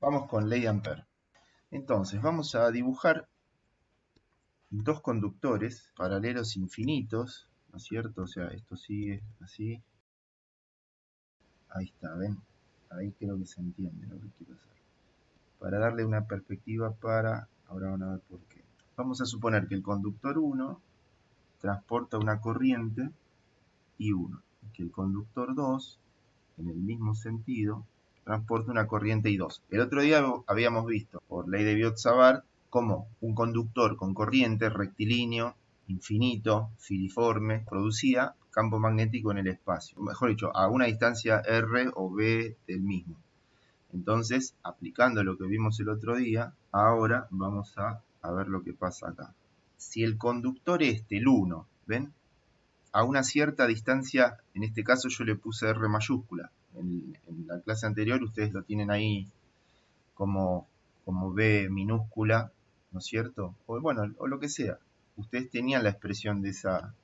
Vamos con ley de Ampère. Entonces, vamos a dibujar dos conductores paralelos infinitos, ¿no es cierto? O sea, esto sigue así. Ahí está, ¿ven? Ahí creo que se entiende lo que quiero hacer. Para darle una perspectiva ahora van a ver por qué. Vamos a suponer que el conductor 1 transporta una corriente I1, y que el conductor 2, en el mismo sentido, transporta una corriente I2. El otro día habíamos visto, por ley de Biot-Savart, cómo un conductor con corriente rectilíneo, infinito, filiforme, producía campo magnético en el espacio. Mejor dicho, a una distancia R o B del mismo. Entonces, aplicando lo que vimos el otro día, ahora vamos a ver lo que pasa acá. Si el conductor el 1, ¿ven? A una cierta distancia, en este caso yo le puse R mayúscula. En la clase anterior ustedes lo tienen ahí como B minúscula, ¿no es cierto? O bueno, o lo que sea. Ustedes tenían la expresión de esa,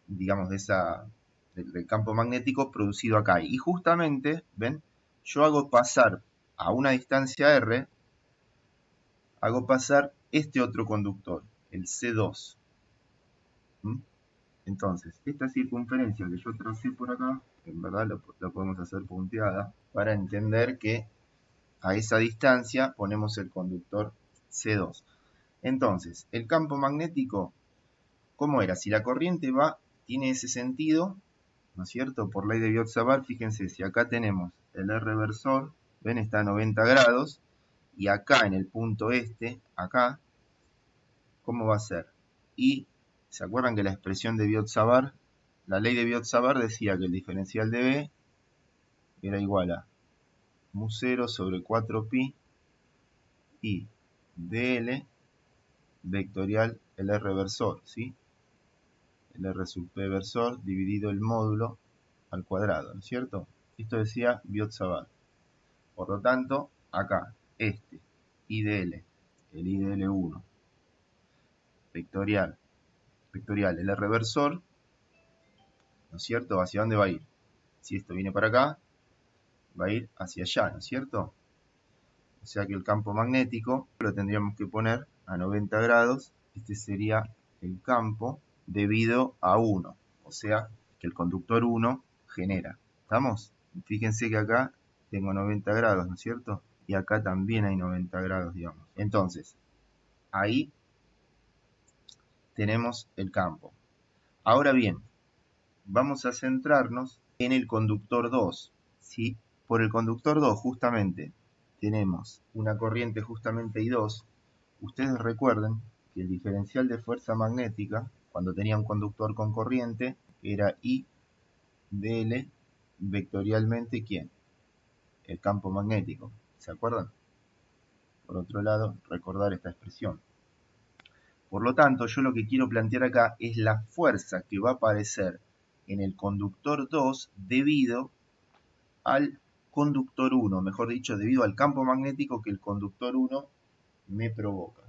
digamos, del campo magnético producido acá. Y justamente, ¿ven? Yo hago pasar a una distancia R, hago pasar este otro conductor, el C2. ¿Mm? Entonces, esta circunferencia que yo tracé por acá, en verdad la podemos hacer punteada, para entender que a esa distancia ponemos el conductor C2. Entonces, el campo magnético, ¿cómo era? Si la corriente tiene ese sentido, ¿no es cierto? Por ley de Biot-Savart, fíjense, si acá tenemos el R reversor, ven, está a 90 grados, y acá en el punto acá, ¿cómo va a ser? Y, ¿se acuerdan que la expresión de Biot-Savart, la ley de Biot-Savart decía que el diferencial de B era igual a mu0 sobre 4pi y dl vectorial el R versor, ¿sí? El R sub P versor dividido el módulo al cuadrado, ¿no es cierto? Esto decía Biot-Savart. Por lo tanto, acá, IDL, el IDL1, vectorial el R versor, ¿no es cierto? ¿Hacia dónde va a ir? Si esto viene para acá, va a ir hacia allá, ¿no es cierto? O sea que el campo magnético lo tendríamos que poner a 90 grados. Este sería el campo debido a 1. O sea que el conductor 1 genera. ¿Estamos? Fíjense que acá tengo 90 grados, ¿no es cierto? Y acá también hay 90 grados, digamos. Entonces, ahí tenemos el campo. Ahora bien, vamos a centrarnos en el conductor 2. Si por el conductor 2 justamente tenemos una corriente justamente I2, ustedes recuerden que el diferencial de fuerza magnética, cuando tenía un conductor con corriente, era I dl vectorialmente, ¿quién? El campo magnético. ¿Se acuerdan? Por otro lado, recordar esta expresión. Por lo tanto, yo lo que quiero plantear acá es la fuerza que va a aparecer en el conductor 2 debido al conductor 1, mejor dicho, debido al campo magnético que el conductor 1 me provoca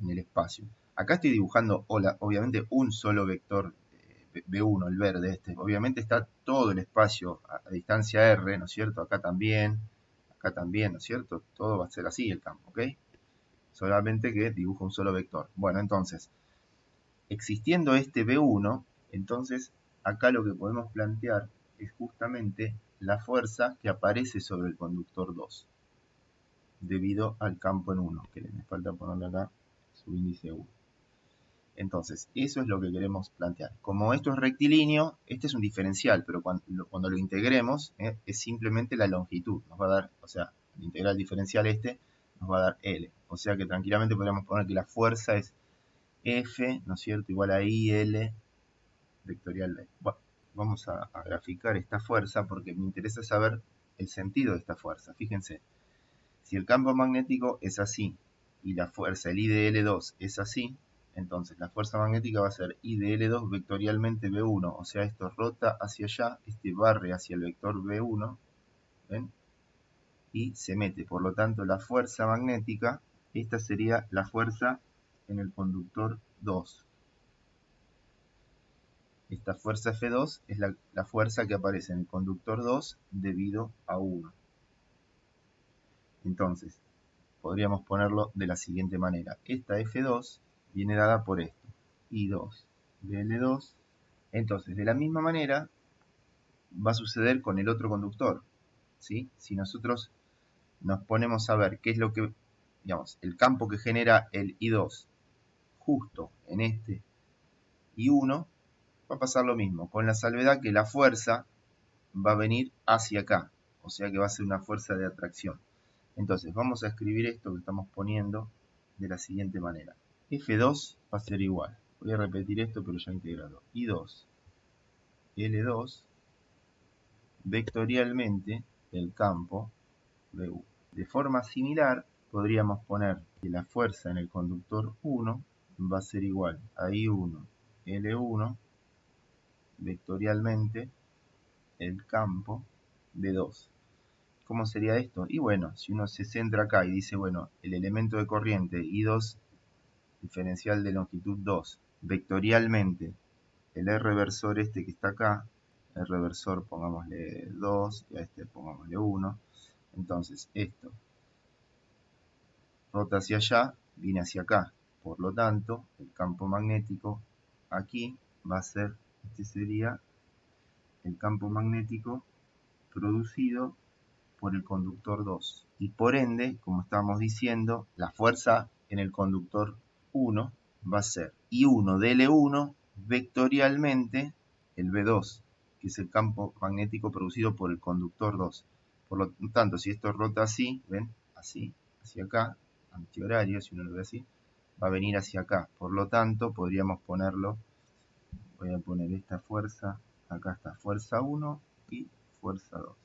en el espacio. Acá estoy dibujando, obviamente, un solo vector B1, el verde este. Obviamente está todo el espacio a distancia R, ¿no es cierto? Acá también, ¿no es cierto? Todo va a ser así el campo, ¿ok? Solamente que dibujo un solo vector. Bueno, entonces, existiendo este B1, entonces acá lo que podemos plantear es justamente la fuerza que aparece sobre el conductor 2 debido al campo en 1, que me falta ponerle acá su índice 1. Entonces, eso es lo que queremos plantear. Como esto es rectilíneo, este es un diferencial, pero cuando lo integremos, es simplemente la longitud. Nos va a dar, o sea, el integral diferencial nos va a dar L. O sea que tranquilamente podríamos poner que la fuerza es F, ¿no es cierto?, igual a IL vectorial B. Bueno, vamos a graficar esta fuerza porque me interesa saber el sentido de esta fuerza. Fíjense, si el campo magnético es así y la fuerza, el I de L2, es así, entonces la fuerza magnética va a ser I de L2 vectorialmente B1, o sea, esto rota hacia allá, este barre hacia el vector B1, ¿ven? Y se mete, por lo tanto la fuerza magnética, esta sería la fuerza en el conductor 2. Esta fuerza F2 es la fuerza que aparece en el conductor 2 debido a 1. Entonces, podríamos ponerlo de la siguiente manera. Esta F2 viene dada por esto. I2, BL2. Entonces, de la misma manera, va a suceder con el otro conductor, ¿sí? Si nosotros nos ponemos a ver qué es lo que, digamos, el campo que genera el I2 justo en este I1, va a pasar lo mismo, con la salvedad que la fuerza va a venir hacia acá, o sea que va a ser una fuerza de atracción. Entonces vamos a escribir esto que estamos poniendo de la siguiente manera. F2 va a ser igual, voy a repetir esto pero ya integrado, I2, L2, vectorialmente el campo BU. De forma similar, podríamos poner que la fuerza en el conductor 1 va a ser igual a I1, L1, vectorialmente el campo B2. ¿Cómo sería esto? Y bueno, si uno se centra acá y dice, bueno, el elemento de corriente I2 diferencial de longitud 2, vectorialmente el R versor este que está acá, R versor pongámosle 2 y a este pongámosle 1, entonces esto rota hacia allá, viene hacia acá, por lo tanto el campo magnético aquí va a ser, este sería el campo magnético producido por el conductor 2. Y por ende, como estábamos diciendo, la fuerza en el conductor 1 va a ser I1 de L1 vectorialmente el B2, que es el campo magnético producido por el conductor 2. Por lo tanto, si esto rota así, ¿ven? Así, hacia acá, antihorario, si uno lo ve así, va a venir hacia acá. Por lo tanto, podríamos ponerlo, voy a poner esta fuerza, acá está fuerza 1 y fuerza 2.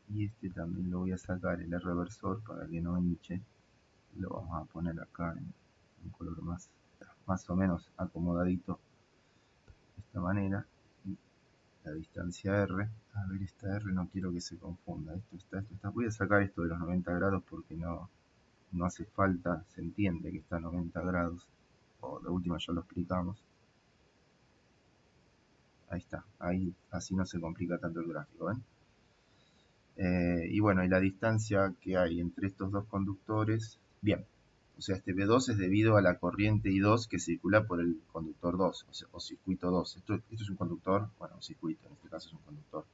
Y este también lo voy a sacar, el reversor, para que no hinche. Lo vamos a poner acá en un color más o menos acomodadito, de esta manera. Y la distancia R, a ver, esta R no quiero que se confunda. Esto está. Voy a sacar esto de los 90 grados porque no hace falta, se entiende que está a 90 grados. O de última ya lo explicamos. Ahí está, ahí así no se complica tanto el gráfico, ¿ven? Y bueno, y la distancia que hay entre estos dos conductores, bien, o sea, este B2 es debido a la corriente I2 que circula por el conductor 2, o circuito 2. Esto es un conductor, bueno, un circuito, en este caso es un conductor.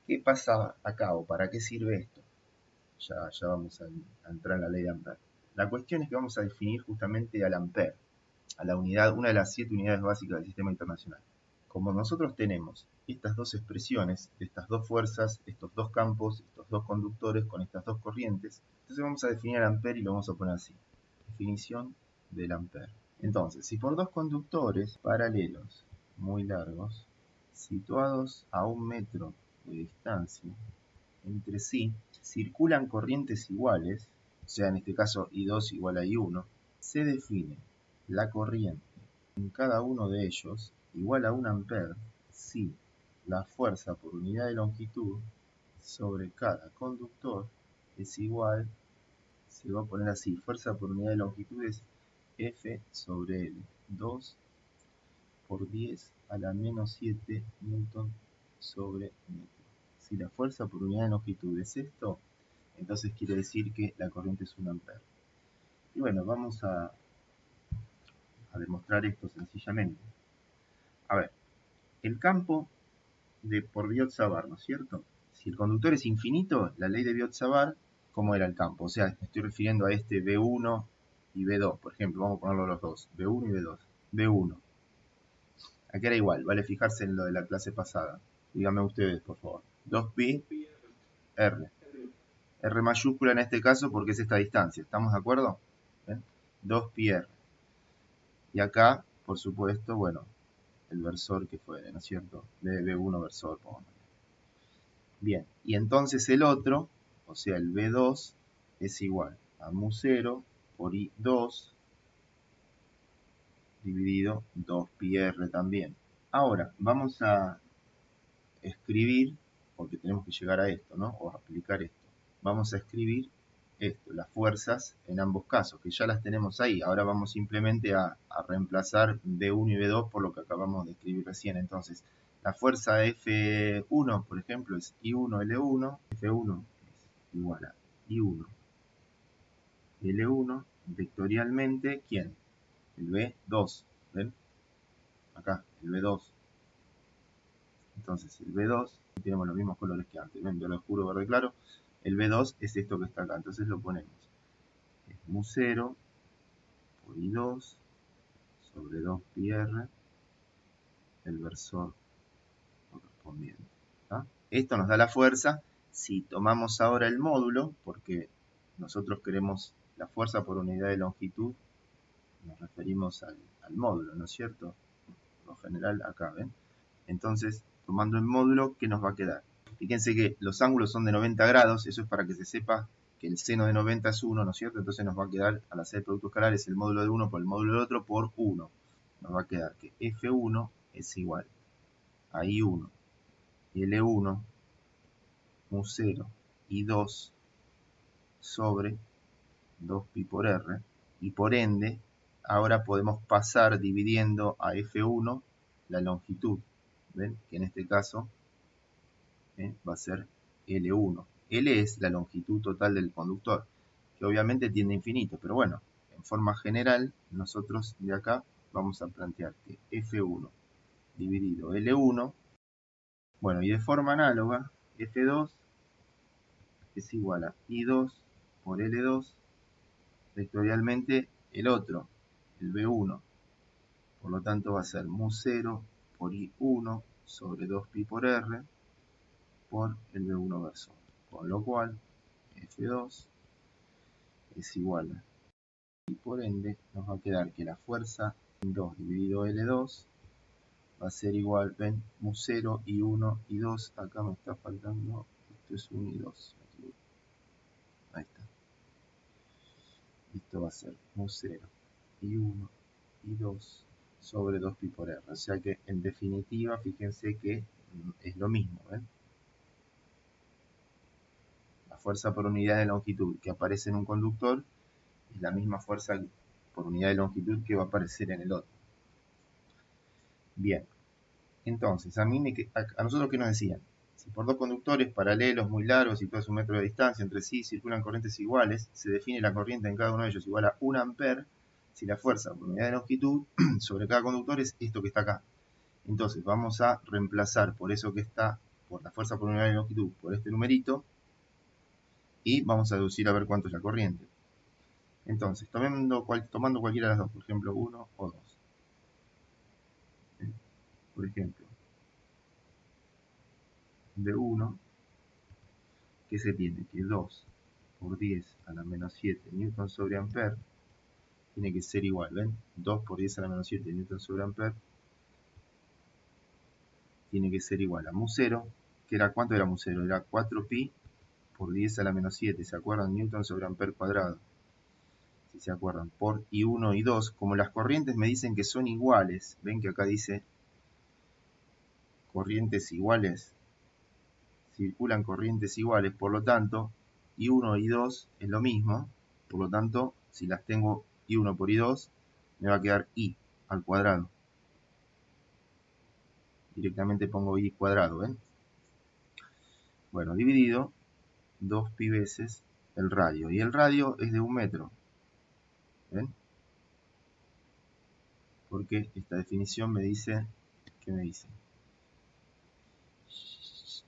¿Qué pasa acá o para qué sirve esto? Ya vamos a entrar en la ley de Ampère. La cuestión es que vamos a definir justamente al Ampère, a la unidad, una de las 7 unidades básicas del sistema internacional. Como nosotros tenemos estas dos expresiones, estas dos fuerzas, estos dos campos, estos dos conductores con estas dos corrientes, entonces vamos a definir el ampere y lo vamos a poner así. Definición del ampere. Entonces, si por dos conductores paralelos muy largos, situados a 1 metro de distancia entre sí, circulan corrientes iguales, o sea, en este caso I2 igual a I1, se define la corriente en cada uno de ellos igual a 1 ampere si la fuerza por unidad de longitud sobre cada conductor es igual, se va a poner así, fuerza por unidad de longitud es F sobre L, 2 por 10 a la menos 7 newton sobre metro. Si la fuerza por unidad de longitud es esto, entonces quiere decir que la corriente es 1 ampere. Y bueno, vamos a demostrar esto sencillamente. A ver, el campo por Biot-Savart, ¿no es cierto? Si el conductor es infinito, la ley de Biot-Savart, ¿cómo era el campo? O sea, me estoy refiriendo a este B1 y B2, por ejemplo, vamos a ponerlo los dos, B1 y B2. B1. Aquí era igual, vale fijarse en lo de la clase pasada. Díganme ustedes, por favor. 2pi R. R mayúscula en este caso porque es esta distancia, ¿estamos de acuerdo? ¿Ven? 2pi R. Y acá, por supuesto, bueno, el versor que fuere, ¿no es cierto? B1 versor, pongamos. Bien, y entonces el otro, o sea el B2, es igual a mu0 por I2 dividido 2πr también. Ahora, vamos a escribir, porque tenemos que llegar a esto, ¿no? O a aplicar esto. Vamos a escribir esto, las fuerzas en ambos casos, que ya las tenemos ahí. Ahora vamos simplemente a reemplazar B1 y B2 por lo que acabamos de escribir recién. Entonces, la fuerza F1, por ejemplo, es I1L1. F1 es igual a I1 L1 vectorialmente, ¿quién? El B2, ¿ven? Acá, el B2. Entonces, el B2, tenemos los mismos colores que antes, ¿ven? Verde oscuro, verde claro. El B2 es esto que está acá, entonces lo ponemos. Es mu0 por I2 sobre 2πr, el versor correspondiente. ¿Tá? Esto nos da la fuerza. Si tomamos ahora el módulo, porque nosotros queremos la fuerza por unidad de longitud, nos referimos al módulo, ¿no es cierto? Por lo general acá, ¿ven? Entonces, tomando el módulo, ¿qué nos va a quedar? Fíjense que los ángulos son de 90 grados, eso es para que se sepa que el seno de 90 es 1, ¿no es cierto? Entonces nos va a quedar, al hacer el producto escalar, es el módulo de 1 por el módulo del otro por 1. Nos va a quedar que F1 es igual a I1 y L1 mu0 I2 sobre 2pi por R, y por ende, ahora podemos pasar dividiendo a F1 la longitud, ¿ven? Que en este caso va a ser L1. L es la longitud total del conductor, que obviamente tiende a infinito, pero bueno, en forma general, nosotros de acá vamos a plantear que F1 dividido L1, bueno, y de forma análoga, F2 es igual a I2 por L2, vectorialmente el otro, el B1, por lo tanto va a ser mu0 por I1 sobre 2pi por R por el B1 versor, con lo cual F2 es igual a, y por ende nos va a quedar que la fuerza 2 dividido L2 va a ser igual, ven, mu0 y 1 y 2, acá me está faltando, esto es 1 y 2, ahí está, esto va a ser mu0 y 1 y 2 sobre 2pi por R, o sea que en definitiva fíjense que es lo mismo, ¿ven? La fuerza por unidad de longitud que aparece en un conductor es la misma fuerza por unidad de longitud que va a aparecer en el otro. Bien, entonces, a nosotros ¿qué nos decían? Si por dos conductores paralelos muy largos y todo es 1 metro de distancia entre sí circulan corrientes iguales, se define la corriente en cada uno de ellos igual a 1 amper, si la fuerza por unidad de longitud sobre cada conductor es esto que está acá. Entonces, vamos a reemplazar por eso que está, por la fuerza por unidad de longitud, por este numerito, y vamos a deducir a ver cuánto es la corriente. Entonces, tomando cualquiera de las dos, por ejemplo, 1 o 2. Por ejemplo, de 1, que se tiene que 2 por 10 a la menos 7 newton sobre amper, tiene que ser igual, ¿ven? 2 por 10 a la menos 7 newton sobre amper, tiene que ser igual a mu0, que era, ¿cuánto era mu0? Era 4pi por 10 a la menos 7, ¿se acuerdan? Newton sobre amper cuadrado. Si se acuerdan, por I1 y 2, como las corrientes me dicen que son iguales, ven que acá dice corrientes iguales, circulan corrientes iguales, por lo tanto, I1 y 2 es lo mismo, por lo tanto, si las tengo I1 por I2, me va a quedar I al cuadrado. Directamente pongo I cuadrado, ¿ven? Bueno, dividido 2pi veces el radio, y el radio es de 1 metro, ¿ven? Porque esta definición me dice, ¿qué me dice?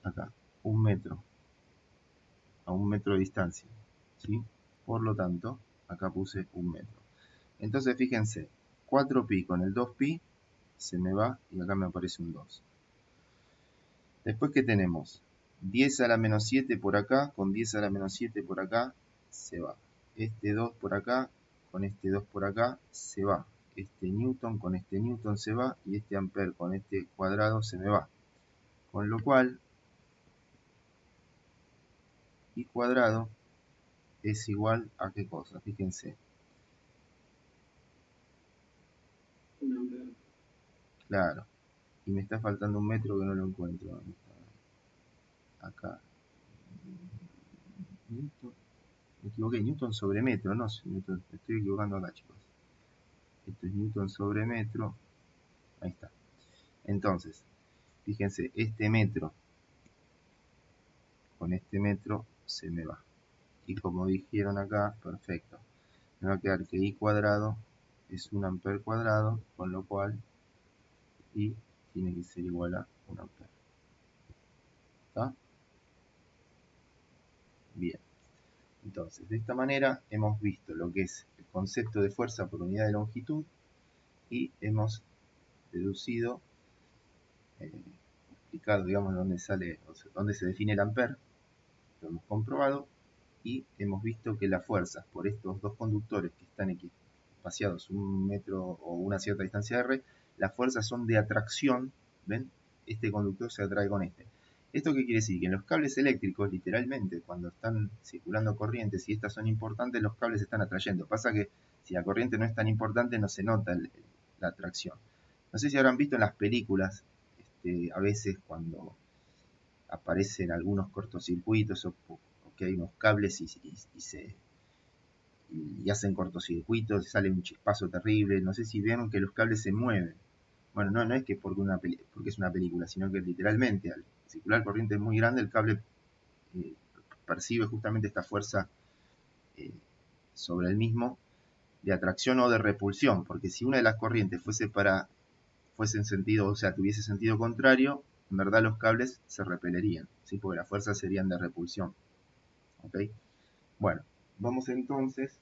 Acá, 1 metro, a 1 metro de distancia, ¿sí? Por lo tanto, acá puse 1 metro. Entonces, fíjense, 4pi con el 2pi se me va y acá me aparece un 2. Después, ¿qué tenemos? 10 a la menos 7 por acá, con 10 a la menos 7 por acá, se va. Este 2 por acá, con este 2 por acá, se va. Este newton con este newton se va, y este amper con este cuadrado se me va. Con lo cual, I cuadrado es igual a ¿qué cosa? Fíjense. Claro. Y me está faltando 1 metro que no lo encuentro. Acá. Newton. Me equivoqué, Newton sobre metro, no, Newton, me estoy equivocando acá, chicos. Esto es Newton sobre metro. Ahí está. Entonces, fíjense, este metro con este metro se me va. Y como dijeron acá, perfecto. me va a quedar que I cuadrado es 1 ampere cuadrado, con lo cual I tiene que ser igual a 1 ampere. ¿Está? Bien. Entonces, de esta manera hemos visto lo que es el concepto de fuerza por unidad de longitud y hemos deducido, explicado, digamos, dónde sale, o sea, dónde se define el ampere, lo hemos comprobado y hemos visto que las fuerzas por estos dos conductores que están espaciados 1 metro o una cierta distancia R, las fuerzas son de atracción, ¿ven? Este conductor se atrae con este. ¿Esto qué quiere decir? Que en los cables eléctricos, literalmente, cuando están circulando corrientes y estas son importantes, los cables se están atrayendo. Pasa que si la corriente no es tan importante, no se nota la atracción. No sé si habrán visto en las películas, a veces cuando aparecen algunos cortocircuitos o que hay unos cables y hacen cortocircuitos, sale un chispazo terrible. No sé si ven que los cables se mueven. Bueno, no es que porque es una película, sino que literalmente al circular corriente muy grande, el cable percibe justamente esta fuerza sobre el mismo de atracción o de repulsión, porque si una de las corrientes fuese en sentido, o sea, tuviese sentido contrario, en verdad los cables se repelerían, ¿sí? Porque las fuerzas serían de repulsión. ¿Ok? Bueno, vamos entonces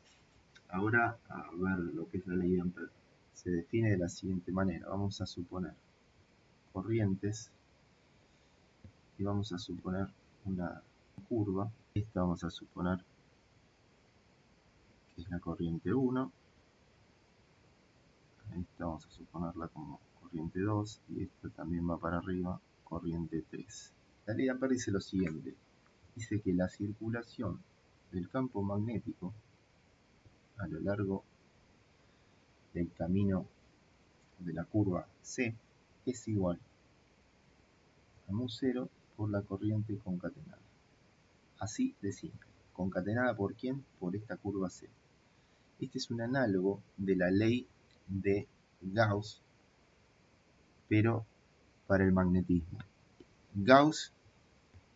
ahora a ver lo que es la ley de Ampère. Se define de la siguiente manera. Vamos a suponer corrientes y vamos a suponer una curva. Esta vamos a suponer que es la corriente 1. Esta vamos a suponerla como corriente 2 y esta también va para arriba, corriente 3. La ley de Ampère dice lo siguiente. Dice que la circulación del campo magnético a lo largo del camino de la curva C es igual a μ0 por la corriente concatenada. Así de simple. ¿Concatenada por quién? Por esta curva C. Este es un análogo de la ley de Gauss, pero para el magnetismo. Gauss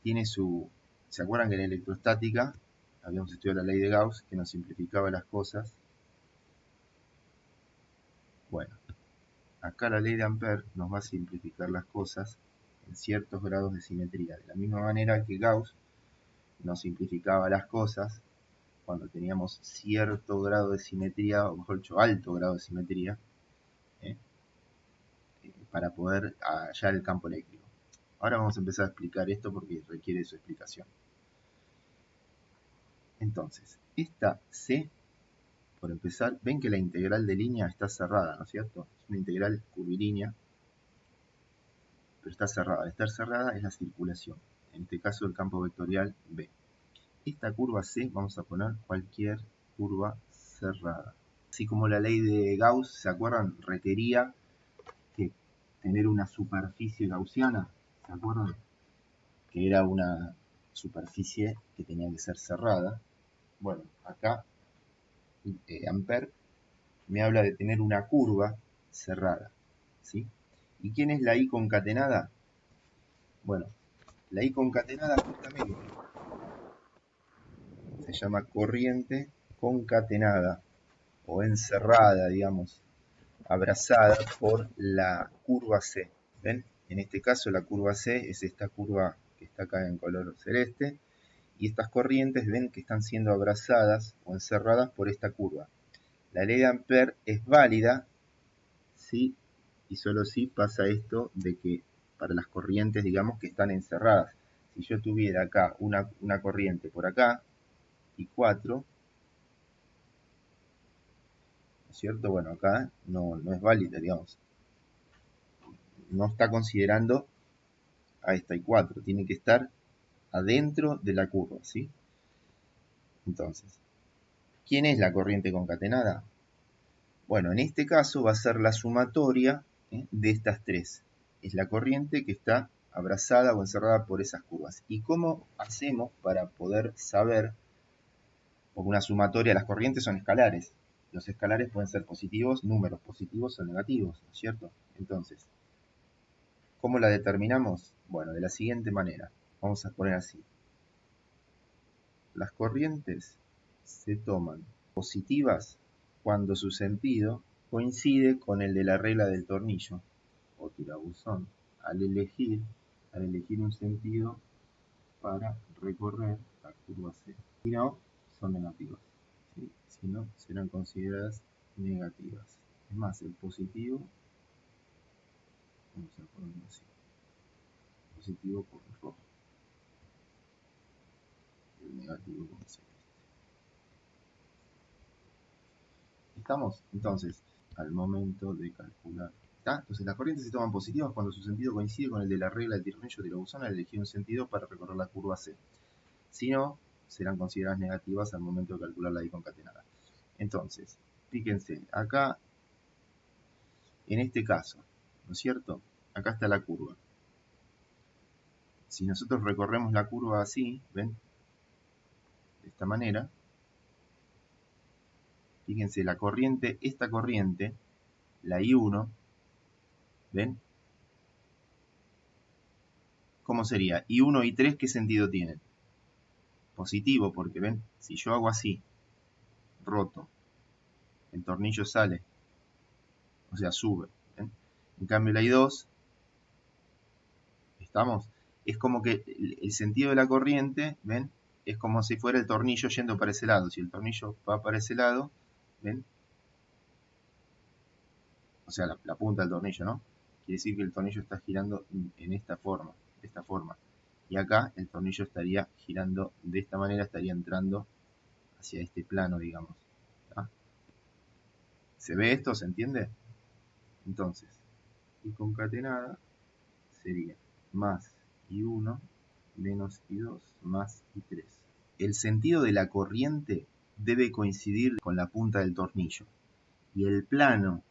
tiene ¿se acuerdan que en electrostática habíamos estudiado la ley de Gauss que nos simplificaba las cosas? Bueno, acá la ley de Ampère nos va a simplificar las cosas en ciertos grados de simetría. De la misma manera que Gauss nos simplificaba las cosas cuando teníamos cierto grado de simetría, o mejor dicho, alto grado de simetría, para poder hallar el campo eléctrico. Ahora vamos a empezar a explicar esto porque requiere su explicación. Entonces, esta C, por empezar, ven que la integral de línea está cerrada, ¿no es cierto? Es una integral curvilínea, pero está cerrada. Al estar cerrada es la circulación, en este caso el campo vectorial B. Esta curva C vamos a poner cualquier curva cerrada. Así como la ley de Gauss, ¿se acuerdan? Requería que tener una superficie gaussiana, ¿se acuerdan? Que era una superficie que tenía que ser cerrada. Bueno, acá Ampère me habla de tener una curva cerrada, ¿sí? ¿Y quién es la I concatenada? Bueno, la I concatenada justamente se llama corriente concatenada o encerrada, digamos, abrazada por la curva C. ¿Ven? En este caso la curva C es esta curva que está acá en color celeste y estas corrientes ven que están siendo abrazadas o encerradas por esta curva. La ley de Ampère es válida si y solo si pasa esto de que para las corrientes, digamos, que están encerradas. Si yo tuviera acá una corriente por acá y 4, ¿no es cierto? Bueno, acá no es válida, digamos. No está considerando a esta y 4, tiene que estar adentro de la curva, ¿sí? Entonces, ¿quién es la corriente concatenada? Bueno, en este caso va a ser la sumatoria de estas tres. Es la corriente que está abrazada o encerrada por esas curvas. ¿Y cómo hacemos para poder saber? Porque una sumatoria, las corrientes son escalares. Los escalares pueden ser positivos, números positivos o negativos, ¿no es cierto? Entonces, ¿cómo la determinamos? Bueno, de la siguiente manera. Vamos a poner así. Las corrientes se toman positivas cuando su sentido coincide con el de la regla del tornillo o tirabuzón al elegir un sentido para recorrer la curva C. Si no, son negativas. ¿Sí? Si no, serán consideradas negativas. Es más, el positivo, vamos a ponerlo así, positivo con rojo, el negativo con celeste. ¿Estamos? Entonces, al momento de calcular. ¿Está? Entonces, las corrientes se toman positivas cuando su sentido coincide con el de la regla del tornillo tirabuzón al elegir un sentido para recorrer la curva C. Si no, serán consideradas negativas al momento de calcular la I concatenada. Entonces, fíjense, acá, en este caso, ¿no es cierto? Acá está la curva. Si nosotros recorremos la curva así, ¿ven? De esta manera, fíjense, la corriente, esta corriente, la I1, ¿ven? ¿Cómo sería? I1 y 3, ¿qué sentido tienen? Positivo, porque ven, si yo hago así, roto, el tornillo sale, o sea, sube. ¿Ven? En cambio la I2, ¿estamos? Es como que el sentido de la corriente, ¿ven? Es como si fuera el tornillo yendo para ese lado. Si el tornillo va para ese lado, ¿ven? O sea, la punta del tornillo, ¿no? Quiere decir que el tornillo está girando en esta forma, de esta forma. Y acá el tornillo estaría girando de esta manera, estaría entrando hacia este plano, digamos. ¿Tá? ¿Se ve esto? ¿Se entiende? Entonces, I concatenada sería más I1 menos I2 más I3. El sentido de la corriente debe coincidir con la punta del tornillo. Y el plano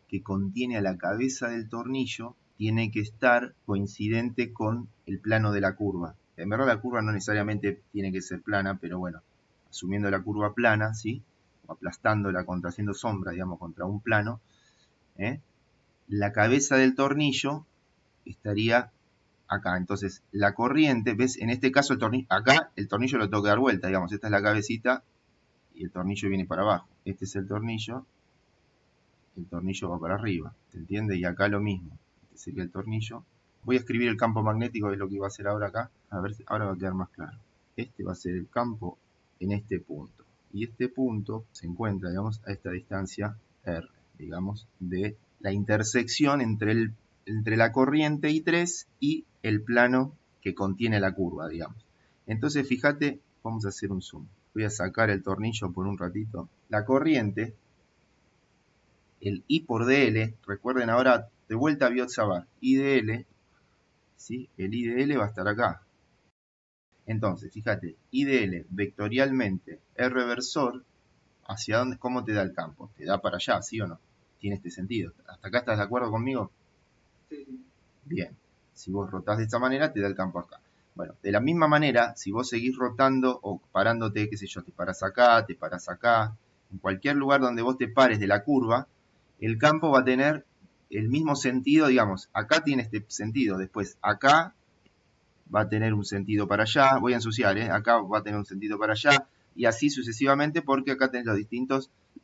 que contiene a la cabeza del tornillo tiene que estar coincidente con el plano de la curva. En verdad la curva no necesariamente tiene que ser plana, pero bueno, asumiendo la curva plana, ¿sí? O aplastándola contra, haciendo sombra, digamos, contra un plano, la cabeza del tornillo estaría acá. Entonces, la corriente, ¿ves? En este caso, acá el tornillo lo tengo que dar vuelta, digamos, esta es la cabecita y el tornillo viene para abajo. Este es el tornillo va para arriba, ¿se entiende? Y acá lo mismo, este sería el tornillo. Voy a escribir el campo magnético, es lo que iba a hacer ahora acá, a ver si ahora va a quedar más claro. Este va a ser el campo en este punto, y este punto se encuentra, digamos, a esta distancia R, digamos, de la intersección entre la corriente I3 y el plano que contiene la curva, digamos. Entonces, fíjate, vamos a hacer un zoom. Voy a sacar el tornillo por un ratito. La corriente, el I por DL, recuerden ahora, de vuelta a observar, I de L, ¿sí? El I de L va a estar acá. Entonces, fíjate, I de L vectorialmente, R reversor, ¿hacia dónde? ¿Cómo te da el campo? ¿Te da para allá, sí o no? Tiene este sentido. ¿Hasta acá estás de acuerdo conmigo? Sí. Bien. Si vos rotás de esta manera, te da el campo acá. Bueno, de la misma manera, si vos seguís rotando o parándote, qué sé yo, te paras acá, en cualquier lugar donde vos te pares de la curva, el campo va a tener el mismo sentido, digamos, acá tiene este sentido, después acá va a tener un sentido para allá, voy a ensuciar, acá va a tener un sentido para allá, y así sucesivamente, porque acá tenés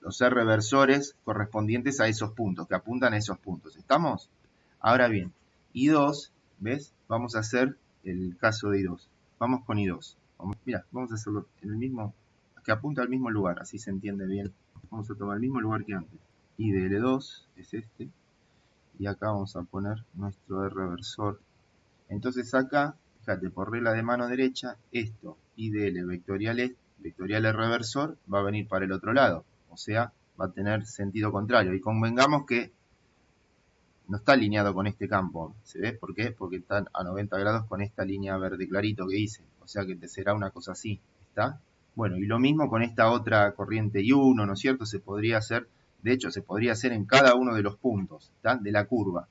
los R reversores correspondientes a esos puntos, que apuntan a esos puntos. ¿Estamos? Ahora bien, I2, ¿ves? Vamos a hacer el caso de I2. Vamos con I2. Mira, vamos a hacerlo en el mismo, que apunta al mismo lugar, así se entiende bien. Vamos a tomar el mismo lugar que antes. I de L2 es este, y acá vamos a poner nuestro R reversor. Entonces acá, fíjate, por regla de mano derecha, esto, I de L vectorial R reversor, va a venir para el otro lado, o sea, va a tener sentido contrario. Y convengamos que no está alineado con este campo, ¿se ve? ¿Por qué? Porque está a 90 grados con esta línea verde clarito que hice, o sea que te será una cosa así, ¿está? Bueno, y lo mismo con esta otra corriente I1, ¿no es cierto? Se podría hacer, de hecho, se podría hacer en cada uno de los puntos, ¿tá? De la curva.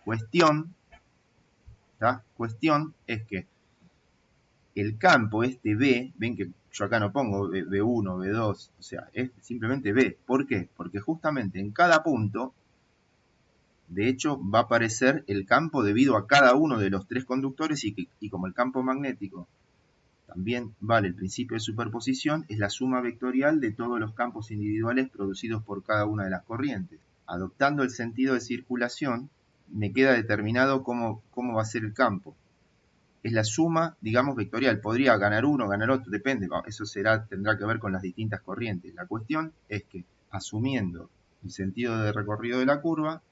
Cuestión es que el campo, este B, ven que yo acá no pongo B1, B2, o sea, es simplemente B. ¿Por qué? Porque justamente en cada punto, de hecho, va a aparecer el campo debido a cada uno de los tres conductores y como el campo magnético También vale el principio de superposición, es la suma vectorial de todos los campos individuales producidos por cada una de las corrientes. Adoptando el sentido de circulación, me queda determinado cómo va a ser el campo. Es la suma, digamos, vectorial. Podría ganar uno, ganar otro, depende. Eso tendrá que ver con las distintas corrientes. La cuestión es que, asumiendo el sentido de recorrido de la curva,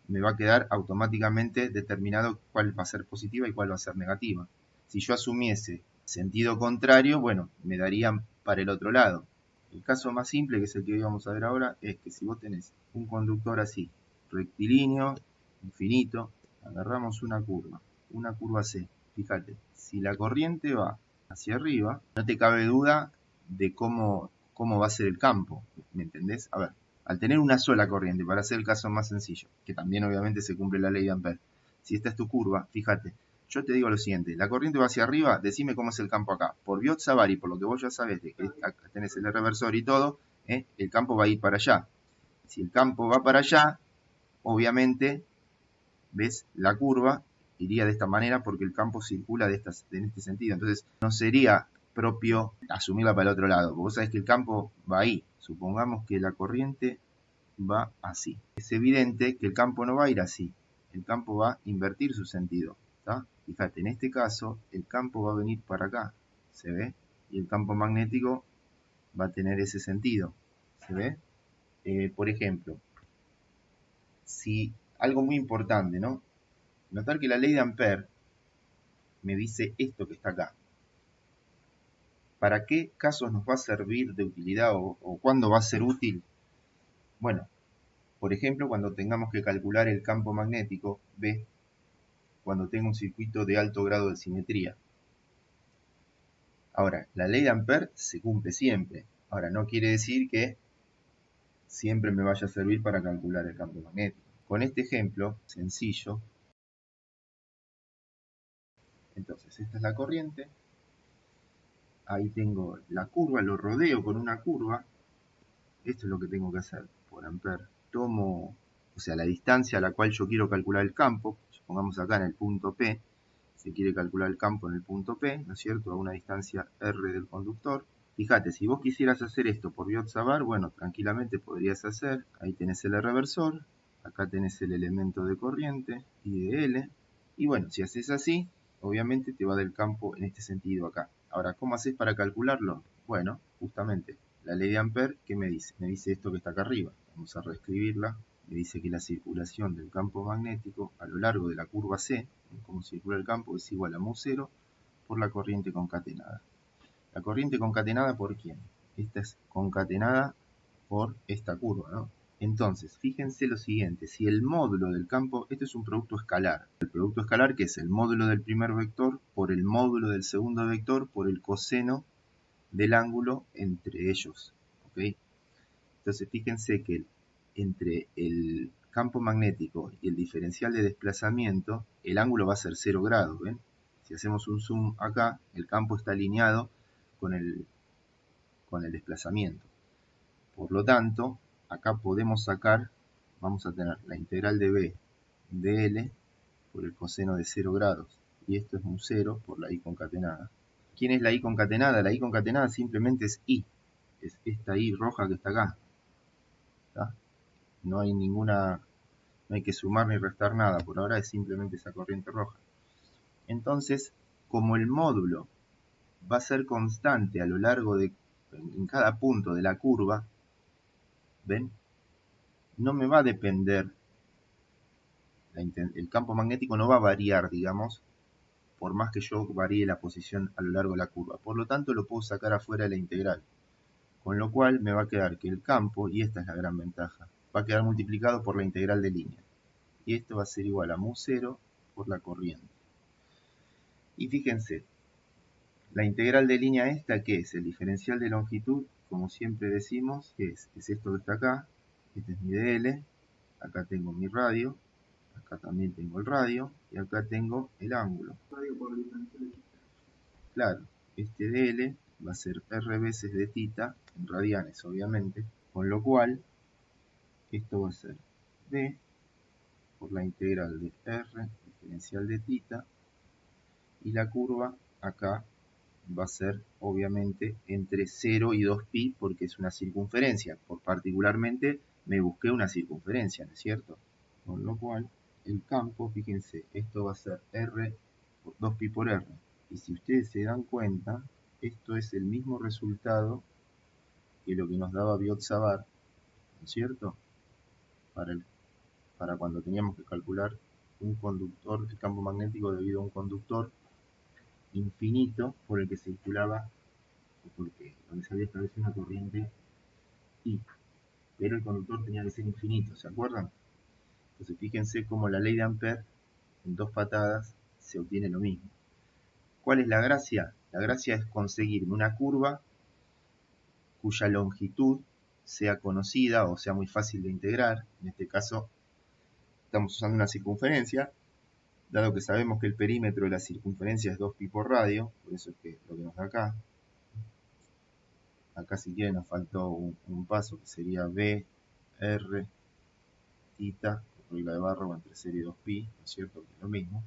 me va a quedar automáticamente determinado cuál va a ser positiva y cuál va a ser negativa. Si yo asumiese sentido contrario, bueno, me darían para el otro lado. El caso más simple, que es el que vamos a ver ahora, es que si vos tenés un conductor así, rectilíneo, infinito, agarramos una curva C. Fíjate, si la corriente va hacia arriba, no te cabe duda de cómo va a ser el campo. ¿Me entendés? A ver, al tener una sola corriente, para hacer el caso más sencillo, que también obviamente se cumple la ley de Ampère, si esta es tu curva, fíjate, yo te digo lo siguiente, la corriente va hacia arriba, decime cómo es el campo acá. Por Biot-Savary, por lo que vos ya sabés, de que acá tenés el reversor y todo, el campo va a ir para allá. Si el campo va para allá, obviamente, ves, la curva iría de esta manera porque el campo circula en este sentido. Entonces, no sería propio asumirla para el otro lado. Vos sabés que el campo va ahí. Supongamos que la corriente va así. Es evidente que el campo no va a ir así. El campo va a invertir su sentido. ¿Tá? Fíjate, en este caso, el campo va a venir para acá. ¿Se ve? Y el campo magnético va a tener ese sentido. ¿Se ve? Por ejemplo, si algo muy importante, ¿no? Notar que la ley de Ampère me dice esto que está acá. ¿Para qué casos nos va a servir de utilidad o cuándo va a ser útil? Bueno, por ejemplo, cuando tengamos que calcular el campo magnético, ¿ves? Cuando tengo un circuito de alto grado de simetría. Ahora, la ley de Ampère se cumple siempre. Ahora, no quiere decir que siempre me vaya a servir para calcular el campo magnético. Con este ejemplo sencillo, entonces esta es la corriente, ahí tengo la curva, lo rodeo con una curva, esto es lo que tengo que hacer por Ampère. Tomo, o sea, la distancia a la cual yo quiero calcular el campo, pongamos acá en el punto P, se quiere calcular el campo en el punto P, ¿no es cierto?, a una distancia R del conductor. Fíjate, si vos quisieras hacer esto por Biot-Savart, bueno, tranquilamente podrías hacer, ahí tenés el reversor, acá tenés el elemento de corriente, I de L, y bueno, si haces así, obviamente te va del campo en este sentido acá. Ahora, ¿cómo haces para calcularlo? Bueno, justamente, la ley de Ampère, ¿qué me dice? Me dice esto que está acá arriba. Vamos a reescribirla. Me dice que la circulación del campo magnético a lo largo de la curva C, como circula el campo, es igual a μ0 por la corriente concatenada. ¿La corriente concatenada por quién? Esta es concatenada por esta curva, ¿no? Entonces, fíjense lo siguiente, si el módulo del campo, este es un producto escalar. El producto escalar, que es el módulo del primer vector por el módulo del segundo vector por el coseno del ángulo entre ellos. ¿Okay? Entonces, fíjense que entre el campo magnético y el diferencial de desplazamiento, el ángulo va a ser 0 grados. ¿Ven? Si hacemos un zoom acá, el campo está alineado con el desplazamiento. Por lo tanto, acá podemos sacar, vamos a tener la integral de B de L por el coseno de 0 grados. Y esto es un 0 por la I concatenada. ¿Quién es la I concatenada? La I concatenada simplemente es I. Es esta I roja que está acá. ¿Tá? No hay no hay que sumar ni restar nada. Por ahora es simplemente esa corriente roja. Entonces, como el módulo va a ser constante a lo largo en cada punto de la curva, ¿ven? No me va a depender, el campo magnético no va a variar, digamos, por más que yo varíe la posición a lo largo de la curva. Por lo tanto, lo puedo sacar afuera de la integral. Con lo cual me va a quedar que el campo, y esta es la gran ventaja, va a quedar multiplicado por la integral de línea. Y esto va a ser igual a μ0 por la corriente. Y fíjense, la integral de línea esta, ¿qué es? El diferencial de longitud, como siempre decimos, es esto que está acá, este es mi dl, acá tengo mi radio, acá también tengo el radio, y acá tengo el ángulo. Claro, este dl va a ser r veces de θ, en radianes obviamente, con lo cual, esto va a ser d por la integral de r, diferencial de θ, y la curva acá va a ser obviamente entre 0 y 2pi porque es una circunferencia. Particularmente me busqué una circunferencia, ¿no es cierto? Con lo cual el campo, fíjense, esto va a ser r por 2pi por r. Y si ustedes se dan cuenta, esto es el mismo resultado que lo que nos daba Biot-Savart, ¿no es cierto? Para cuando teníamos que calcular un conductor, el campo magnético debido a un conductor infinito por el que circulaba, donde se había establecido una corriente I. Pero el conductor tenía que ser infinito, ¿se acuerdan? Entonces fíjense cómo la ley de Ampère, en 2 patadas, se obtiene lo mismo. ¿Cuál es la gracia? La gracia es conseguirme una curva cuya longitud sea conocida o sea muy fácil de integrar. En este caso estamos usando una circunferencia, dado que sabemos que el perímetro de la circunferencia es 2pi por radio, por eso es que lo que nos da acá. Acá si quieren nos faltó un paso que sería B, R, θ, regla de Barrow entre 0 y 2pi, ¿no es cierto? Que es lo mismo.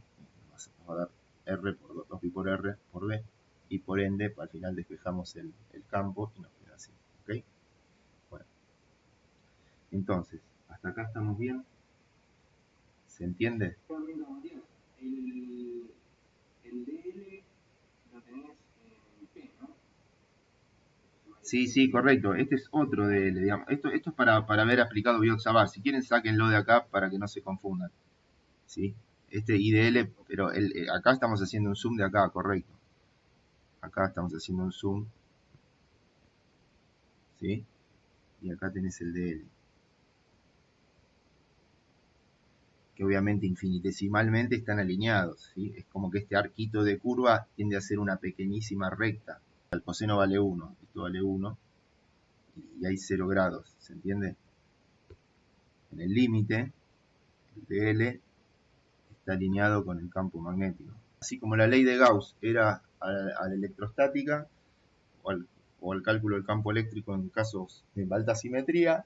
Nos va a dar R por 2pi por R por B, y por ende al final despejamos el campo y nos queda así. ¿Ok? Bueno, entonces, hasta acá estamos bien. ¿Se entiende? El DL lo tenés en P, ¿no? Sí, correcto. Este es otro DL, digamos. Esto es para haber aplicado Biot-Savart. Si quieren, sáquenlo de acá para que no se confundan. ¿Sí? Este IDL, pero acá estamos haciendo un zoom de acá, correcto. Acá estamos haciendo un zoom. ¿Sí? Y acá tenés el DL. Que obviamente infinitesimalmente están alineados. ¿Sí? Es como que este arquito de curva tiende a ser una pequeñísima recta. El coseno vale 1, esto vale 1, y hay 0 grados, ¿se entiende? En el límite, el DL está alineado con el campo magnético. Así como la ley de Gauss era a la electrostática o al cálculo del campo eléctrico en casos de alta simetría,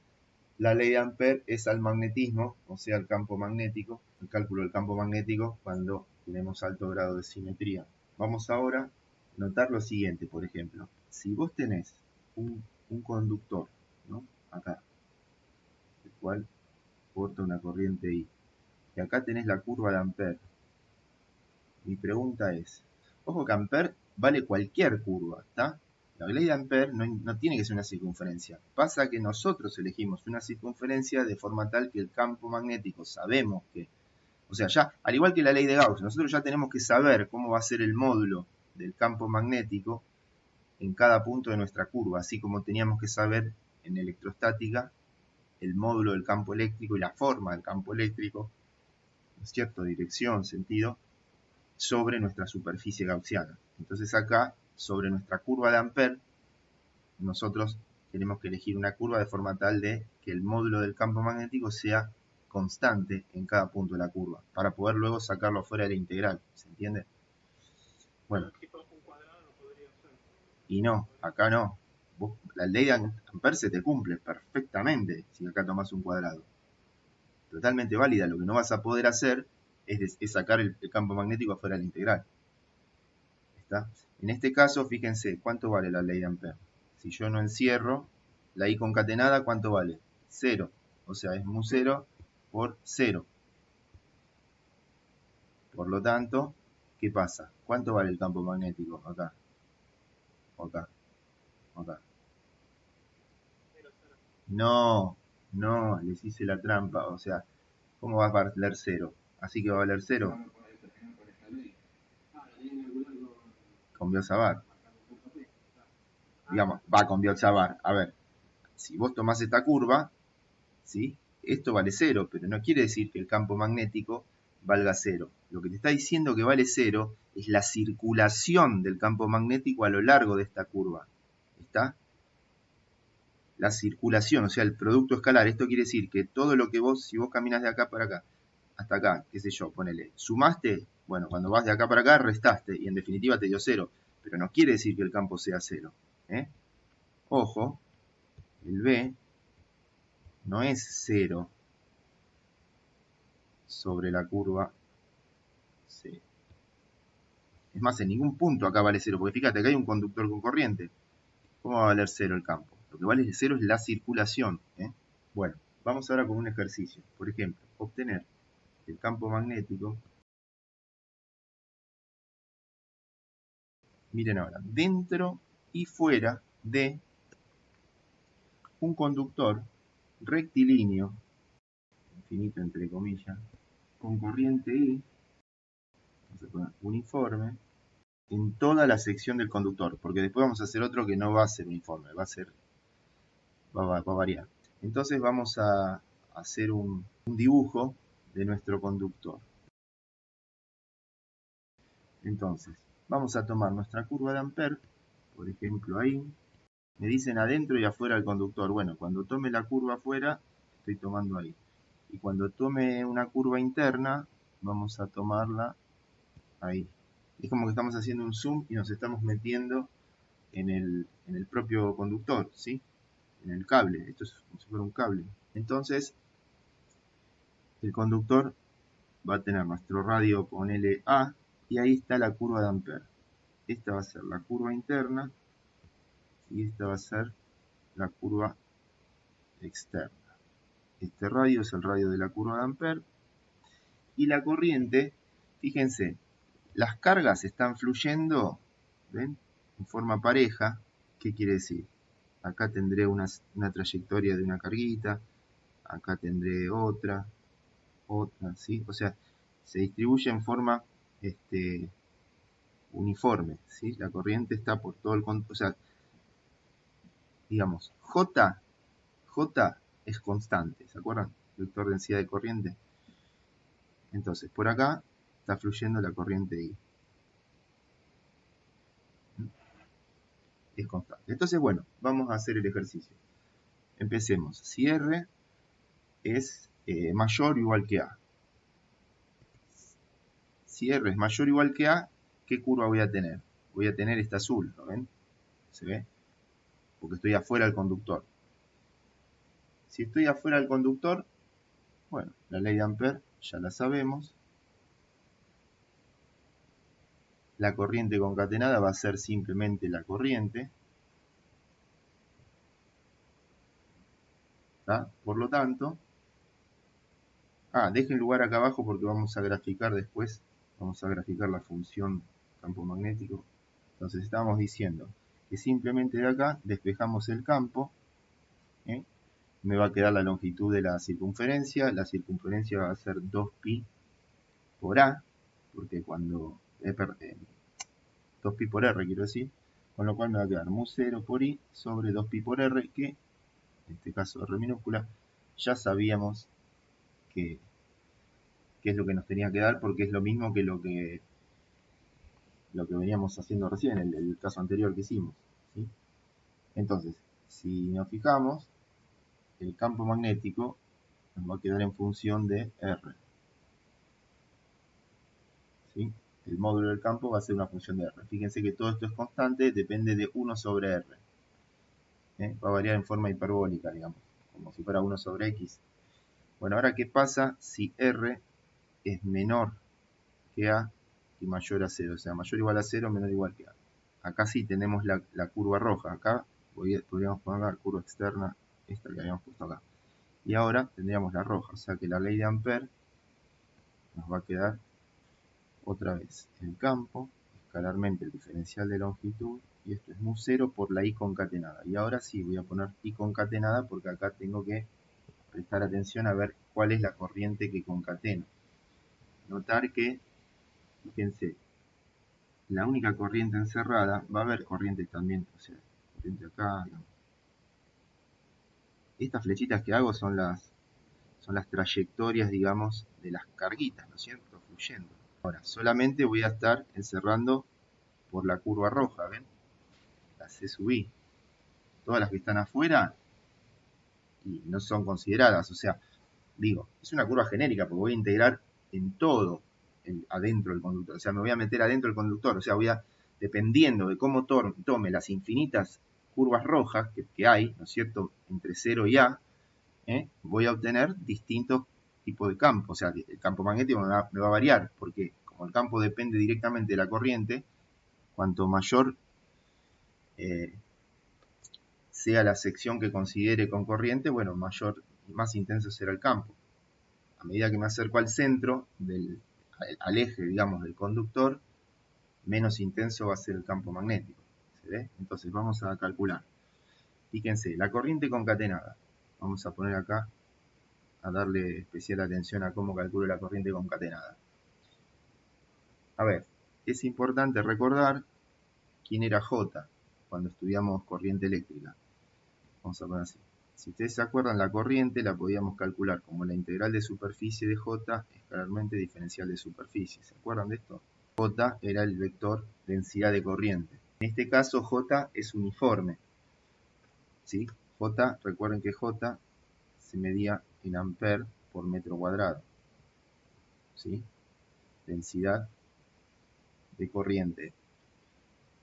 la ley de Ampère es al magnetismo, o sea, al campo magnético, el cálculo del campo magnético cuando tenemos alto grado de simetría. Vamos ahora a notar lo siguiente, por ejemplo. Si vos tenés un conductor, ¿no? Acá, el cual porta una corriente I, y acá tenés la curva de Ampère. Mi pregunta es, ojo que Ampère vale cualquier curva, ¿está? La ley de Ampère no tiene que ser una circunferencia. Pasa que nosotros elegimos una circunferencia de forma tal que el campo magnético sabemos que, o sea, ya, al igual que la ley de Gauss, nosotros ya tenemos que saber cómo va a ser el módulo del campo magnético en cada punto de nuestra curva, así como teníamos que saber en electrostática el módulo del campo eléctrico y la forma del campo eléctrico, ¿no es cierto? Dirección, sentido, sobre nuestra superficie gaussiana. Entonces acá, sobre nuestra curva de Ampère, nosotros tenemos que elegir una curva de forma tal de que el módulo del campo magnético sea constante en cada punto de la curva, para poder luego sacarlo fuera de la integral, ¿se entiende? Bueno, y no, acá no. La ley de Ampère se te cumple perfectamente si acá tomas un cuadrado. Totalmente válida, lo que no vas a poder hacer es sacar el campo magnético afuera de la integral. ¿Está? En este caso, fíjense, ¿cuánto vale la ley de Ampère? Si yo no encierro, la I concatenada, ¿cuánto vale? 0. O sea, es mu 0 por 0. Por lo tanto, ¿qué pasa? ¿Cuánto vale el campo magnético? Acá. O acá. O acá. No, les hice la trampa. O sea, ¿cómo va a valer 0? Así que va a valer 0. Con Biot-Savart. Digamos, va con Biot-Savart. A ver, si vos tomás esta curva, ¿sí? Esto vale 0, pero no quiere decir que el campo magnético valga 0. Lo que te está diciendo que vale 0 es la circulación del campo magnético a lo largo de esta curva. ¿Está? La circulación, o sea, el producto escalar. Esto quiere decir que todo lo que si vos caminas de acá para acá, hasta acá, qué sé yo, ponele, sumaste, bueno, cuando vas de acá para acá, restaste, y en definitiva te dio 0. Pero no quiere decir que el campo sea 0. Ojo, el B no es 0 sobre la curva C. Es más, en ningún punto acá vale 0, porque fíjate, acá hay un conductor con corriente. ¿Cómo va a valer 0 el campo? Lo que vale 0 es la circulación. Bueno, vamos ahora con un ejercicio. Por ejemplo, obtener el campo magnético. Miren ahora, dentro y fuera de un conductor rectilíneo, infinito entre comillas, con corriente I, vamos a poner uniforme, en toda la sección del conductor, porque después vamos a hacer otro que no va a ser uniforme, va a variar. Entonces vamos a hacer un dibujo de nuestro conductor. Entonces, vamos a tomar nuestra curva de Ampère, por ejemplo ahí. Me dicen adentro y afuera del conductor. Bueno, cuando tome la curva afuera, estoy tomando ahí. Y cuando tome una curva interna, vamos a tomarla ahí. Es como que estamos haciendo un zoom y nos estamos metiendo en el propio conductor, ¿sí? En el cable. Esto es como si fuera un cable. Entonces, el conductor va a tener nuestro radio, ponele A, y ahí está la curva de Ampère. Esta va a ser la curva interna y esta va a ser la curva externa. Este radio es el radio de la curva de Ampère. Y la corriente, fíjense, las cargas están fluyendo, ¿ven? En forma pareja. ¿Qué quiere decir? Acá tendré una trayectoria de una carguita, acá tendré otra, ¿sí? O sea, se distribuye en forma uniforme, ¿sí? La corriente está por todo el conductor, o sea, digamos, J es constante, ¿se acuerdan? Vector densidad de corriente. Entonces, por acá está fluyendo la corriente I. Es constante. Entonces, bueno, vamos a hacer el ejercicio. Empecemos. Si R es mayor o igual que A. Si R es mayor o igual que A, ¿qué curva voy a tener? Voy a tener esta azul, ¿lo ven? ¿Se ve? Porque estoy afuera del conductor. Si estoy afuera del conductor, bueno, la ley de Ampère ya la sabemos. La corriente concatenada va a ser simplemente la corriente. ¿Tá? Por lo tanto, dejen lugar acá abajo porque vamos a graficar después. Vamos a graficar la función campo magnético. Entonces estábamos diciendo que simplemente de acá despejamos el campo. Me va a quedar la longitud de la circunferencia. La circunferencia va a ser 2pi por A, porque cuando 2pi por R quiero decir, con lo cual me va a quedar mu0 por I sobre 2pi por R, que en este caso R minúscula, ya sabíamos que es lo que nos tenía que dar, porque es lo mismo que lo que veníamos haciendo recién, el caso anterior que hicimos, ¿sí? Entonces, si nos fijamos, el campo magnético nos va a quedar en función de R, ¿sí? El módulo del campo va a ser una función de R. Fíjense que todo esto es constante, depende de 1 sobre R. Va a variar en forma hiperbólica, digamos, como si fuera 1 sobre X. Bueno, ahora, ¿qué pasa si R es menor que A y mayor a 0? O sea, mayor o igual a 0, menor o igual que A. Acá sí tenemos la curva roja. Acá podríamos poner la curva externa, esta que habíamos puesto acá. Y ahora tendríamos la roja. O sea que la ley de Ampère nos va a quedar otra vez el campo, escalarmente el diferencial de longitud, y esto es mu0 por la I concatenada. Y ahora sí voy a poner I concatenada porque acá tengo que prestar atención a ver cuál es la corriente que concateno. Notar que, fíjense, la única corriente encerrada, va a haber corrientes también, o sea, corriente acá, digamos. Estas flechitas que hago son las trayectorias, digamos, de las carguitas, ¿no es cierto? Fluyendo. Ahora, solamente voy a estar encerrando por la curva roja, ¿ven? La C sub I. Todas las que están afuera y no son consideradas, o sea, digo, es una curva genérica porque voy a integrar en todo adentro del conductor, o sea, me voy a meter adentro del conductor, o sea, dependiendo de cómo tome las infinitas curvas rojas que hay, ¿no es cierto?, entre 0 y A, voy a obtener distintos tipos de campo, o sea, el campo magnético me va a variar, porque como como el campo depende directamente de la corriente, cuanto mayor sea la sección que considere con corriente, bueno, más intenso será el campo. A medida que me acerco al centro, al eje, digamos, del conductor, menos intenso va a ser el campo magnético. ¿Se ve? Entonces vamos a calcular. Fíjense, la corriente concatenada. Vamos a poner acá, a darle especial atención a cómo calculo la corriente concatenada. A ver, es importante recordar quién era J cuando estudiamos corriente eléctrica. Vamos a poner así. Si ustedes se acuerdan, la corriente la podíamos calcular como la integral de superficie de J escalarmente diferencial de superficie. ¿Se acuerdan de esto? J era el vector densidad de corriente. En este caso J es uniforme. ¿Sí? J, recuerden que J se medía en amperes por metro cuadrado. ¿Sí? Densidad de corriente.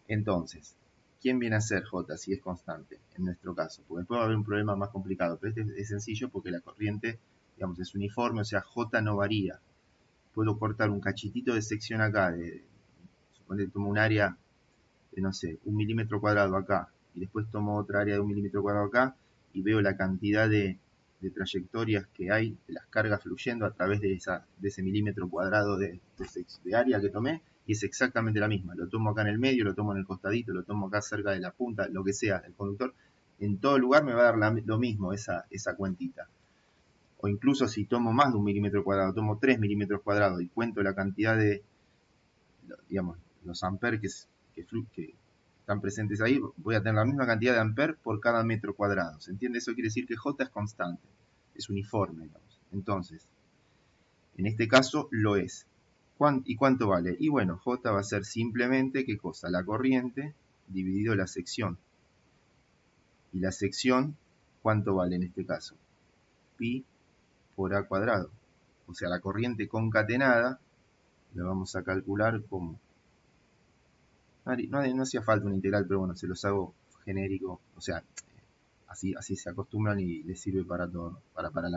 Entonces, ¿quién viene a ser J si es constante? En nuestro caso, porque después va a haber un problema más complicado, pero este es sencillo porque la corriente, digamos, es uniforme, o sea, J no varía. Puedo cortar un cachitito de sección acá, suponete que tomo un área de, no sé, 1 milímetro cuadrado acá, y después tomo otra área de 1 milímetro cuadrado acá, y veo la cantidad de trayectorias que hay, de las cargas fluyendo a través de ese milímetro cuadrado de área que tomé, y es exactamente la misma. Lo tomo acá en el medio, lo tomo en el costadito, lo tomo acá cerca de la punta, lo que sea, el conductor. En todo lugar me va a dar lo mismo esa cuentita. O incluso si tomo más de 1 milímetro cuadrado, tomo 3 milímetros cuadrados y cuento la cantidad de, digamos, los amperes que están presentes ahí, voy a tener la misma cantidad de amperes por cada metro cuadrado. ¿Se entiende? Eso quiere decir que J es constante, es uniforme, digamos. Entonces, en este caso lo es. ¿Y cuánto vale? Y bueno, J va a ser simplemente, ¿qué cosa? La corriente dividido la sección. Y la sección, ¿cuánto vale en este caso? Pi por A cuadrado. O sea, la corriente concatenada la vamos a calcular como... No hacía falta una integral, pero bueno, se los hago genérico. O sea, así se acostumbran y les sirve para todo.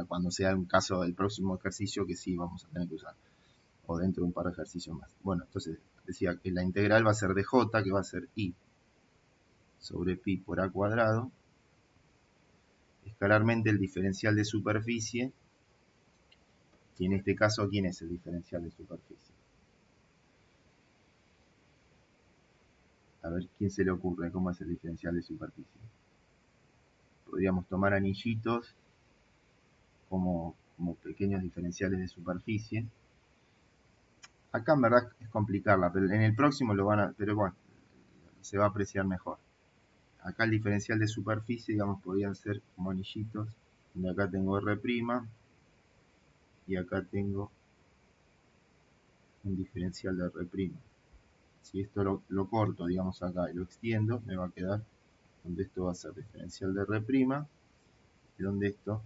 Cuando sea un caso del próximo ejercicio que sí vamos a tener que usar. O dentro de un par de ejercicios más. Bueno, entonces decía que la integral va a ser de J, que va a ser I sobre pi por A cuadrado. Escalarmente el diferencial de superficie. Y en este caso, ¿quién es el diferencial de superficie? A ver, ¿quién se le ocurre cómo es el diferencial de superficie? Podríamos tomar anillitos como pequeños diferenciales de superficie. Acá en verdad es complicarla, pero en el próximo pero bueno, se va a apreciar mejor. Acá el diferencial de superficie, digamos, podrían ser como anillitos, donde acá tengo R' y acá tengo un diferencial de R'. Si esto lo corto, digamos, acá y lo extiendo, me va a quedar donde esto va a ser diferencial de R', y donde esto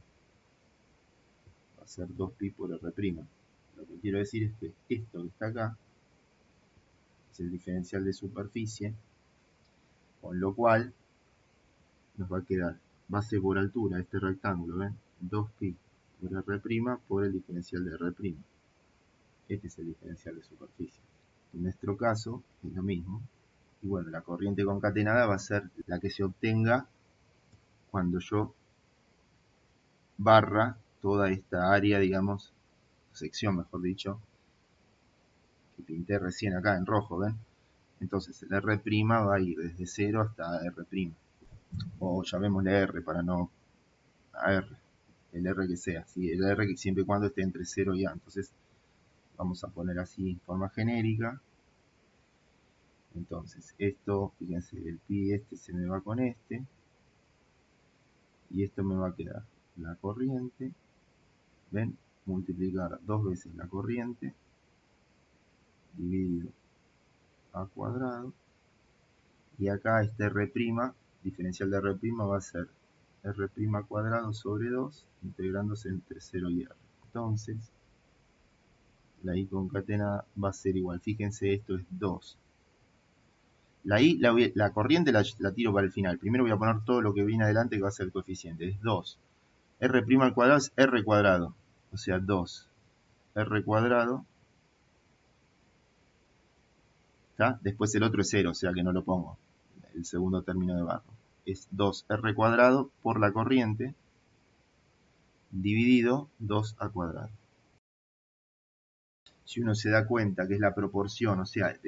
va a ser 2pi por R'. Lo que quiero decir es que esto que está acá es el diferencial de superficie, con lo cual nos va a quedar base por altura, este rectángulo, ¿ven? 2pi por R' por el diferencial de R'. Este es el diferencial de superficie. En nuestro caso es lo mismo. Y bueno, la corriente concatenada va a ser la que se obtenga cuando yo barra toda esta área, digamos, sección mejor dicho, que pinté recién acá en rojo, ¿ven? Entonces el R' va a ir desde 0 hasta R'. O llamémosle R para no... a R. El R que sea, ¿sí? El R que siempre y cuando esté entre 0 y A. Entonces vamos a poner así en forma genérica. Entonces esto, fíjense, el pi este se me va con este. Y esto me va a quedar la corriente. ¿Ven? Multiplicar 2 veces la corriente dividido A cuadrado. Y acá este R', diferencial de R' va a ser R' cuadrado sobre 2, integrándose entre 0 y R. Entonces, la I concatenada va a ser igual. Fíjense, esto es 2. La corriente la tiro para el final. Primero voy a poner todo lo que viene adelante que va a ser el coeficiente. Es 2. R' al cuadrado es R cuadrado. O sea, 2. R cuadrado ¿Está? Después el otro es 0, o sea que no lo pongo. El segundo término de barro. Es 2R cuadrado por la corriente dividido 2A cuadrado. Si uno se da cuenta que es la proporción, o sea,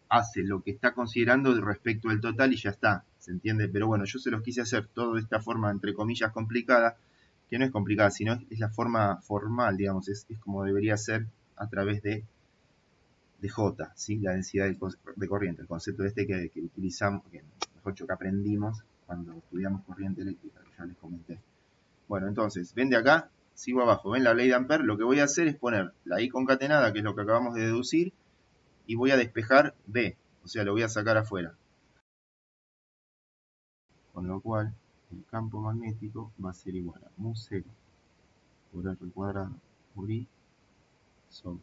hace lo que está considerando respecto al total y ya está, ¿se entiende? Pero bueno, yo se los quise hacer todo de esta forma, entre comillas, complicada, que no es complicada, sino es la forma formal, digamos, es como debería ser a través de J, ¿sí? La densidad de corriente, el concepto este que utilizamos, que aprendimos cuando estudiamos corriente eléctrica, que ya les comenté. Bueno, entonces, ven de acá, sigo abajo, ven la ley de Ampère, lo que voy a hacer es poner la I concatenada, que es lo que acabamos de deducir, y voy a despejar B, o sea, lo voy a sacar afuera. Con lo cual, el campo magnético va a ser igual a mu0 por R cuadrado por I sobre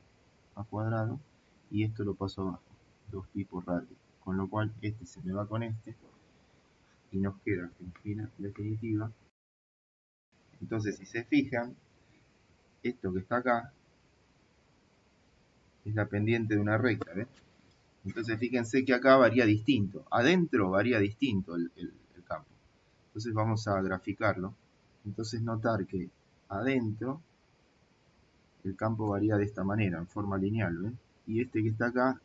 A cuadrado, y esto lo paso abajo, 2pi por radio. Con lo cual, este se me va con este, y nos queda en fila definitiva. Entonces, si se fijan, esto que está acá es la pendiente de una recta, ¿ves? Entonces fíjense que acá varía distinto. Adentro varía distinto el campo. Entonces vamos a graficarlo. Entonces notar que adentro el campo varía de esta manera, en forma lineal, ¿ven? Y este que está acá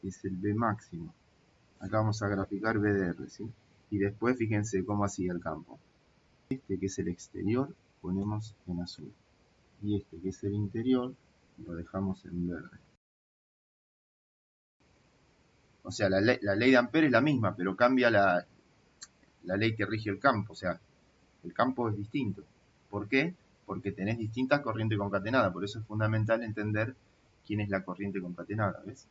es el B máximo. Acá vamos a graficar B de R, ¿sí? Y después fíjense cómo hacía el campo. Este que es el exterior ponemos en azul. Y este que es el interior lo dejamos en verde. O sea, la ley de Ampère es la misma, pero cambia la ley que rige el campo. O sea, el campo es distinto. ¿Por qué? Porque tenés distintas corrientes concatenadas. Por eso es fundamental entender quién es la corriente concatenada, ¿ves?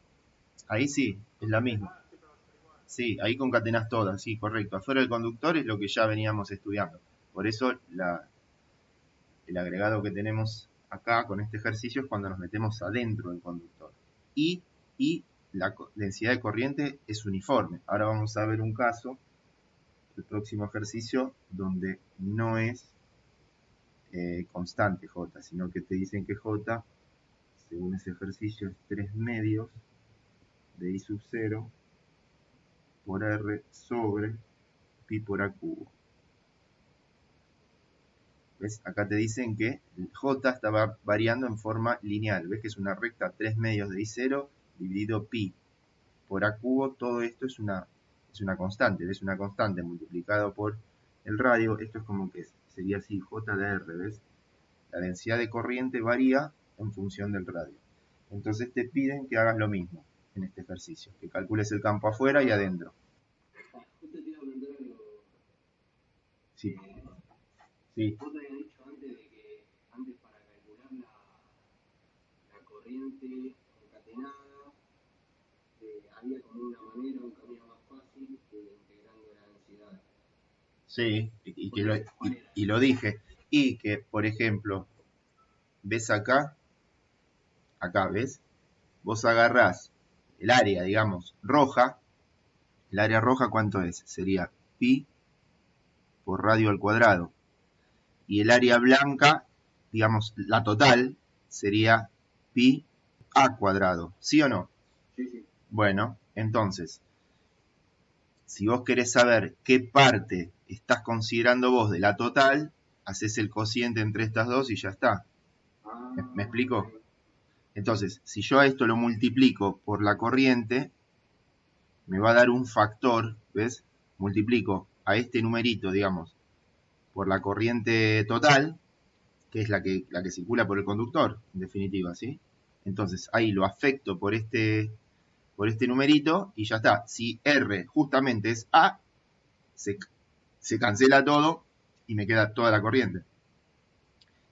Ahí sí, es la misma. Sí, ahí concatenás todas, sí, correcto. Afuera del conductor es lo que ya veníamos estudiando. Por eso el agregado que tenemos acá con este ejercicio es cuando nos metemos adentro del conductor. Y la densidad de corriente es uniforme. Ahora vamos a ver un caso, el próximo ejercicio, donde no es constante J, sino que te dicen que J, según ese ejercicio, es 3 medios de I sub 0 por R sobre pi por A cubo. ¿Ves? Acá te dicen que J estaba variando en forma lineal. ¿Ves que es una recta 3 medios de I0 dividido pi por A cubo? Todo esto es una constante. ¿Ves? Una constante multiplicado por el radio. Esto es como que sería así, J de R. ¿Ves? La densidad de corriente varía en función del radio. Entonces te piden que hagas lo mismo en este ejercicio. Que calcules el campo afuera y adentro. Sí. Sí. Vos te habías dicho antes de que antes para calcular la corriente concatenada había como una manera, un camino más fácil que integrando la densidad. Sí, y lo dije. Y que, por ejemplo, ves acá, ¿ves? Vos agarrás el área, digamos, roja. El área roja, ¿cuánto es? Sería pi por radio al cuadrado. Y el área blanca, digamos, la total, sería pi a cuadrado. ¿Sí o no? Sí, sí. Bueno, entonces, si vos querés saber qué parte estás considerando vos de la total, haces el cociente entre estas dos y ya está. ¿Me explico? Entonces, si yo a esto lo multiplico por la corriente, me va a dar un factor, ¿ves? Multiplico a este numerito, digamos, por la corriente total, que es la que circula por el conductor, en definitiva, ¿sí? Entonces, ahí lo afecto por este numerito y ya está. Si R justamente es A, se cancela todo y me queda toda la corriente.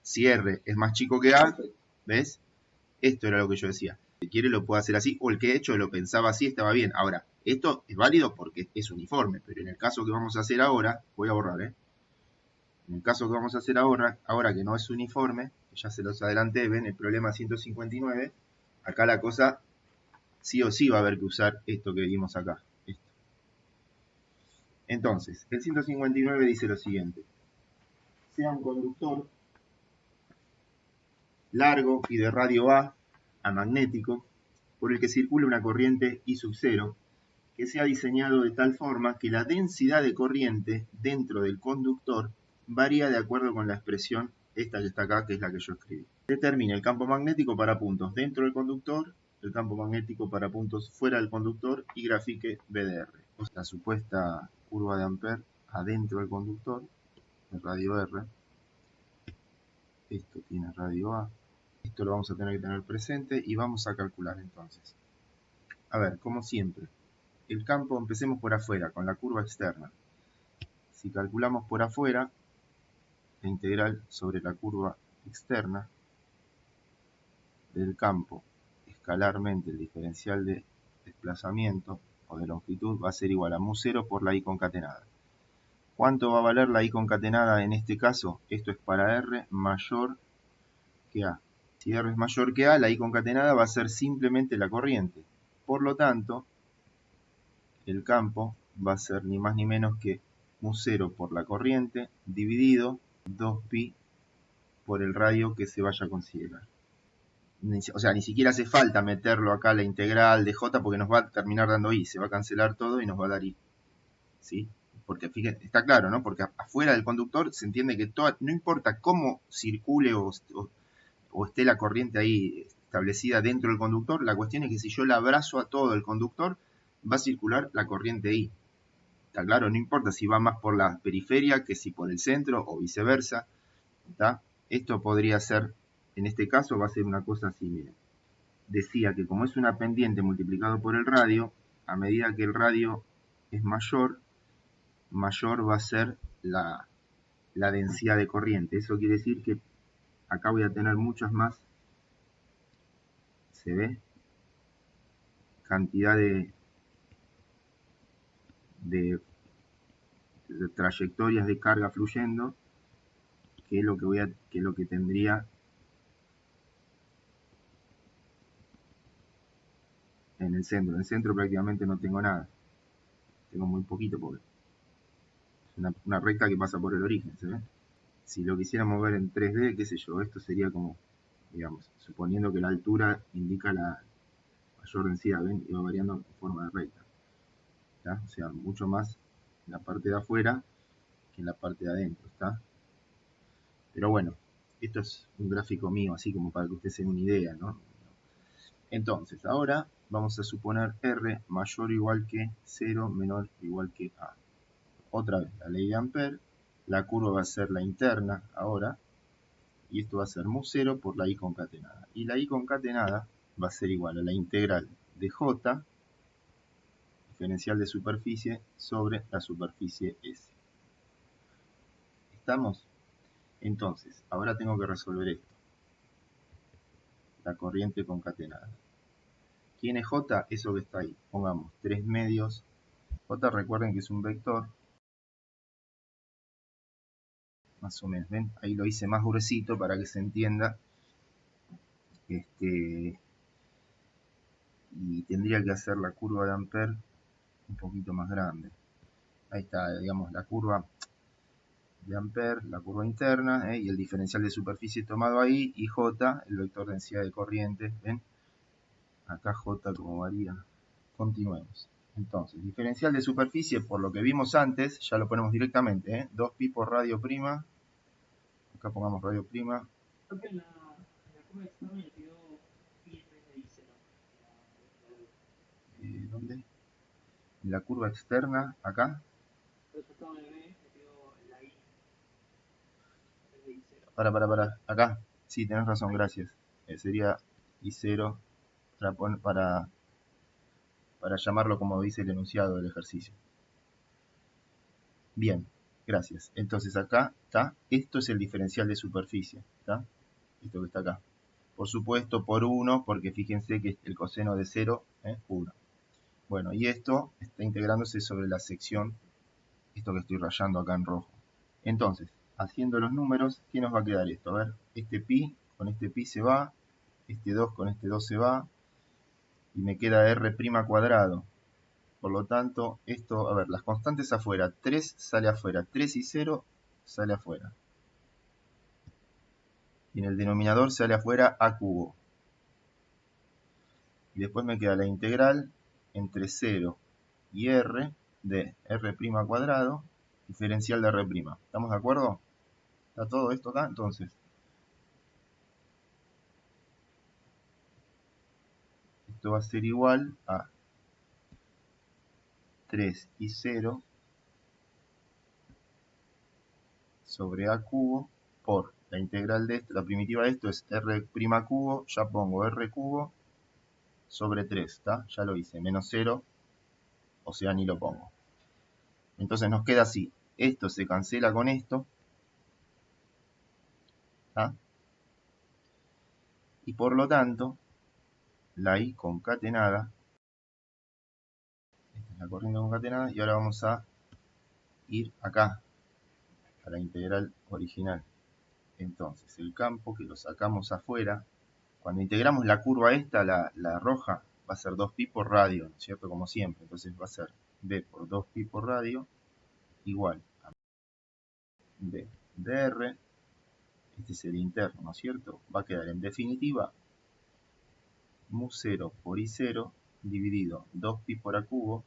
Si R es más chico que A, ¿ves? Esto era lo que yo decía. Si quiere lo puede hacer así, o el que de hecho lo pensaba así estaba bien. Ahora, esto es válido porque es uniforme, pero en el caso que vamos a hacer ahora, voy a borrar, En el caso que vamos a hacer ahora que no es uniforme, ya se los adelanté, ven el problema 159, acá la cosa sí o sí va a haber que usar esto que vimos acá. Esto. Entonces, el 159 dice lo siguiente. Sea un conductor largo y de radio A magnético, por el que circula una corriente I sub 0, que se ha diseñado de tal forma que la densidad de corriente dentro del conductor varía de acuerdo con la expresión, esta que está acá, que es la que yo escribí. Determine el campo magnético para puntos dentro del conductor, el campo magnético para puntos fuera del conductor y grafique BDR. La supuesta curva de Ampère adentro del conductor, el radio R. Esto tiene radio A. Esto lo vamos a tener que tener presente y vamos a calcular entonces. A ver, como siempre, el campo empecemos por afuera, con la curva externa. Si calculamos por afuera, la integral sobre la curva externa del campo, escalarmente el diferencial de desplazamiento o de longitud va a ser igual a mu0 por la I concatenada. ¿Cuánto va a valer la I concatenada en este caso? Esto es para R mayor que A. Si R es mayor que A, la I concatenada va a ser simplemente la corriente. Por lo tanto, el campo va a ser ni más ni menos que mu0 por la corriente dividido 2pi por el radio que se vaya a considerar. O sea, ni siquiera hace falta meterlo acá la integral de J porque nos va a terminar dando I. Se va a cancelar todo y nos va a dar I. ¿Sí? Porque fíjense, está claro, ¿no? Porque afuera del conductor se entiende que no importa cómo circule o esté la corriente ahí establecida dentro del conductor, la cuestión es que si yo la abrazo a todo el conductor, va a circular la corriente I. Está claro, no importa si va más por la periferia que si por el centro o viceversa. ¿Está? Esto podría ser, en este caso va a ser una cosa así, miren. Decía que como es una pendiente multiplicado por el radio, a medida que el radio es mayor va a ser la densidad de corriente. Eso quiere decir que acá voy a tener muchas más, ¿se ve? Cantidad de trayectorias de carga fluyendo, que es lo que tendría en el centro. En el centro prácticamente no tengo nada. Tengo muy poquito porque es una recta que pasa por el origen, ¿se ve? Si lo quisiéramos ver en 3D, qué sé yo, esto sería como, digamos, suponiendo que la altura indica la mayor densidad, ¿ven? Y va variando en forma de recta. ¿Está? O sea, mucho más en la parte de afuera que en la parte de adentro, ¿está? Pero bueno, esto es un gráfico mío, así como para que ustedes se den una idea, ¿no? Entonces, ahora vamos a suponer R mayor o igual que 0, menor o igual que A. Otra vez, la ley de Ampère, la curva va a ser la interna ahora, y esto va a ser mu0 por la I concatenada. Y la I concatenada va a ser igual a la integral de J, diferencial de superficie, sobre la superficie S. ¿Estamos? Entonces, ahora tengo que resolver esto. La corriente concatenada. ¿Quién es J? Eso que está ahí. Pongamos 3 medios. J, recuerden que es un vector. Más o menos, ¿ven? Ahí lo hice más gruesito para que se entienda. Y tendría que hacer la curva de Ampère un poquito más grande. Ahí está, digamos, la curva de Ampère, la curva interna, y el diferencial de superficie tomado ahí, y J, el vector densidad de corriente, ¿ven? Acá J como varía. Continuemos. Entonces, diferencial de superficie, por lo que vimos antes, ya lo ponemos directamente, 2pi por radio prima. Acá pongamos radio prima. Creo que en la curva externa me pidió pi en vez de I0. ¿Dónde? En la curva externa, acá. Pero yo estaba en el B, me pidió la I en vez de I0. Para. Acá. Sí, tenés razón, gracias. Sería I0 para llamarlo como dice el enunciado del ejercicio. Bien, gracias. Entonces acá está, esto es el diferencial de superficie, ¿está? Esto que está acá. Por supuesto por 1, porque fíjense que el coseno de 0 es 1. Bueno, y esto está integrándose sobre la sección, esto que estoy rayando acá en rojo. Entonces, haciendo los números, ¿qué nos va a quedar esto? A ver, este pi con este pi se va, este 2 con este 2 se va, y me queda r' cuadrado. Por lo tanto, esto, a ver, las constantes afuera, 3 sale afuera, 3 y 0 sale afuera. Y en el denominador sale afuera a cubo. Y después me queda la integral entre 0 y r de r' cuadrado, diferencial de r'. ¿Estamos de acuerdo? ¿Está todo esto acá? Entonces, esto va a ser igual a 3 y 0 sobre a cubo por la integral de esto, la primitiva de esto es r' cubo, ya pongo r cubo sobre 3, ¿está? Ya lo hice, menos 0, o sea, ni lo pongo. Entonces nos queda así, esto se cancela con esto, ¿está? Y por lo tanto, la I concatenada, esta es la corriente concatenada, y ahora vamos a ir acá, a la integral original. Entonces, el campo que lo sacamos afuera, cuando integramos la curva esta, la roja, va a ser 2pi por radio, ¿no es cierto? Como siempre. Entonces va a ser b por 2pi por radio igual a b de r. Este es el interno, ¿no es cierto? Va a quedar en definitiva mu 0 por i0 dividido 2pi por a cubo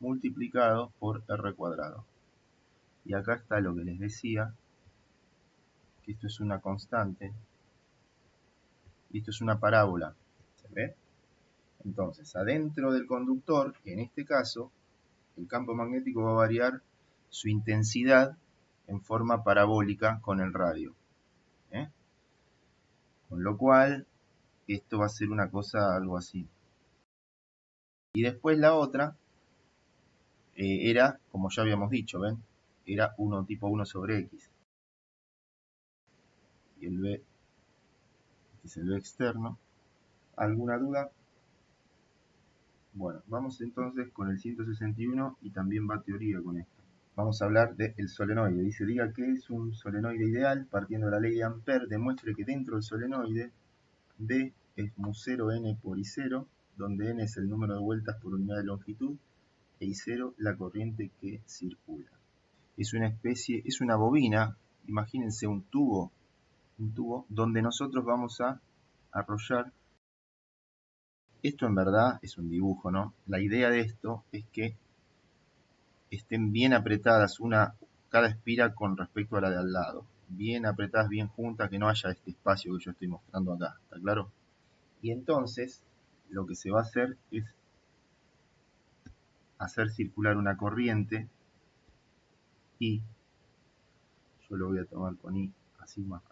multiplicado por r cuadrado. Y acá está lo que les decía, que esto es una constante y esto es una parábola. ¿Se ve? Entonces, adentro del conductor, en este caso, el campo magnético va a variar su intensidad en forma parabólica con el radio. Con lo cual, esto va a ser una cosa algo así. Y después la otra era, como ya habíamos dicho, ¿ven? Era 1 tipo 1 sobre x. Y el B, este es el B externo. ¿Alguna duda? Bueno, vamos entonces con el 161 y también va teoría con esto. Vamos a hablar del solenoide. Dice, diga que es un solenoide ideal, partiendo de la ley de Ampère, demuestre que dentro del solenoide B es mu 0 n por I0, donde n es el número de vueltas por unidad de longitud, e I0 la corriente que circula. Es una especie, es una bobina, imagínense un tubo donde nosotros vamos a arrollar. Esto en verdad es un dibujo, ¿no? La idea de esto es que estén bien apretadas cada espira con respecto a la de al lado. Bien apretadas, bien juntas, que no haya este espacio que yo estoy mostrando acá. ¿Está claro? Y entonces, lo que se va a hacer es hacer circular una corriente I. Yo lo voy a tomar con I, así más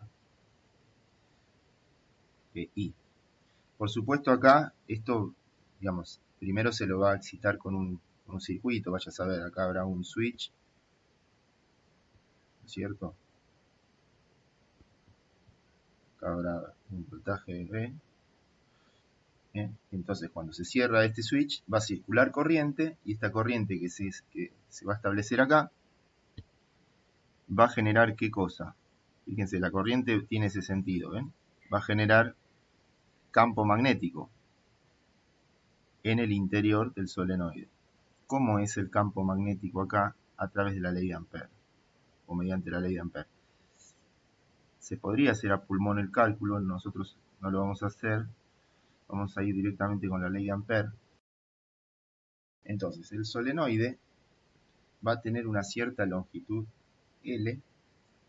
que I. Por supuesto acá, esto, digamos, primero se lo va a excitar con un circuito. Vaya a saber, acá habrá un switch, ¿no es cierto? Acá habrá un voltaje V. Entonces cuando se cierra este switch va a circular corriente y esta corriente que se va a establecer acá va a generar ¿qué cosa? Fíjense, la corriente tiene ese sentido, ¿ven? Va a generar campo magnético en el interior del solenoide. ¿Cómo es el campo magnético acá? A través de la ley de Ampère o mediante la ley de Ampère. Se podría hacer a pulmón el cálculo, nosotros no lo vamos a hacer. Vamos a ir directamente con la ley de Ampère. Entonces, el solenoide va a tener una cierta longitud L.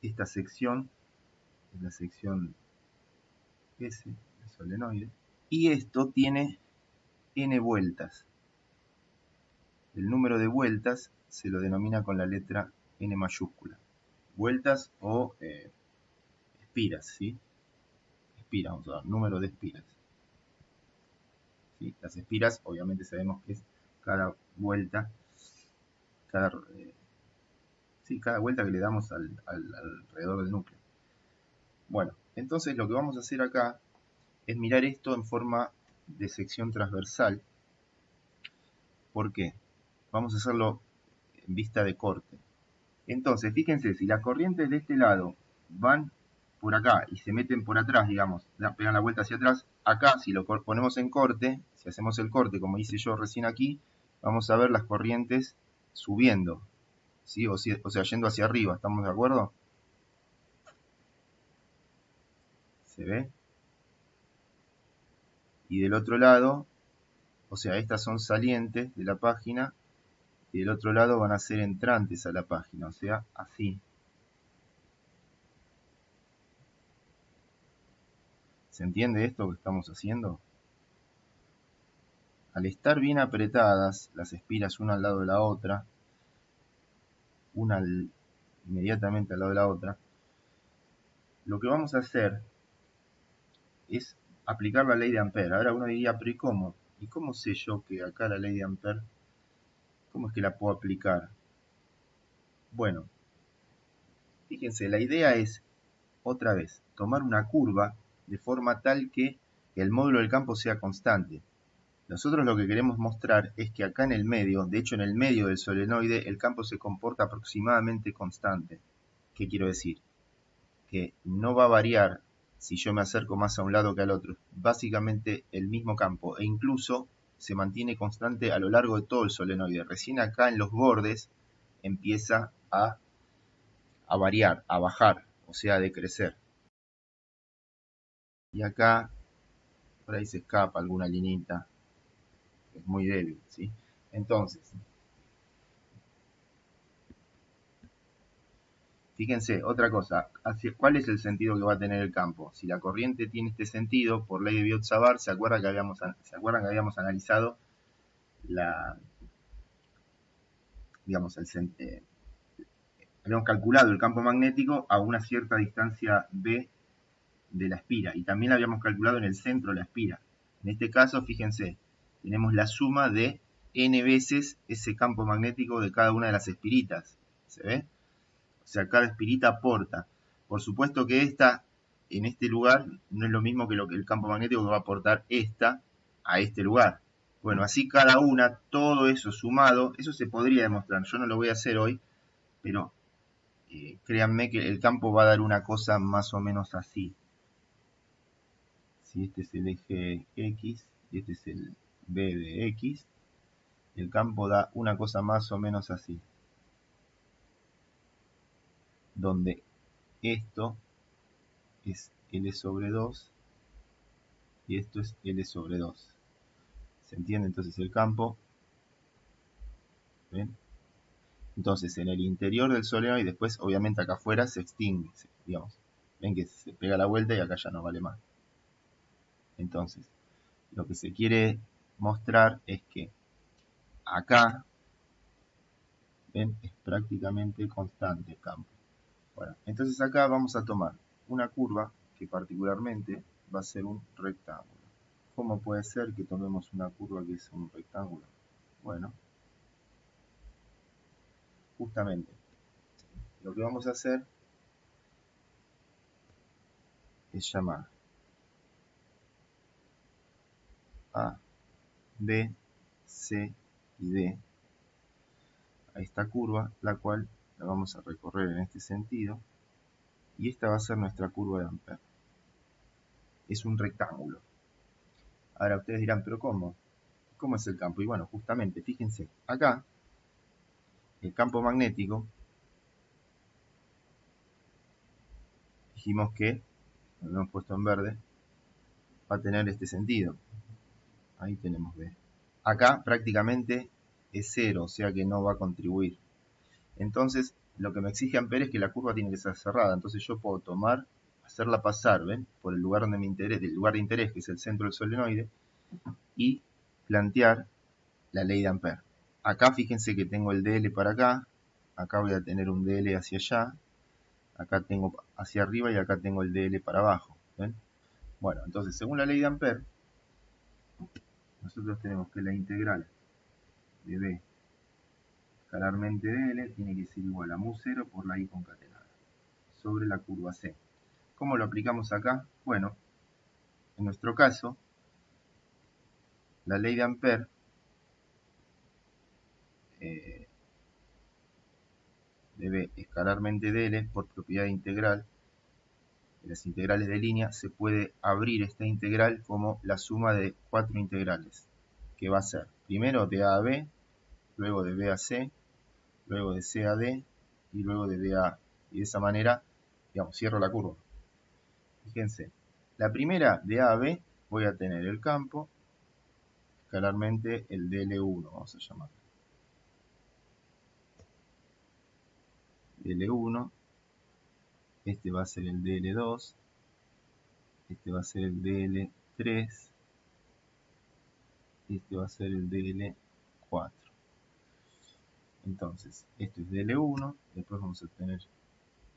Esta sección es la sección S, el solenoide. Y esto tiene N vueltas. El número de vueltas se lo denomina con la letra N mayúscula. Vueltas o espiras, ¿sí? Espiras, vamos a ver, número de espiras. ¿Sí? Las espiras, obviamente sabemos que es cada vuelta, cada vuelta que le damos alrededor del núcleo. Bueno, entonces lo que vamos a hacer acá es mirar esto en forma de sección transversal. ¿Por qué? Vamos a hacerlo en vista de corte. Entonces, fíjense, si las corrientes de este lado van por acá y se meten por atrás, digamos, pegan la vuelta hacia atrás, acá si lo ponemos en corte, si hacemos el corte como hice yo recién aquí, vamos a ver las corrientes subiendo, ¿sí? O sea, yendo hacia arriba, ¿estamos de acuerdo? ¿Se ve? y del otro lado, o sea, estas son salientes de la página, y del otro lado van a ser entrantes a la página, o sea, así. ¿Se entiende esto que estamos haciendo? Al estar bien apretadas las espiras una al lado de la otra, inmediatamente al lado de la otra, lo que vamos a hacer es aplicar la ley de Ampère. Ahora uno diría, pero ¿y cómo? ¿Y cómo sé yo que acá la ley de Ampère, cómo es que la puedo aplicar? Bueno, fíjense, la idea es, otra vez, tomar una curva de forma tal que el módulo del campo sea constante. Nosotros lo que queremos mostrar es que acá en el medio, de hecho en el medio del solenoide, el campo se comporta aproximadamente constante. ¿Qué quiero decir? Que no va a variar si yo me acerco más a un lado que al otro. Básicamente el mismo campo, e incluso se mantiene constante a lo largo de todo el solenoide. Recién acá en los bordes empieza a variar, a bajar, o sea, a decrecer. Y acá, por ahí se escapa alguna linita, es muy débil, ¿sí? Entonces, fíjense, otra cosa, ¿cuál es el sentido que va a tener el campo? Si la corriente tiene este sentido, por ley de Biot-Savart, ¿se acuerdan que habíamos analizado habíamos calculado el campo magnético a una cierta distancia B de la espira, y también la habíamos calculado en el centro de la espira. En este caso, fíjense, tenemos la suma de n veces ese campo magnético de cada una de las espiritas, ¿se ve? O sea, cada espirita aporta. Por supuesto que esta, en este lugar, no es lo mismo que el campo magnético que va a aportar esta a este lugar. Bueno, así cada una, todo eso sumado, eso se podría demostrar. Yo no lo voy a hacer hoy, pero créanme que el campo va a dar una cosa más o menos así. Si este es el eje X y este es el B de X, el campo da una cosa más o menos así. Donde esto es L sobre 2 y esto es L sobre 2. ¿Se entiende entonces el campo? ¿Ven? Entonces en el interior del solenoide y después obviamente acá afuera se extingue, digamos. Ven que se pega la vuelta y acá ya no vale más. Entonces, lo que se quiere mostrar es que acá, ven, es prácticamente constante el campo. Bueno, entonces acá vamos a tomar una curva que particularmente va a ser un rectángulo. ¿Cómo puede ser que tomemos una curva que es un rectángulo? Bueno, justamente lo que vamos a hacer es llamar A, B, C y D a esta curva, la cual la vamos a recorrer en este sentido, y esta va a ser nuestra curva de Ampère. Es un rectángulo. Ahora ustedes dirán, ¿pero cómo? ¿Cómo es el campo? Y bueno, justamente, fíjense, acá el campo magnético, dijimos que, lo hemos puesto en verde, va a tener este sentido. Ahí tenemos B. Acá prácticamente es cero, o sea que no va a contribuir. Entonces, lo que me exige Ampère es que la curva tiene que ser cerrada. Entonces yo puedo tomar, hacerla pasar, ¿ven? Por el lugar donde me interesa, el lugar de interés, que es el centro del solenoide, y plantear la ley de Ampère. Acá fíjense que tengo el dl para acá voy a tener un dl hacia allá, acá tengo hacia arriba y acá tengo el dl para abajo. ¿Ven? Bueno, entonces según la ley de Ampère, nosotros tenemos que la integral de B escalarmente dl tiene que ser igual a mu0 por la i concatenada sobre la curva C. ¿Cómo lo aplicamos acá? Bueno, en nuestro caso, la ley de Ampère de B escalarmente dl por propiedad integral de las integrales de línea, se puede abrir esta integral como la suma de cuatro integrales, que va a ser primero de A a B, luego de B a C, luego de C a D y luego de D a A. Y de esa manera, digamos, cierro la curva. Fíjense, la primera de A a B voy a tener el campo, escalarmente el DL1, vamos a llamar. DL1, este va a ser el DL2, este va a ser el DL3, este va a ser el DL4. Entonces, esto es DL1, después vamos a tener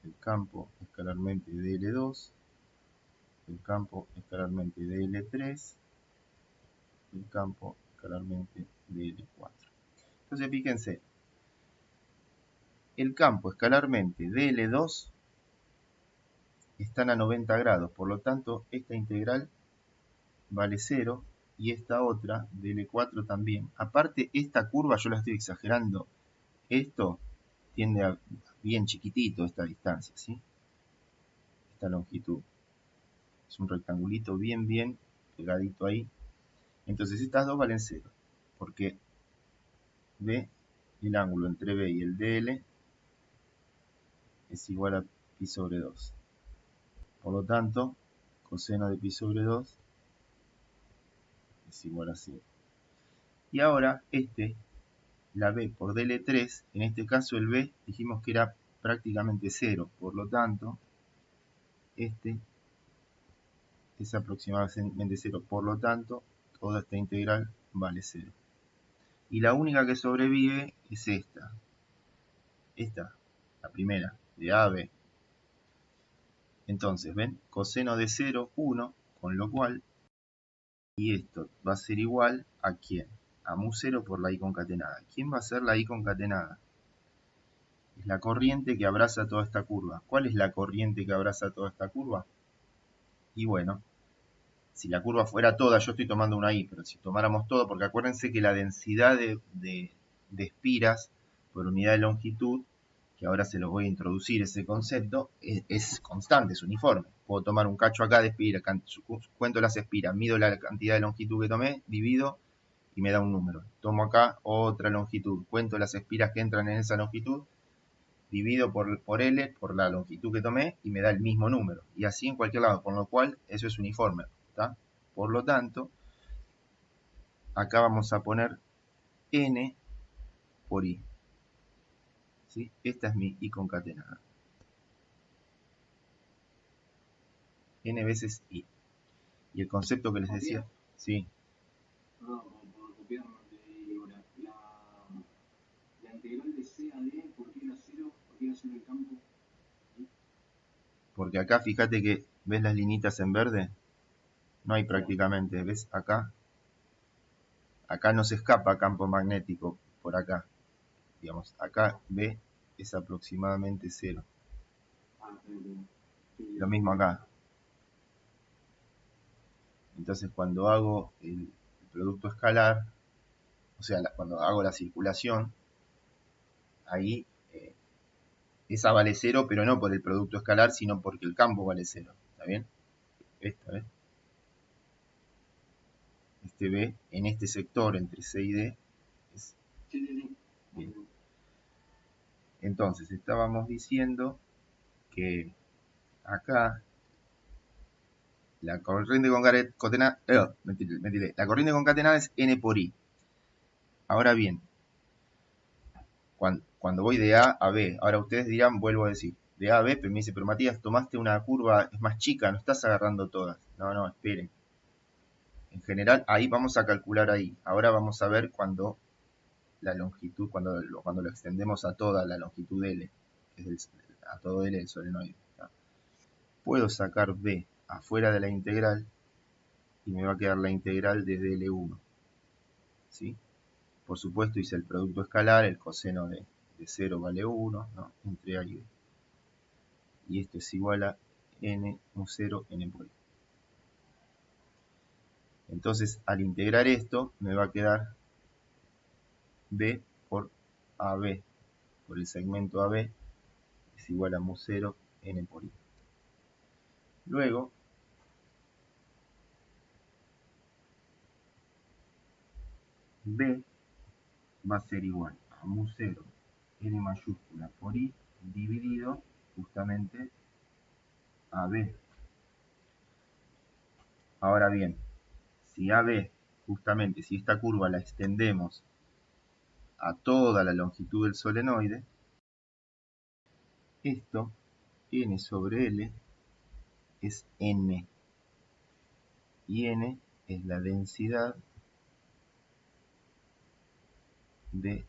el campo escalarmente DL2, el campo escalarmente DL3, el campo escalarmente DL4. Entonces, fíjense, el campo escalarmente DL2 están a 90 grados, por lo tanto, esta integral vale 0 y esta otra, DL4 también. Aparte, esta curva yo la estoy exagerando. Esto tiende a bien chiquitito esta distancia, ¿sí? Esta longitud. Es un rectangulito bien pegadito ahí. Entonces estas dos valen 0, porque B, el ángulo entre B y el DL es igual a pi sobre 2. Por lo tanto, coseno de pi sobre 2 es igual a 0. Y ahora la B por DL3, en este caso el B dijimos que era prácticamente 0, por lo tanto, es aproximadamente 0, por lo tanto, toda esta integral vale 0. Y la única que sobrevive es esta, la primera, de AB. Entonces, ¿ven? Coseno de 0, 1, con lo cual, y esto va a ser igual a ¿quién? A mu 0 por la I concatenada. ¿Quién va a ser la I concatenada? Es la corriente que abraza toda esta curva. ¿Cuál es la corriente que abraza toda esta curva? Y bueno, si la curva fuera toda, yo estoy tomando una I, pero si tomáramos todo, porque acuérdense que la densidad de espiras por unidad de longitud, que ahora se los voy a introducir ese concepto, es constante, es uniforme. Puedo tomar un cacho acá de espiras, cuento las espiras, mido la cantidad de longitud que tomé, divido y me da un número. Tomo acá otra longitud, cuento las espiras que entran en esa longitud, divido por L, por la longitud que tomé, y me da el mismo número. Y así en cualquier lado, con lo cual eso es uniforme. ¿Tá? Por lo tanto, acá vamos a poner N por I. ¿Sí? Esta es mi I concatenada. N veces I. Y el concepto que les decía, sí. Perdón, por copiar la integral de C a D, ¿por qué era 0? ¿Por qué era 0 el campo? Porque acá fíjate que, ¿ves las linitas en verde? No hay prácticamente, ¿ves? Acá no se escapa campo magnético por acá. Digamos, acá B es aproximadamente 0. Lo mismo acá. Entonces cuando hago el producto escalar, o sea, cuando hago la circulación, ahí esa vale 0, pero no por el producto escalar, sino porque el campo vale 0. ¿Está bien? Esta, ¿ves? Este B en este sector entre C y D es bien. Entonces estábamos diciendo que acá la corriente concatenada, la corriente concatenada es N por I. Ahora bien, cuando voy de A a B, ahora ustedes dirán, vuelvo a decir, de A a B, pero me dice, pero Matías, tomaste una curva, es más chica, no estás agarrando todas. No, esperen. En general, ahí vamos a calcular ahí. Ahora vamos a ver cuando la longitud, cuando lo extendemos a toda la longitud L, que es a todo L del solenoide. ¿Tá? Puedo sacar B afuera de la integral y me va a quedar la integral de DL1. ¿Sí? Por supuesto hice el producto escalar, el coseno de 0 vale 1, ¿no? Entre A y B. Y esto es igual a N mu 0 N por I. Entonces, al integrar esto, me va a quedar B por AB, por el segmento AB, es igual a mu 0 N por I. Luego, B va a ser igual a mu 0 N mayúscula por I dividido justamente AB. Ahora bien, si AB, justamente, si esta curva la extendemos a toda la longitud del solenoide, esto, N sobre L, es N. Y N es la densidad de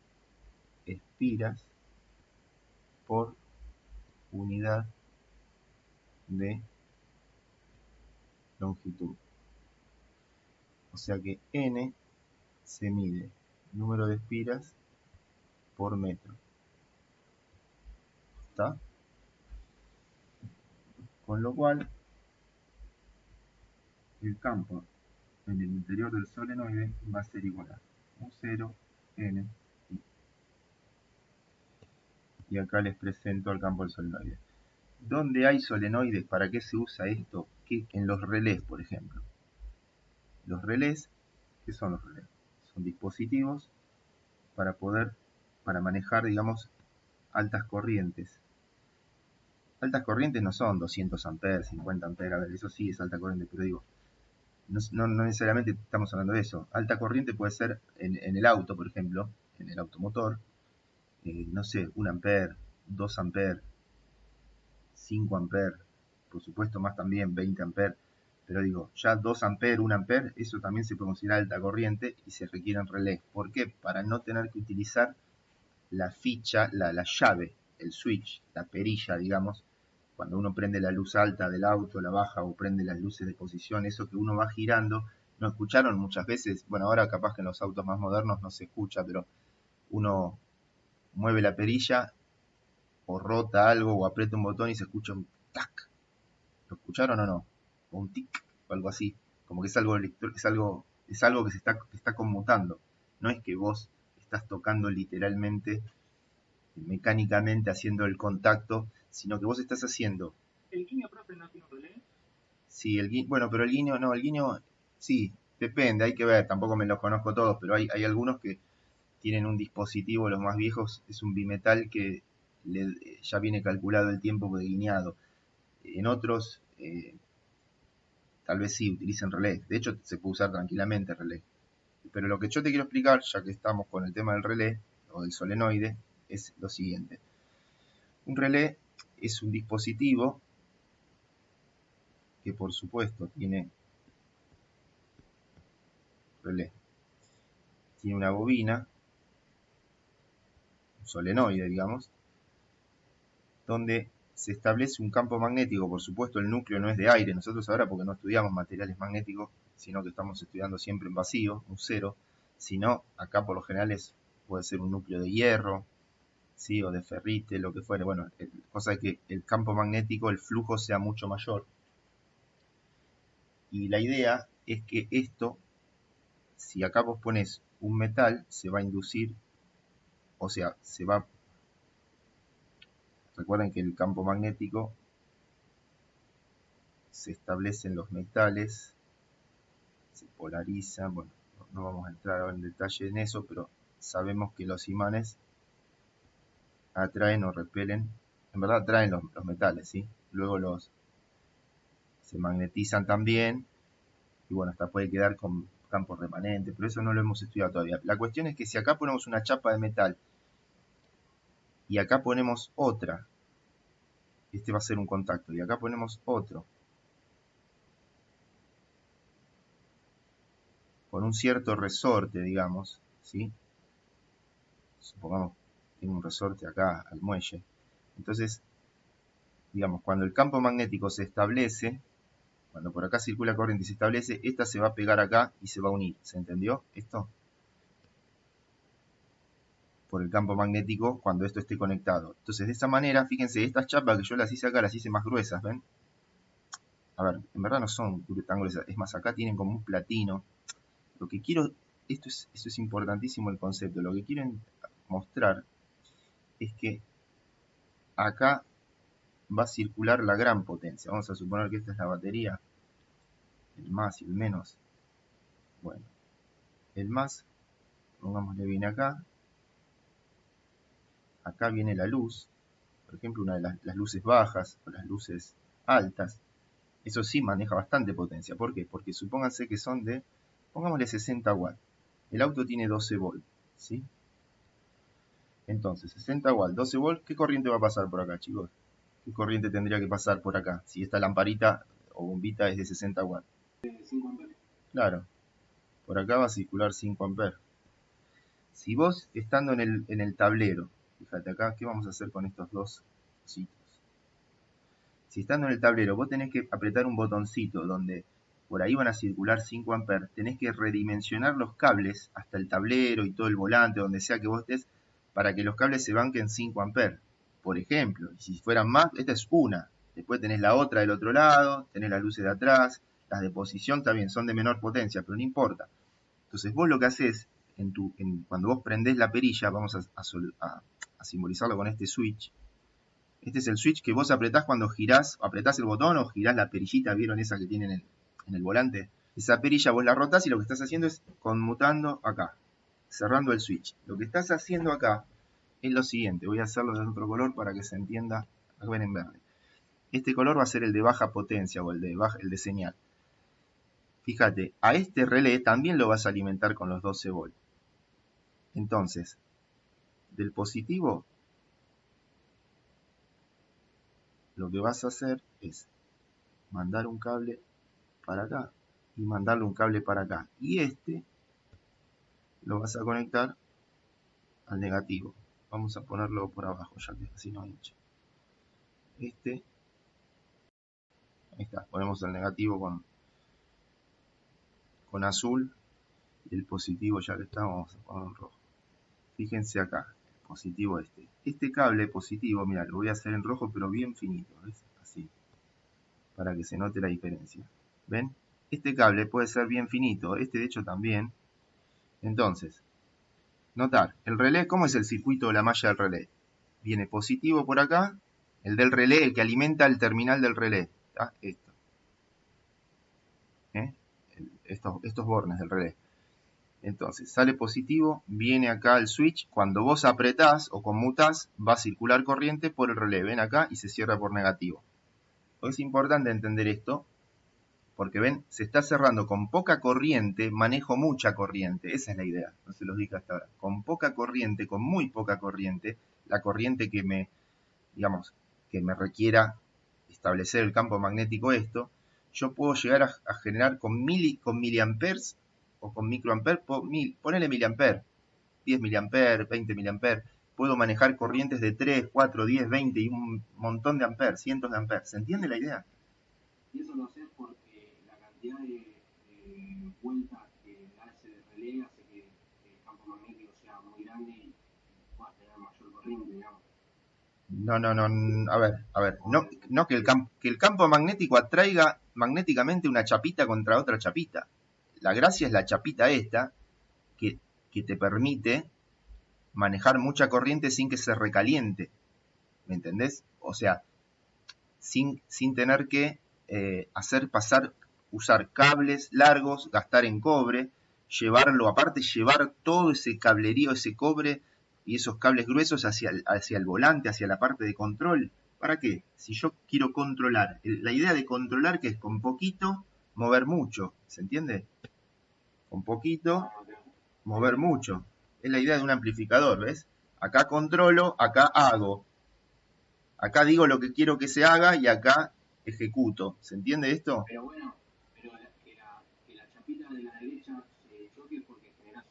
espiras por unidad de longitud. O sea que N se mide número de espiras por metro. ¿Está? Con lo cual, el campo en el interior del solenoide va a ser igual a U0 N I. Y acá les presento el campo del solenoide. ¿Dónde hay solenoides? ¿Para qué se usa esto? En los relés, por ejemplo. Los relés, ¿qué son los relés? Son dispositivos para manejar, digamos, altas corrientes. Altas corrientes no son 200 amperes, 50 amperes, a ver, eso sí es alta corriente, pero digo, no necesariamente estamos hablando de eso. Alta corriente puede ser en el auto, por ejemplo, en el automotor, no sé, 1 ampere, 2 amperes, 5 amperes, por supuesto más también 20 amperes, pero digo, ya 2 amperes, 1 ampere, eso también se puede considerar alta corriente y se requieren relés. ¿Por qué? Para no tener que utilizar la ficha, la llave, el switch, la perilla, digamos, cuando uno prende la luz alta del auto, la baja o prende las luces de posición, eso que uno va girando. ¿No escucharon muchas veces? Bueno, ahora capaz que en los autos más modernos no se escucha, pero uno mueve la perilla o rota algo o aprieta un botón y se escucha un tac. ¿Lo escucharon o no? O un tic o algo así. Como que es algo que se está conmutando. No es que vos estás tocando literalmente, mecánicamente haciendo el contacto, sino que vos estás haciendo. ¿El guiño, profe, no tiene relé? Sí, bueno, pero el guiño, sí, depende, hay que ver, tampoco me los conozco todos, pero hay algunos que tienen un dispositivo, los más viejos, es un bimetal que ya viene calculado el tiempo de guiñado. En otros, tal vez sí utilicen relé. De hecho, se puede usar tranquilamente relé. Pero lo que yo te quiero explicar, ya que estamos con el tema del relé o del solenoide, es lo siguiente. Un relé es un dispositivo que, por supuesto, tiene relé. Tiene una bobina, un solenoide, digamos, donde se establece un campo magnético. Por supuesto, el núcleo no es de aire. Nosotros ahora, porque no estudiamos materiales magnéticos, sino que estamos estudiando siempre en vacío, un cero, sino acá por lo general puede ser un núcleo de hierro, ¿sí? O de ferrite, lo que fuere. Bueno, cosa es que el campo magnético, el flujo sea mucho mayor. Y la idea es que esto, si acá vos pones un metal, se va a inducir, o sea, recuerden que el campo magnético se establece en los metales, se polarizan, bueno, no vamos a entrar ahora en detalle en eso, pero sabemos que los imanes atraen o repelen, en verdad atraen los metales, ¿sí? Luego se magnetizan también, y bueno, hasta puede quedar con campos remanentes, pero eso no lo hemos estudiado todavía. La cuestión es que si acá ponemos una chapa de metal, y acá ponemos otra, este va a ser un contacto, y acá ponemos otro, con un cierto resorte, digamos, ¿sí? Supongamos que tiene un resorte acá al muelle. Entonces, digamos, cuando el campo magnético se establece, cuando por acá circula corriente y se establece, esta se va a pegar acá y se va a unir. ¿Se entendió esto? Por el campo magnético cuando esto esté conectado. Entonces, de esa manera, fíjense, estas chapas que yo las hice acá, las hice más gruesas, ¿ven? A ver, en verdad no son tan gruesas. Es más, acá tienen como un platino. Lo que quiero, esto es importantísimo el concepto. Lo que quiero mostrar es que acá va a circular la gran potencia. Vamos a suponer que esta es la batería, el más y el menos. Bueno, el más, pongámosle bien acá. Acá viene la luz, por ejemplo, una de las luces bajas o las luces altas. Eso sí maneja bastante potencia. ¿Por qué? Porque supónganse que son de pongámosle 60 watts. El auto tiene 12 volts, ¿sí? Entonces, 60 watts, 12 volts, ¿qué corriente va a pasar por acá, chicos? ¿Qué corriente tendría que pasar por acá? Si esta lamparita o bombita es de 60 watts. 5 amperes. Claro, por acá va a circular 5 amperes. Si vos, estando en el tablero, fíjate acá, ¿qué vamos a hacer con estos dos cositos? Si estando en el tablero, vos tenés que apretar un botoncito donde por ahí van a circular 5 amperes, tenés que redimensionar los cables hasta el tablero y todo el volante, donde sea que vos estés, para que los cables se banquen 5 amperes. Por ejemplo, y si fueran más, esta es una. Después tenés la otra del otro lado, tenés las luces de atrás, las de posición también son de menor potencia, pero no importa. Entonces vos lo que haces, cuando vos prendés la perilla, vamos a simbolizarlo con este switch. Este es el switch que vos apretás cuando girás, apretás el botón o girás la perillita, ¿vieron esa que tienen en el volante? Esa perilla vos la rotás y lo que estás haciendo es conmutando acá, cerrando el switch. Lo que estás haciendo acá es lo siguiente, voy a hacerlo de otro color para que se entienda, acá ven en verde. Este color va a ser el de baja potencia o el de señal. Fíjate, a este relé también lo vas a alimentar con los 12 volts. Entonces, del positivo, lo que vas a hacer es mandar un cable para acá y mandarle un cable para acá. Y este lo vas a conectar al negativo. Vamos a ponerlo por abajo, ya que así no hincha. Ahí está, ponemos el negativo con azul y el positivo, ya que está, vamos a poner en rojo. Fíjense acá, el positivo este. Este cable positivo, mira, lo voy a hacer en rojo, pero bien finito, ¿ves? Así, para que se note la diferencia. ¿Ven? Este cable puede ser bien finito, este de hecho también. Entonces, notar, el relé, ¿cómo es el circuito de la malla del relé? Viene positivo por acá, el del relé, el que alimenta el terminal del relé. ¿Tá? Esto. Estos bornes del relé. Entonces, sale positivo, viene acá el switch, cuando vos apretás o conmutás, va a circular corriente por el relé. Ven acá y se cierra por negativo. Es importante entender esto, porque ven, se está cerrando con poca corriente, manejo mucha corriente. Esa es la idea, no se los dije hasta ahora. Con poca corriente, con muy poca corriente, la corriente que me requiera establecer el campo magnético yo puedo llegar a generar con miliamperes o con microamperes, ponele miliamperes, 10 miliamperes, 20 miliamperes, puedo manejar corrientes de 3, 4, 10, 20 y un montón de amperes, cientos de amperes. ¿Se entiende la idea? Y eso lo haces porque la cantidad de vueltas que hace de relé hace que el campo magnético sea muy grande y puedas tener mayor corriente, digamos. No, a ver, no que el campo magnético atraiga magnéticamente una chapita contra otra chapita. La gracia es la chapita esta, que te permite manejar mucha corriente sin que se recaliente. ¿Me entendés? O sea, sin tener que usar cables largos, gastar en cobre, llevar todo ese cablerío, ese cobre y esos cables gruesos hacia el volante, hacia la parte de control. ¿Para qué? Si yo quiero controlar, la idea de controlar que es con poquito mover mucho, ¿se entiende? Con poquito mover mucho. Es la idea de un amplificador, ¿ves? Acá controlo, acá hago. Acá digo lo que quiero que se haga y acá ejecuto. ¿Se entiende esto? Pero bueno, pero que la chapita de la derecha se choque porque generás,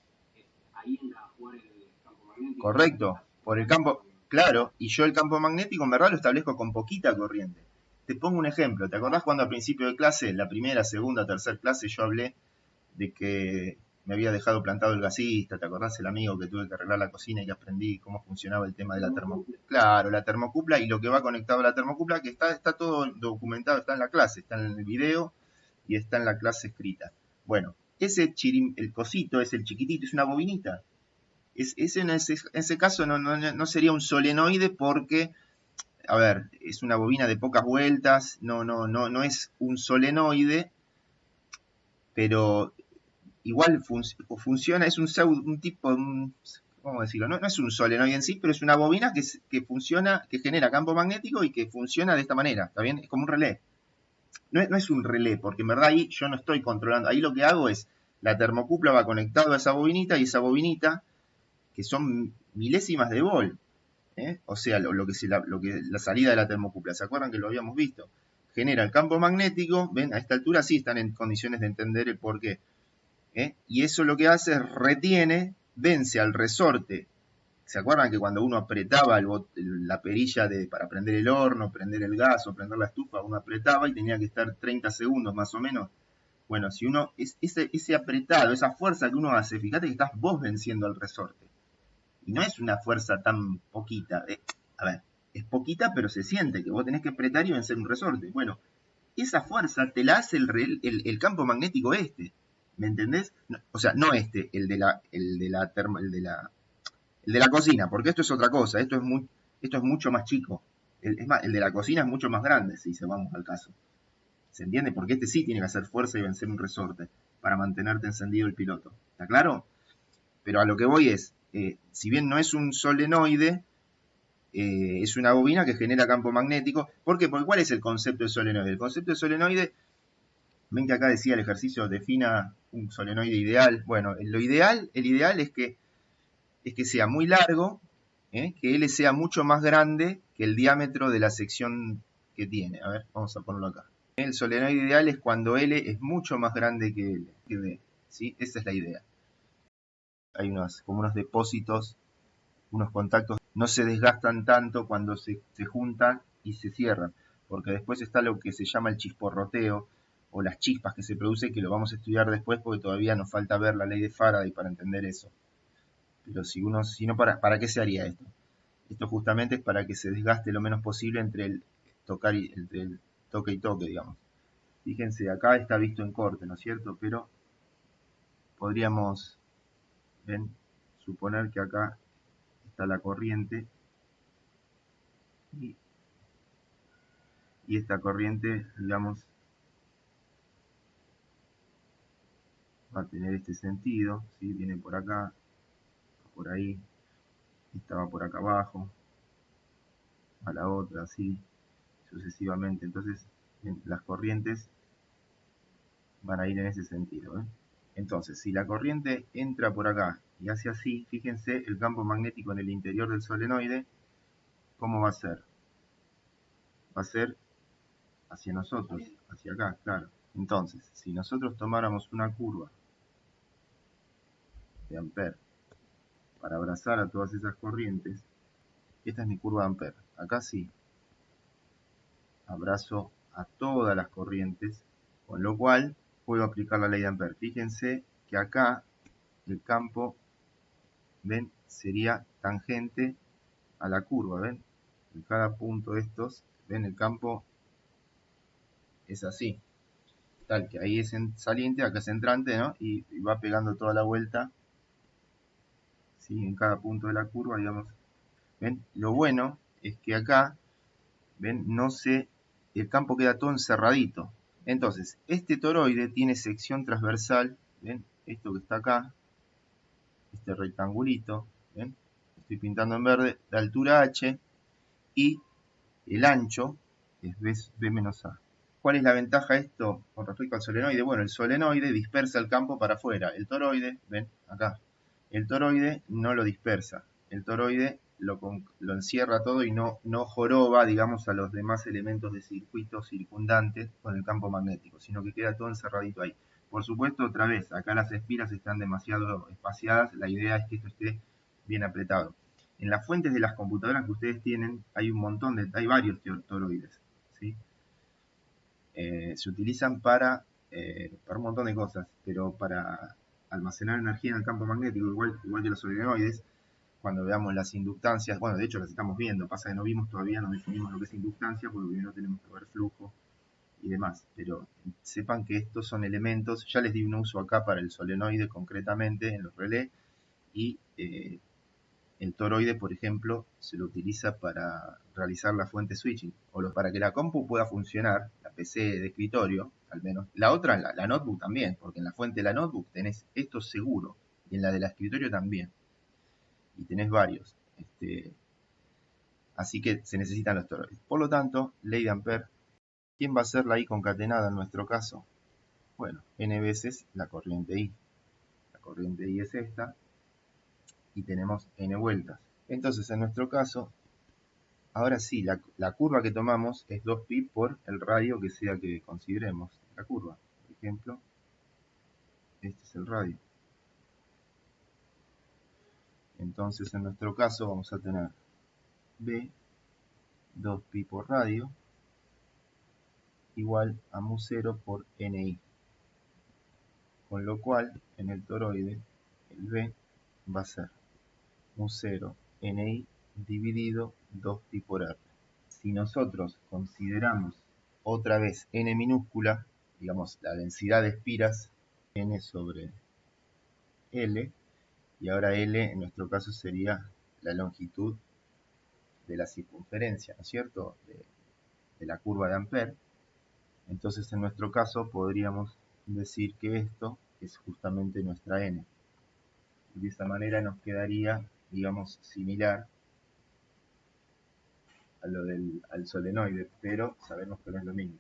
ahí entra a jugar el campo magnético. Correcto, por el campo, claro, y yo el campo magnético en verdad lo establezco con poquita corriente. Te pongo un ejemplo, ¿te acordás cuando al principio de clase, la primera, segunda, tercera clase, yo hablé de que me había dejado plantado el gasista? ¿Te acordás el amigo que tuve que arreglar la cocina y que aprendí cómo funcionaba el tema de la termocupla? Claro, la termocupla y lo que va conectado a la termocupla, que está todo documentado, está en la clase, está en el video y está en la clase escrita. Bueno, el cosito es el chiquitito, es una bobinita. En ese caso no sería un solenoide porque, a ver, es una bobina de pocas vueltas, no es un solenoide, pero igual funciona, es un tipo, ¿cómo decirlo? No es un solenoide en sí, pero es una bobina que funciona, que genera campo magnético y que funciona de esta manera, ¿está bien? Es como un relé. No es un relé, porque en verdad ahí yo no estoy controlando, ahí lo que hago es La termocupla va conectado a esa bobinita y esa bobinita, que son milésimas de volt, o sea, lo que la salida de la termocupla, ¿se acuerdan que lo habíamos visto? Genera el campo magnético, ven, a esta altura sí están en condiciones de entender el porqué. Y eso lo que hace es retiene, vence al resorte. ¿Se acuerdan que cuando uno apretaba la perilla para prender el horno, prender el gas o prender la estufa, uno apretaba y tenía que estar 30 segundos más o menos? Bueno, si uno, ese apretado, esa fuerza que uno hace, fíjate que estás vos venciendo al resorte. Y no es una fuerza tan poquita. A ver, es poquita, pero se siente que vos tenés que apretar y vencer un resorte. Bueno, esa fuerza te la hace el campo magnético este. ¿Me entendés? No, o sea, no este, el de la cocina, porque esto es otra cosa. Esto es mucho más chico. Es más, el de la cocina es mucho más grande, si se vamos al caso. ¿Se entiende? Porque este sí tiene que hacer fuerza y vencer un resorte para mantenerte encendido el piloto. ¿Está claro? Pero a lo que voy es, si bien no es un solenoide, es una bobina que genera campo magnético. ¿Por qué? Porque ¿cuál es el concepto de solenoide? El concepto de solenoide, ven que acá decía el ejercicio, defina un solenoide ideal. Bueno, el ideal es que sea muy largo, que L sea mucho más grande que el diámetro de la sección que tiene. A ver, vamos a ponerlo acá. El solenoide ideal es cuando L es mucho más grande que L, que D, ¿sí? Esa es la idea. Hay como unos depósitos, unos contactos, no se desgastan tanto cuando se juntan y se cierran, porque después está lo que se llama el chisporroteo, o las chispas que se producen, que lo vamos a estudiar después porque todavía nos falta ver la ley de Faraday para entender eso. Pero si no, ¿para qué se haría esto? Esto justamente es para que se desgaste lo menos posible entre el toque y toque, digamos. Fíjense, acá está visto en corte, ¿no es cierto? Pero podríamos, suponer que acá está la corriente y esta corriente, digamos, va a tener este sentido, ¿sí? Viene por acá, por ahí, esta va por acá abajo, a la otra, así, sucesivamente. Entonces, las corrientes van a ir en ese sentido. Entonces, si la corriente entra por acá y hace así, fíjense el campo magnético en el interior del solenoide, ¿cómo va a ser? Va a ser hacia nosotros, hacia acá, claro. Entonces, si nosotros tomáramos una curva de Ampere para abrazar a todas esas corrientes, esta es mi curva de Ampere. Acá sí, abrazo a todas las corrientes, con lo cual puedo aplicar la ley de Ampere. Fíjense que acá el campo, ven, sería tangente a la curva, ven, en cada punto de estos, ven, el campo es así, tal que ahí es saliente, acá es entrante, ¿no? Y va pegando toda la vuelta, ¿sí? En cada punto de la curva, digamos. ¿Ven? Lo bueno es que acá, ven, el campo queda todo encerradito. Entonces, este toroide tiene sección transversal, ven, esto que está acá, este rectangulito, ven, estoy pintando en verde, de altura h, y el ancho es B menos A. ¿Cuál es la ventaja de esto con respecto al solenoide? Bueno, el solenoide dispersa el campo para afuera. El toroide, ven, acá, el toroide no lo dispersa. El toroide lo encierra todo y no joroba, digamos, a los demás elementos de circuito circundantes con el campo magnético, sino que queda todo encerradito ahí. Por supuesto, otra vez, acá las espiras están demasiado espaciadas. La idea es que esto esté bien apretado. En las fuentes de las computadoras que ustedes tienen hay varios toroides, ¿sí? Se utilizan para un montón de cosas, pero para almacenar energía en el campo magnético, igual que los solenoides, cuando veamos las inductancias, bueno, de hecho las estamos viendo, pasa que no vimos todavía, no definimos lo que es inductancia, porque primero tenemos que ver flujo y demás, pero sepan que estos son elementos, ya les di un uso acá para el solenoide concretamente en los relés, y el toroide, por ejemplo, se lo utiliza para realizar la fuente switching, o para que la compu pueda funcionar, la PC de escritorio, al menos. La otra, la notebook también, porque en la fuente de la notebook tenés esto seguro, y en la de la escritorio también. Y tenés varios. Así que se necesitan los toroides. Por lo tanto, ley de Ampere, ¿quién va a ser la I concatenada en nuestro caso? Bueno, n veces la corriente I. la corriente I es esta, y tenemos n vueltas. Entonces, en nuestro caso, ahora sí, la curva que tomamos es 2pi por el radio que sea que consideremos la curva. Por ejemplo, este es el radio. Entonces, en nuestro caso, vamos a tener B, 2pi por radio, igual a mu0 por ni. Con lo cual, en el toroide, el B va a ser mu0 ni dividido 2pi por r. Si nosotros consideramos otra vez n minúscula, digamos la densidad de espiras, n sobre L, y ahora L en nuestro caso sería la longitud de la circunferencia, ¿no es cierto?, de la curva de Ampère. Entonces en nuestro caso podríamos decir que esto es justamente nuestra n. De esa manera nos quedaría, digamos, similar a lo al solenoide, pero sabemos que no es lo mismo.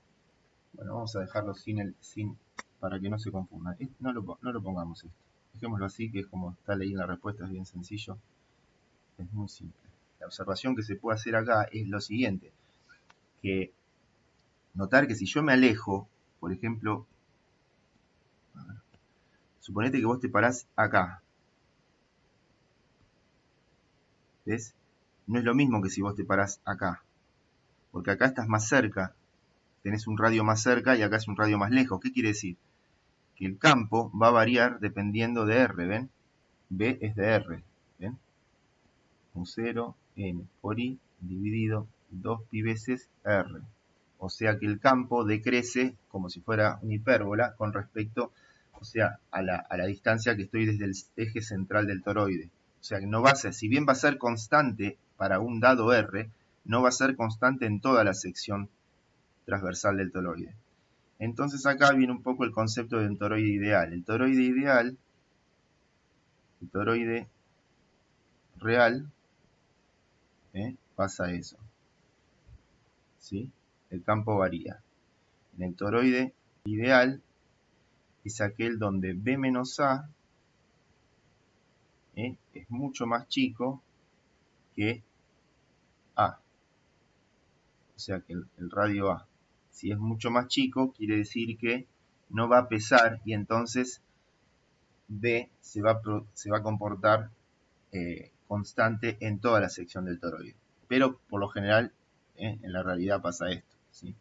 Bueno, vamos a dejarlo sin para que no se confunda. No lo pongamos esto. Dejémoslo así, que es como está ahí en la respuesta, es bien sencillo. Es muy simple. La observación que se puede hacer acá es lo siguiente. Que notar que si yo me alejo, por ejemplo, suponete que vos te parás acá. ¿Ves? No es lo mismo que si vos te parás acá. Porque acá estás más cerca. Tenés un radio más cerca y acá es un radio más lejos. ¿Qué quiere decir? Que el campo va a variar dependiendo de R, ¿ven? B es de R, ¿ven? Un 0, n por I dividido 2pi veces R. O sea que el campo decrece como si fuera una hipérbola con respecto, o sea, a la distancia que estoy desde el eje central del toroide. O sea que no va a ser, si bien va a ser constante para un dado R, no va a ser constante en toda la sección transversal del toroide. Entonces acá viene un poco el concepto de un toroide ideal. El toroide ideal, el toroide real, pasa eso. ¿Sí? El campo varía. En el toroide ideal es aquel donde B menos A es mucho más chico que A. O sea que el radio A. Si es mucho más chico, quiere decir que no va a pesar y entonces B se va a comportar constante en toda la sección del toroide. Pero por lo general, en la realidad pasa esto. ¿Sí?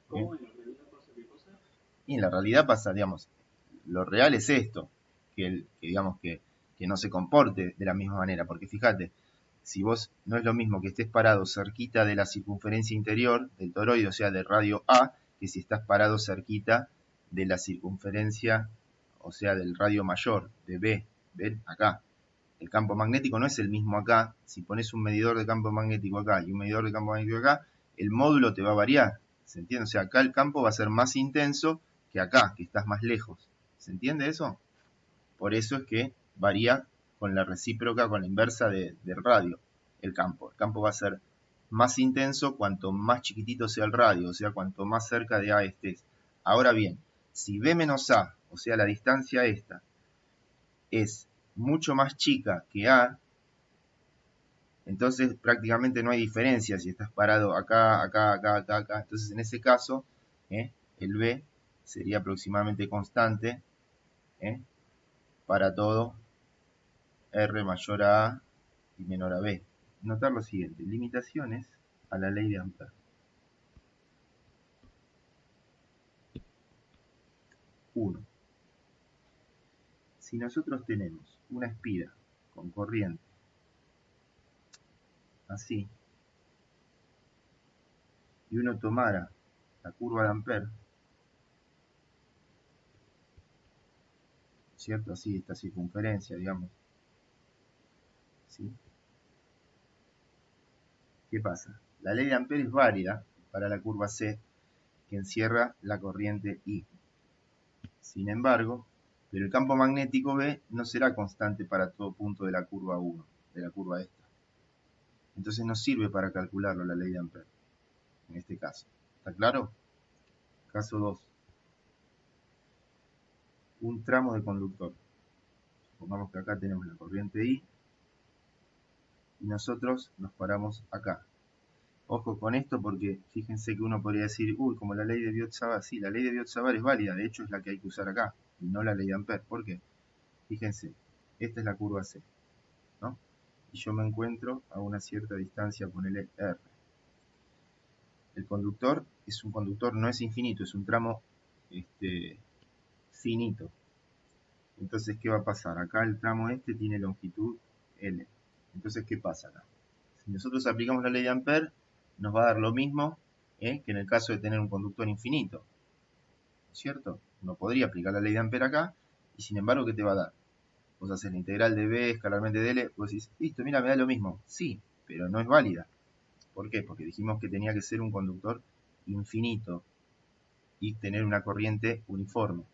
¿Cómo en la realidad pasa qué cosa? Y en la realidad pasa, digamos, lo real es esto, digamos que no se comporte de la misma manera, porque fíjate, si vos no es lo mismo que estés parado cerquita de la circunferencia interior del toroide, o sea, del radio A, que si estás parado cerquita de la circunferencia, o sea, del radio mayor, de B, ¿ven? Acá. El campo magnético no es el mismo acá. Si pones un medidor de campo magnético acá y un medidor de campo magnético acá, el módulo te va a variar. ¿Se entiende? O sea, acá el campo va a ser más intenso que acá, que estás más lejos. ¿Se entiende eso? Por eso es que varía con la recíproca, con la inversa del radio, el campo. El campo va a ser más intenso cuanto más chiquitito sea el radio, o sea, cuanto más cerca de A estés. Ahora bien, si B menos A, o sea, la distancia esta, es mucho más chica que A, entonces prácticamente no hay diferencia si estás parado acá, acá, acá, acá, acá. Entonces en ese caso, el B sería aproximadamente constante para todo R mayor a A y menor a B. Notar lo siguiente, limitaciones a la ley de Ampère. 1. Si nosotros tenemos una espira con corriente así, y uno tomara la curva de Ampère, ¿cierto? Así, esta circunferencia, digamos. ¿Sí? ¿Qué pasa? La ley de Ampère es válida para la curva C que encierra la corriente I. Sin embargo, pero el campo magnético B no será constante para todo punto de la curva 1, de la curva esta. Entonces no sirve para calcularlo la ley de Ampère, en este caso. ¿Está claro? Caso 2. Un tramo de conductor. Pongamos que acá tenemos la corriente I y nosotros nos paramos acá. Ojo con esto porque fíjense que uno podría decir, uy, como la ley de Biot-Savart, sí, la ley de Biot-Savart es válida, de hecho es la que hay que usar acá, y no la ley de Ampère. ¿Por qué? Fíjense, esta es la curva C, ¿no? Y yo me encuentro a una cierta distancia, ponele R. El conductor es un conductor, no es infinito, es un tramo finito. Entonces, ¿qué va a pasar? Acá el tramo este tiene longitud L. Entonces, ¿qué pasa acá? Si nosotros aplicamos la ley de Ampère, nos va a dar lo mismo que en el caso de tener un conductor infinito. ¿Cierto? Uno podría aplicar la ley de Ampère acá, y sin embargo, ¿qué te va a dar? Vos haces la integral de B escalarmente de L, vos decís, listo, mira, me da lo mismo. Sí, pero no es válida. ¿Por qué? Porque dijimos que tenía que ser un conductor infinito y tener una corriente uniforme.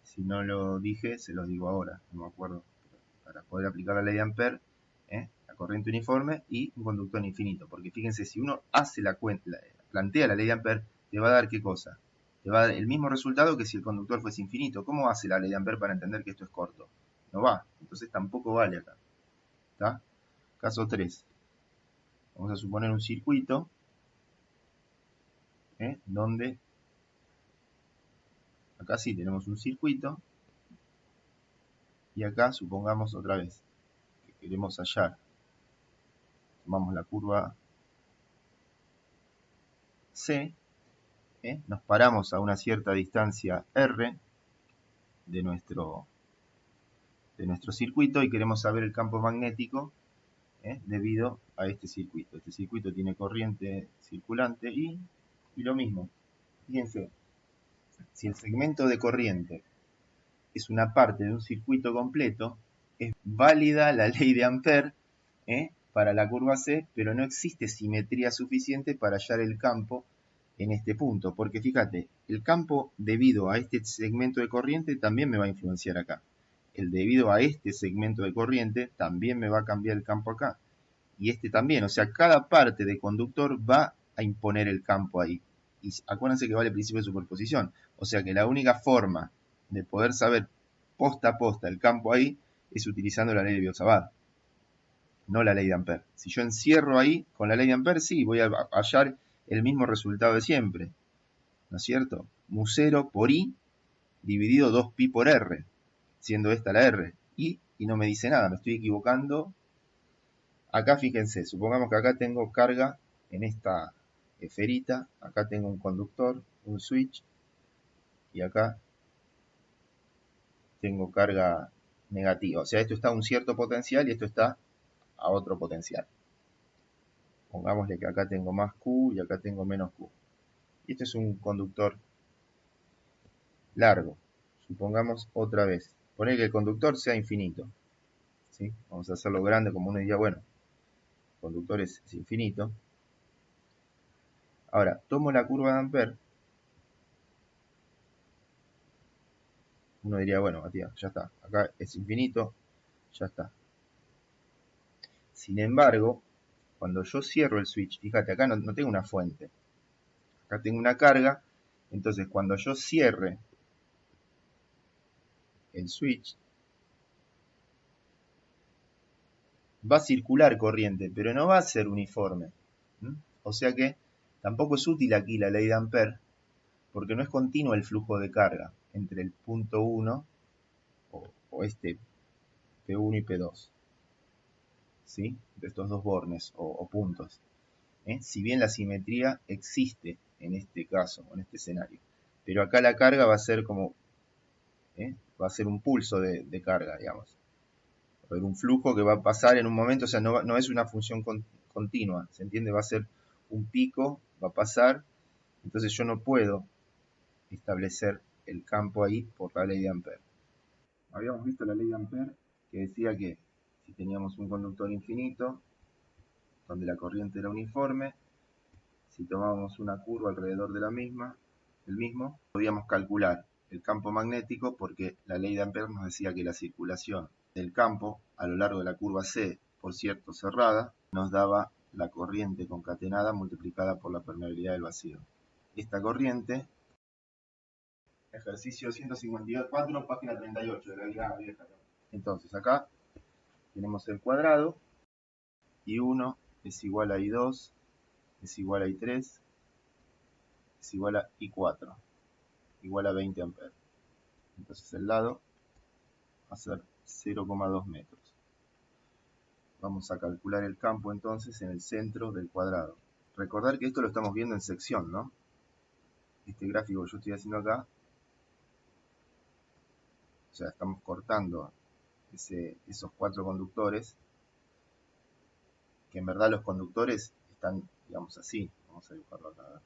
Si no lo dije, se los digo ahora, no me acuerdo. Para poder aplicar la ley de Ampère, la corriente uniforme y un conductor infinito. Porque fíjense, si uno hace la cuenta, plantea la ley de Ampère, te va a dar ¿qué cosa? Te va a dar el mismo resultado que si el conductor fuese infinito. ¿Cómo hace la ley de Ampère para entender que esto es corto? No va, entonces tampoco vale acá. ¿Está? Caso 3. Vamos a suponer un circuito donde acá sí tenemos un circuito y acá supongamos otra vez que queremos hallar. Tomamos la curva C, nos paramos a una cierta distancia R de nuestro circuito y queremos saber el campo magnético debido a este circuito. Este circuito tiene corriente circulante y lo mismo. Fíjense, si el segmento de corriente es una parte de un circuito completo, es válida la ley de Ampère para la curva C, pero no existe simetría suficiente para hallar el campo en este punto, porque fíjate, el campo debido a este segmento de corriente también me va a influenciar acá. El debido a este segmento de corriente también me va a cambiar el campo acá. Y este también, o sea, cada parte de conductor va a imponer el campo ahí. Y acuérdense que vale el principio de superposición. O sea que la única forma de poder saber posta a posta el campo ahí es utilizando la ley de Biot-Savart, no la ley de Ampère. Si yo encierro ahí con la ley de Ampère, sí, voy a hallar el mismo resultado de siempre, ¿no es cierto? Mu0 por I dividido 2pi por R, siendo esta la R. Y no me dice nada, me estoy equivocando. Acá fíjense, supongamos que acá tengo carga en esta esferita, acá tengo un conductor, un switch, y acá tengo carga negativa. O sea, esto está a un cierto potencial y esto está a otro potencial. Pongámosle que acá tengo más Q y acá tengo menos Q. Y este es un conductor largo. Supongamos otra vez. Poner que el conductor sea infinito. ¿Sí? Vamos a hacerlo grande como uno diría, bueno, el conductor es infinito. Ahora, tomo la curva de Ampère. Uno diría, bueno, Matías, ya está. Acá es infinito, ya está. Sin embargo, cuando yo cierro el switch, fíjate, acá no tengo una fuente. Acá tengo una carga. Entonces, cuando yo cierre el switch, va a circular corriente, pero no va a ser uniforme. O sea que tampoco es útil aquí la ley de Ampère, porque no es continuo el flujo de carga entre el punto 1 o este P1 y P2, ¿sí? De estos dos bornes o puntos. Si bien la simetría existe en este caso, en este escenario. Pero acá la carga va a ser como, va a ser un pulso de carga, digamos. Va a haber un flujo que va a pasar en un momento, o sea, no es una función continua, ¿se entiende? Va a ser un pico, va a pasar, entonces yo no puedo establecer el campo ahí por la ley de Ampère. Habíamos visto la ley de Ampère que decía que si teníamos un conductor infinito, donde la corriente era uniforme, si tomábamos una curva alrededor de la misma, del mismo, podíamos calcular el campo magnético porque la ley de Ampère nos decía que la circulación del campo a lo largo de la curva C, por cierto cerrada, nos daba la corriente concatenada multiplicada por la permeabilidad del vacío. Esta corriente, ejercicio 154, página 38 de la guía vieja. Entonces acá tenemos el cuadrado, I1 es igual a I2, es igual a I3, es igual a I4, igual a 20 amperes. Entonces el lado va a ser 0,2 metros. Vamos a calcular el campo entonces en el centro del cuadrado. Recordar que esto lo estamos viendo en sección, ¿no? Este gráfico que yo estoy haciendo acá, o sea, estamos cortando esos 4 conductores, que en verdad los conductores están, digamos así. Vamos a dibujarlo acá. A ver.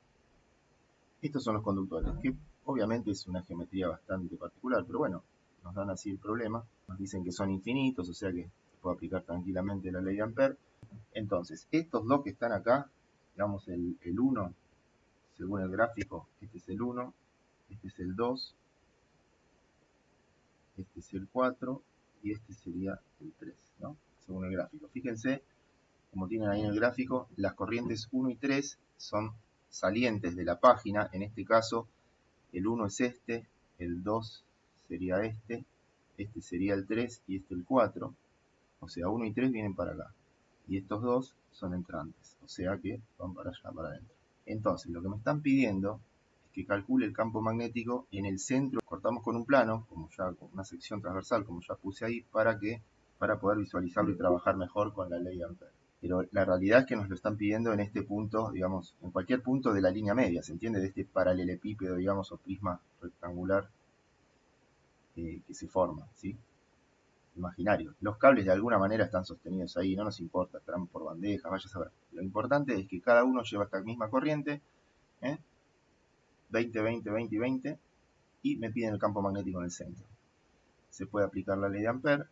Estos son los conductores, que obviamente es una geometría bastante particular, pero bueno, nos dan así el problema. Nos dicen que son infinitos, o sea que se puede aplicar tranquilamente la ley de Ampère. Entonces, estos dos que están acá, digamos el 1, según el gráfico, este es el 1, este es el 2, este es el 4 y este sería el 3, ¿no? Según el gráfico. Fíjense, como tienen ahí en el gráfico, las corrientes 1 y 3 son salientes de la página. En este caso, el 1 es este, el 2 sería este sería el 3 y este el 4. O sea, 1 y 3 vienen para acá. Y estos dos son entrantes, o sea que van para allá, para adentro. Entonces, lo que me están pidiendo es que calcule el campo magnético en el centro. Cortamos con un plano, como ya con una sección transversal, como ya puse ahí, para poder visualizarlo y trabajar mejor con la ley de Ampère. Pero la realidad es que nos lo están pidiendo en este punto, digamos, en cualquier punto de la línea media, ¿se entiende? De este paralelepípedo, digamos, o prisma rectangular que se forma, ¿sí? Imaginario. Los cables de alguna manera están sostenidos ahí, no nos importa, estarán por bandeja, vaya a saber. Lo importante es que cada uno lleva esta misma corriente, 20, 20, 20 y 20, y me piden el campo magnético en el centro. Se puede aplicar la ley de Ampère,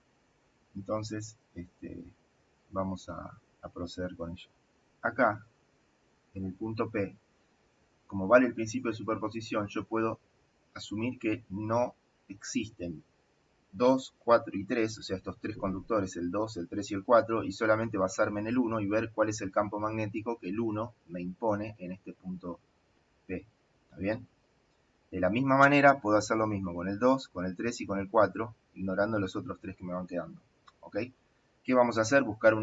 entonces vamos a proceder con ello. Acá, en el punto P, como vale el principio de superposición, yo puedo asumir que no existen 2, 4 y 3, o sea, estos tres conductores, el 2, el 3 y el 4, y solamente basarme en el 1 y ver cuál es el campo magnético que el 1 me impone en este punto P. ¿Está bien? De la misma manera, puedo hacer lo mismo con el 2, con el 3 y con el 4, ignorando los otros 3 que me van quedando. ¿Ok? ¿Qué vamos a hacer? Buscar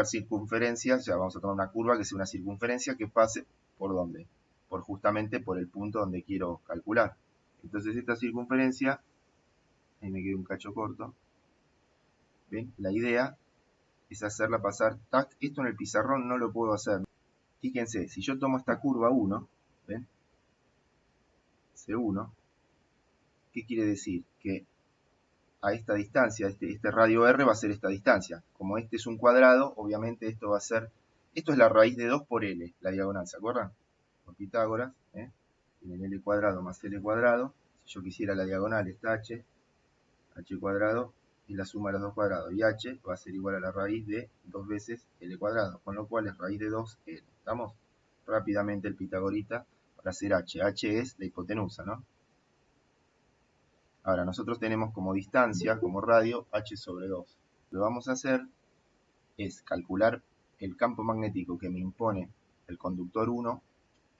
circunferencias, o sea, vamos a tomar una curva que sea una circunferencia que pase ¿por dónde? Justamente por el punto donde quiero calcular. Entonces esta circunferencia, ahí me quedé un cacho corto, ¿ven? La idea es hacerla pasar, tac, esto en el pizarrón no lo puedo hacer. Fíjense, si yo tomo esta curva 1, ¿ven? C1, ¿qué quiere decir? Que a esta distancia, este radio R va a ser esta distancia. Como este es un cuadrado, obviamente esto va a ser, esto es la raíz de 2 por L, la diagonal, ¿se acuerdan? Por Pitágoras, tienen L cuadrado más L cuadrado. Si yo quisiera la diagonal, esta H cuadrado y la suma de los dos cuadrados. Y H va a ser igual a la raíz de 2 veces L cuadrado, con lo cual es raíz de 2L. ¿Estamos? Rápidamente el pitagorita para hacer H. H es la hipotenusa, ¿no? Ahora, nosotros tenemos como distancia, como radio, H sobre 2. Lo que vamos a hacer es calcular el campo magnético que me impone el conductor 1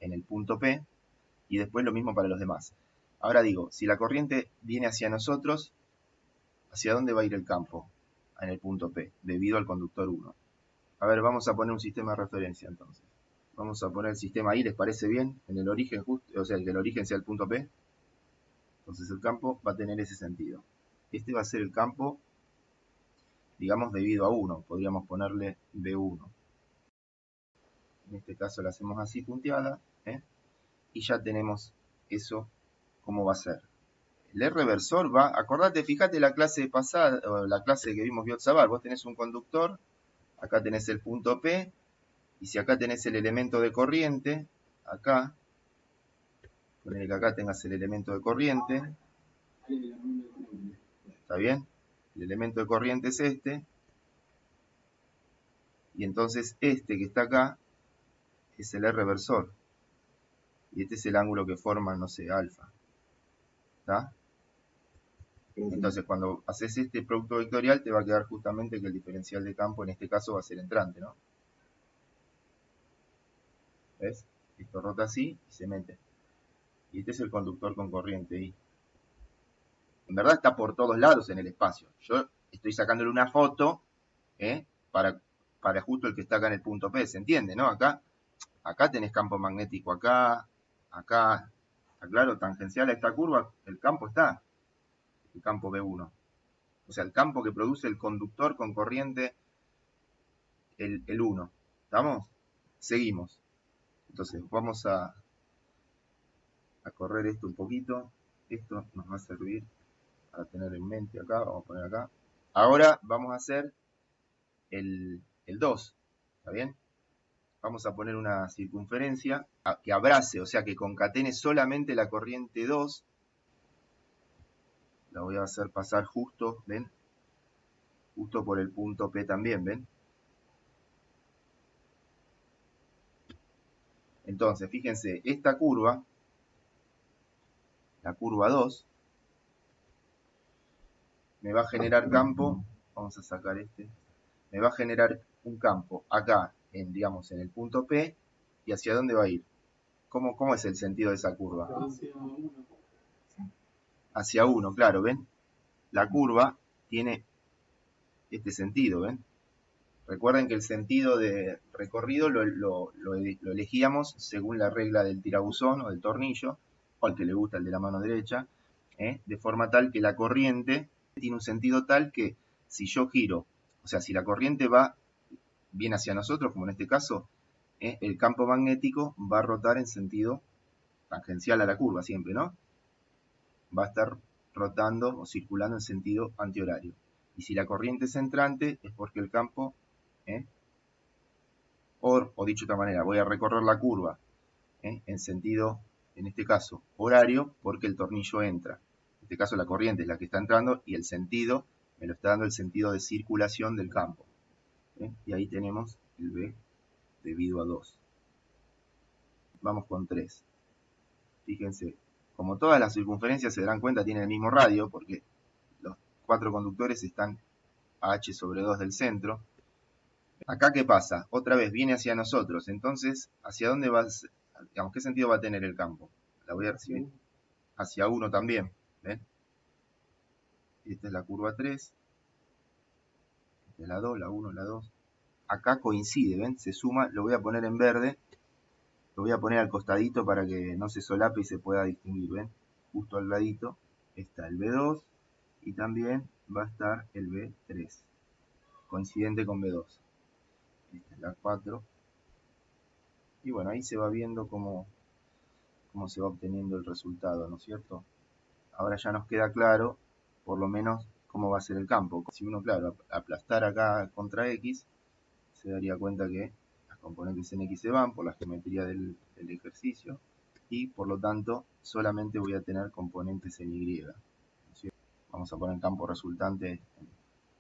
en el punto P, y después lo mismo para los demás. Ahora digo, si la corriente viene hacia nosotros, ¿hacia dónde va a ir el campo? En el punto P, debido al conductor 1. A ver, vamos a poner un sistema de referencia entonces. Vamos a poner el sistema ahí, ¿les parece bien? En el origen justo, o sea, que el origen sea el punto P. Entonces el campo va a tener ese sentido. Este va a ser el campo, digamos, debido a 1. Podríamos ponerle B1. En este caso lo hacemos así punteada, y ya tenemos eso cómo va a ser. El R versor va, acordate, fíjate la clase pasada, o la clase que vimos Biot-Savart, vos tenés un conductor, acá tenés el punto P, y si acá tenés el elemento de corriente, acá, ponele que acá tengas el elemento de corriente, ¿está bien? El elemento de corriente es este, y entonces este que está acá es el R versor, y este es el ángulo que forma, no sé, alfa, ¿está? Entonces cuando haces este producto vectorial te va a quedar justamente que el diferencial de campo en este caso va a ser entrante, ¿no? ¿Ves? Esto rota así y se mete. Y este es el conductor con corriente I. En verdad está por todos lados en el espacio. Yo estoy sacándole una foto para justo el que está acá en el punto P, ¿se entiende, no? Acá tenés campo magnético acá, está claro, tangencial a esta curva, el campo está, el campo B1. O sea, el campo que produce el conductor con corriente, el 1. ¿Estamos? Seguimos. Entonces, vamos a correr esto un poquito. Esto nos va a servir para tener en mente acá, vamos a poner acá. Ahora vamos a hacer el 2, ¿está bien? Vamos a poner una circunferencia que abrace, o sea, que concatene solamente la corriente 2. La voy a hacer pasar justo, ¿ven? Justo por el punto P también, ¿ven? Entonces, fíjense, esta curva, la curva 2, me va a generar campo, vamos a sacar me va a generar un campo acá, digamos, en el punto P, y ¿hacia dónde va a ir? ¿Cómo es el sentido de esa curva? Hacia 1, claro, ¿ven? La curva tiene este sentido, ¿ven? Recuerden que el sentido de recorrido lo elegíamos según la regla del tirabuzón o del tornillo, o al que le gusta el de la mano derecha, de forma tal que la corriente tiene un sentido tal que si yo giro, o sea, si la corriente viene hacia nosotros, como en este caso, el campo magnético va a rotar en sentido tangencial a la curva siempre, ¿no? Va a estar rotando o circulando en sentido antihorario. Y si la corriente es entrante, es porque el campo, o dicho de otra manera, voy a recorrer la curva en sentido, en este caso, horario, porque el tornillo entra. En este caso la corriente es la que está entrando y el sentido me lo está dando el sentido de circulación del campo. Y ahí tenemos el B debido a 2. Vamos con 3. Fíjense, como todas las circunferencias se darán cuenta tienen el mismo radio, porque los 4 conductores están a h sobre 2 del centro. Acá, ¿qué pasa? Otra vez viene hacia nosotros, entonces, ¿hacia dónde va? Digamos, ¿qué sentido va a tener el campo? La voy a recibir hacia 1 también, ¿ven? Esta es la curva 3, esta es la 2, la 1, la 2. Acá coincide, ¿ven? Se suma, lo voy a poner en verde, lo voy a poner al costadito para que no se solape y se pueda distinguir, ¿ven? Justo al ladito está el B2 y también va a estar el B3, coincidente con B2. Esta es la 4. Y bueno, ahí se va viendo cómo se va obteniendo el resultado, ¿no es cierto? Ahora ya nos queda claro, por lo menos, cómo va a ser el campo. Si uno, claro, aplastar acá contra X, se daría cuenta que las componentes en X se van por la geometría del ejercicio y, por lo tanto, solamente voy a tener componentes en Y. Vamos a poner el campo resultante en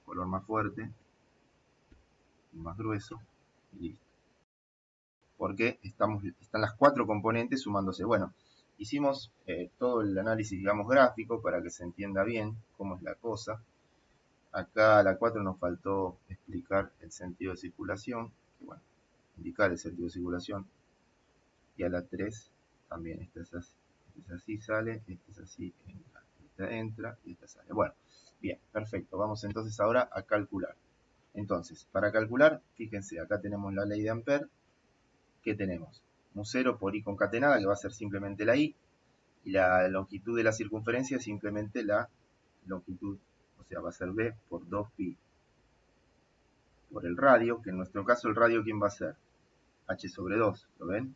color más fuerte y más grueso y listo. Porque están las 4 componentes sumándose. Bueno, hicimos todo el análisis, digamos, gráfico para que se entienda bien cómo es la cosa. Acá a la 4 nos faltó explicar el sentido de circulación, que bueno, indicar el sentido de circulación. Y a la 3 también, esta es así, sale, esta es así, esta entra y esta sale. Bueno, bien, perfecto. Vamos entonces ahora a calcular. Entonces, para calcular, fíjense, acá tenemos la ley de Ampère. ¿Qué tenemos? Mu0 por I concatenada, que va a ser simplemente la I, y la longitud de la circunferencia es simplemente la longitud, o sea, va a ser B por 2pi por el radio, que en nuestro caso el radio, ¿quién va a ser? H sobre 2, ¿lo ven?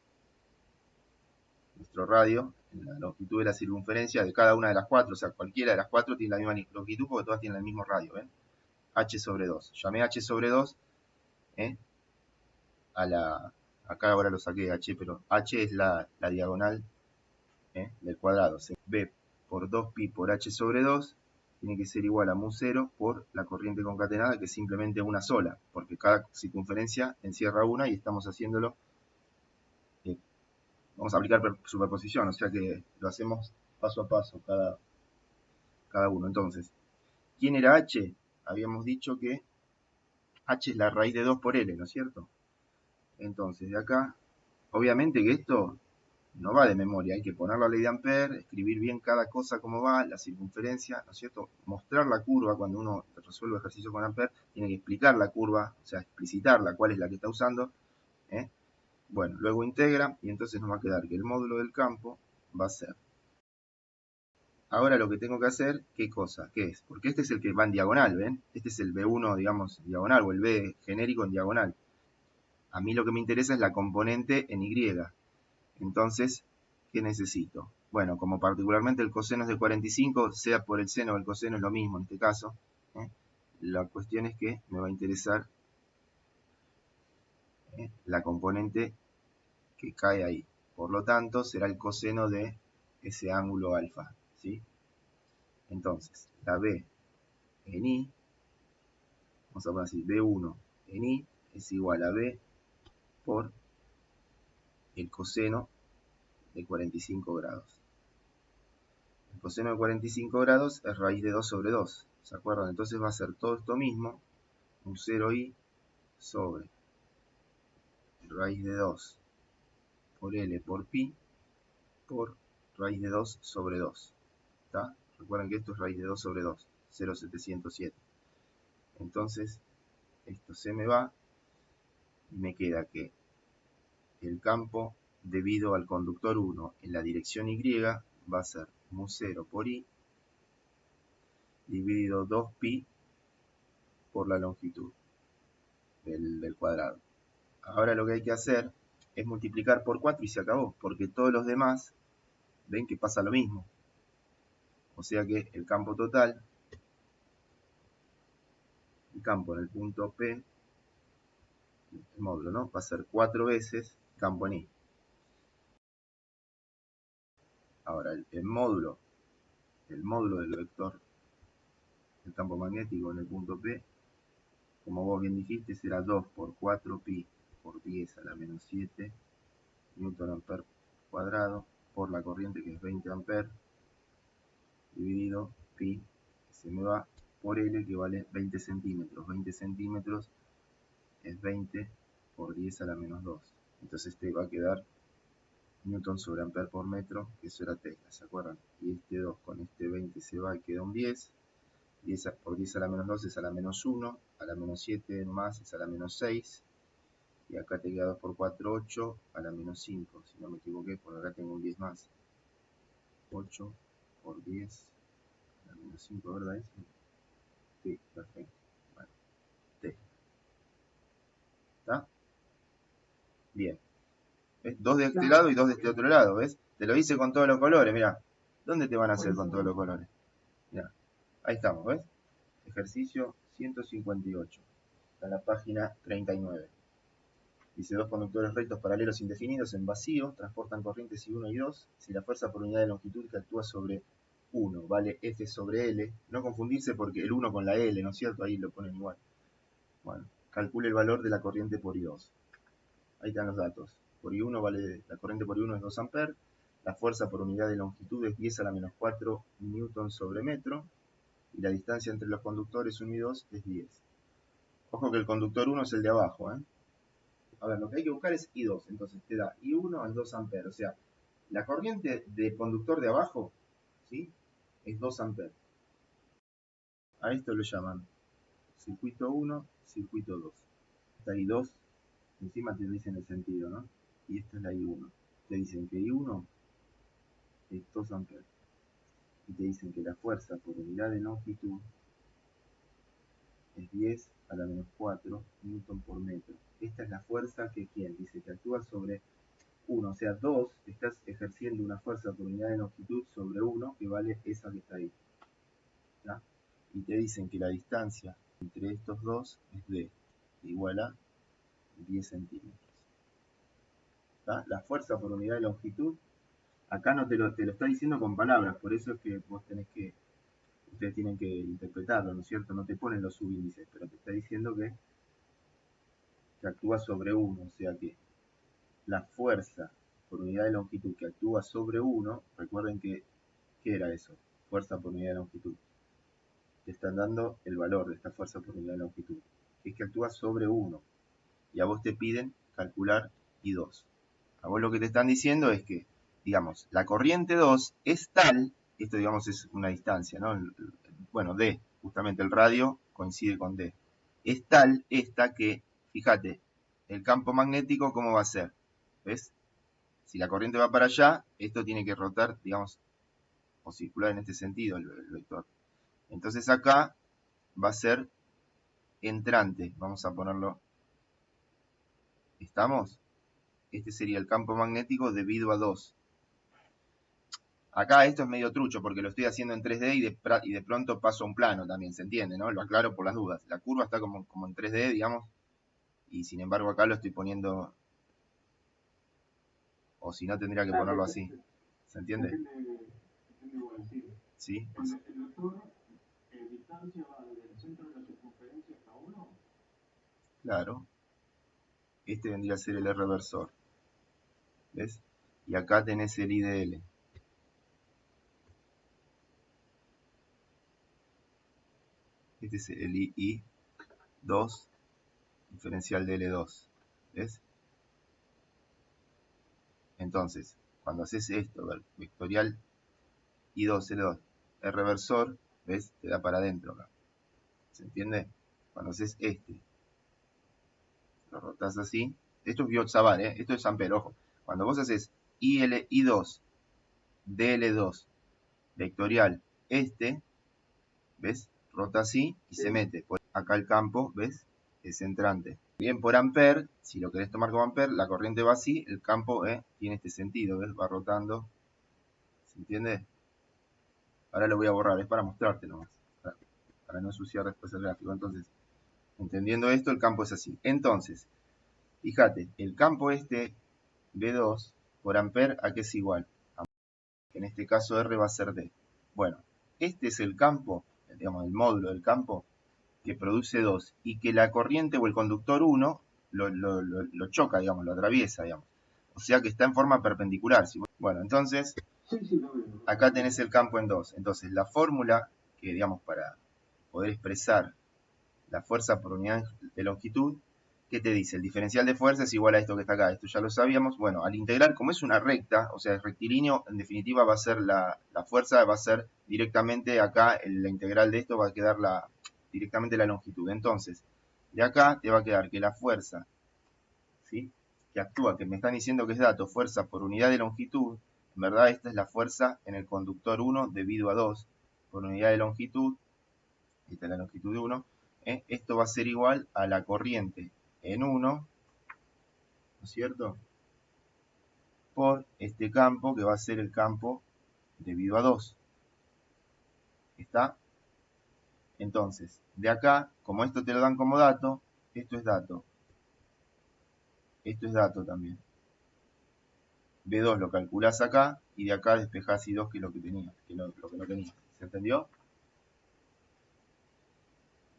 Nuestro radio, en la longitud de la circunferencia de cada una de las 4, o sea, cualquiera de las 4 tiene la misma longitud porque todas tienen el mismo radio, ¿ven? H sobre 2. Llamé H sobre 2 acá ahora lo saqué H, pero H es la diagonal del cuadrado. B por 2pi por H sobre 2 tiene que ser igual a mu0 por la corriente concatenada, que es simplemente una sola, porque cada circunferencia encierra una y estamos haciéndolo, vamos a aplicar superposición, o sea que lo hacemos paso a paso cada uno. Entonces, ¿quién era H? Habíamos dicho que H es la raíz de 2 por L, ¿no es cierto? Entonces, de acá, obviamente que esto no va de memoria, hay que poner la ley de Ampère, escribir bien cada cosa cómo va, la circunferencia, ¿no es cierto? Mostrar la curva cuando uno resuelve ejercicio con Ampère, tiene que explicar la curva, o sea, explicitarla, cuál es la que está usando, ¿eh? Bueno, luego integra y entonces nos va a quedar que el módulo del campo va a ser. Ahora lo que tengo que hacer, ¿qué cosa? ¿Qué es? Porque este es el que va en diagonal, ¿ven? Este es el B1, digamos, diagonal, o el B genérico en diagonal. A mí lo que me interesa es la componente en Y. Entonces, ¿qué necesito? Bueno, como particularmente el coseno es de 45, sea por el seno o el coseno es lo mismo en este caso, ¿eh? La cuestión es que me va a interesar la componente que cae ahí. Por lo tanto, será el coseno de ese ángulo alfa, ¿sí? Entonces, la B en I, vamos a poner así, B1 en I es igual a B por el coseno de 45 grados. El coseno de 45 grados es raíz de 2 sobre 2, ¿se acuerdan? Entonces va a ser todo esto mismo, un 0i sobre raíz de 2 por L por pi por raíz de 2 sobre 2. ¿Está? Recuerden que esto es raíz de 2 sobre 2, 0,707. Entonces, esto se me va y me queda que el campo debido al conductor 1 en la dirección Y va a ser mu0 por I dividido 2pi por la longitud del cuadrado. Ahora lo que hay que hacer es multiplicar por 4 y se acabó, porque todos los demás ven que pasa lo mismo. O sea que el campo total, el campo en el punto P, el módulo, ¿no? Va a ser 4 veces campo en I. Ahora, el módulo del vector del campo magnético en el punto P, como vos bien dijiste, será 2 por 4 pi por 10 a la menos 7 newton amper cuadrado por la corriente que es 20 amperes dividido pi, que se me va, por L que vale 20 centímetros. 20 centímetros es 20 por 10 a la menos 2. Entonces este va a quedar newton sobre amper por metro, que eso era Tesla, ¿se acuerdan? Y este 2 con este 20 se va y queda un 10. 10 por 10 a la menos 2 es a la menos 1, a la menos 7 más es a la menos 6, y acá te queda 2 por 4, 8, a la menos 5, si no me equivoqué, por acá tengo un 10 más. 8 por 10 a la menos 5, ¿verdad eso? Sí, perfecto. Bueno, T. ¿Está? Bien. ¿Ves? 2 de este lado y 2 de este otro lado, ¿ves? Te lo hice con todos los colores, mira. ¿Dónde te van a hacer con todos los colores? Mira, ahí estamos, ¿ves? Ejercicio 158. Está en la página 39. Dice, dos conductores rectos paralelos indefinidos en vacío transportan corrientes I1 y 2 si la fuerza por unidad de longitud que actúa sobre 1 vale F sobre L. No confundirse porque el 1 con la L, ¿no es cierto? Ahí lo ponen igual. Bueno, calcule el valor de la corriente por I2. Ahí están los datos. Por I1 vale, la corriente por I1 es 2 amperes. La fuerza por unidad de longitud es 10 a la menos 4 newton sobre metro. Y la distancia entre los conductores 1 y 2 es 10. Ojo que el conductor 1 es el de abajo, ¿eh? A ver, lo que hay que buscar es I2. Entonces te da I1 es 2 amperes. O sea, la corriente de conductor de abajo, ¿sí? Es 2 amperes. A esto lo llaman circuito 1, circuito 2. Esta I2, encima te dicen el sentido, ¿no? Y esta es la I1. Te dicen que I1 es 2 amperes. Y te dicen que la fuerza por unidad de longitud es 10 a la menos 4 newton por metro. Esta es la fuerza que, ¿quién? Dice que actúa sobre 1, o sea, 2, estás ejerciendo una fuerza por unidad de longitud sobre 1, que vale esa que está ahí. ¿Ya? Y te dicen que la distancia entre estos dos es D, igual a 10 centímetros. ¿Ya? La fuerza por unidad de longitud, acá no te lo está diciendo con palabras, por eso es que vos ustedes tienen que interpretarlo, ¿no es cierto? No te ponen los subíndices, pero te está diciendo que actúa sobre 1, o sea que la fuerza por unidad de longitud que actúa sobre 1, recuerden que, ¿qué era eso? Fuerza por unidad de longitud. Te están dando el valor de esta fuerza por unidad de longitud, que es que actúa sobre 1, y a vos te piden calcular I2. A vos lo que te están diciendo es que digamos, la corriente 2 es tal, esto digamos es una distancia, ¿no? Bueno, D, justamente el radio coincide con D. Es tal esta que, fíjate, el campo magnético, ¿cómo va a ser? ¿Ves? Si la corriente va para allá, esto tiene que rotar, digamos, o circular en este sentido el vector. Entonces acá va a ser entrante. Vamos a ponerlo. ¿Estamos? Este sería el campo magnético debido a 2. Acá esto es medio trucho porque lo estoy haciendo en 3D y de pronto paso a un plano también, ¿se entiende? ¿No? Lo aclaro por las dudas. La curva está como en 3D, digamos, y sin embargo acá lo estoy poniendo, o si no tendría que ponerlo así. ¿Se entiende? ¿Sí? El vector, distancia va desde el centro de la circunferencia hasta 1. Claro. Este vendría a ser el reversor. ¿Ves? Y acá tenés el IDL. Este es el I2 diferencial de L2. ¿Ves? Entonces, cuando haces esto, vectorial I2, L2, el reversor, ¿ves? Te da para adentro acá. ¿Se entiende? Cuando haces este, lo rotás así. Esto es Biot-Savart, ¿eh? Esto es Ampere, ojo. Cuando vos haces I2, DL2, vectorial este, ¿ves? Rota así y se mete. Por acá el campo, ¿ves? Es entrante. Bien, por Ampere, si lo querés tomar como Ampere, la corriente va así, el campo tiene este sentido, ¿ves? Va rotando. ¿Se entiende? Ahora lo voy a borrar, es para mostrarte nomás. Para no ensuciar después el gráfico. Entonces, entendiendo esto, el campo es así. Entonces, fíjate, el campo este B2 por Ampere, ¿a qué es igual? En este caso R va a ser D. Bueno, este es el campo, digamos, el módulo del campo que produce 2 y que la corriente o el conductor 1 lo choca, digamos, lo atraviesa, digamos. O sea que está en forma perpendicular. Bueno, entonces, acá tenés el campo en 2. Entonces, la fórmula que, digamos, para poder expresar la fuerza por unidad de longitud, ¿qué te dice? El diferencial de fuerza es igual a esto que está acá. Esto ya lo sabíamos. Bueno, al integrar, como es una recta, o sea, es rectilíneo, en definitiva va a ser la fuerza, va a ser directamente acá, la integral de esto va a quedar directamente la longitud. Entonces, de acá te va a quedar que la fuerza, ¿sí? Que actúa, que me están diciendo que es dato, fuerza por unidad de longitud, en verdad esta es la fuerza en el conductor 1 debido a 2 por unidad de longitud, esta es la longitud de 1, esto va a ser igual a la corriente en 1, ¿no es cierto? Por este campo que va a ser el campo debido a 2. ¿Está? Entonces, de acá, como esto te lo dan como dato, esto es dato. Esto es dato también. B2 lo calculás acá y de acá despejás I2 que es lo que tenía, lo que no tenía. ¿Se entendió?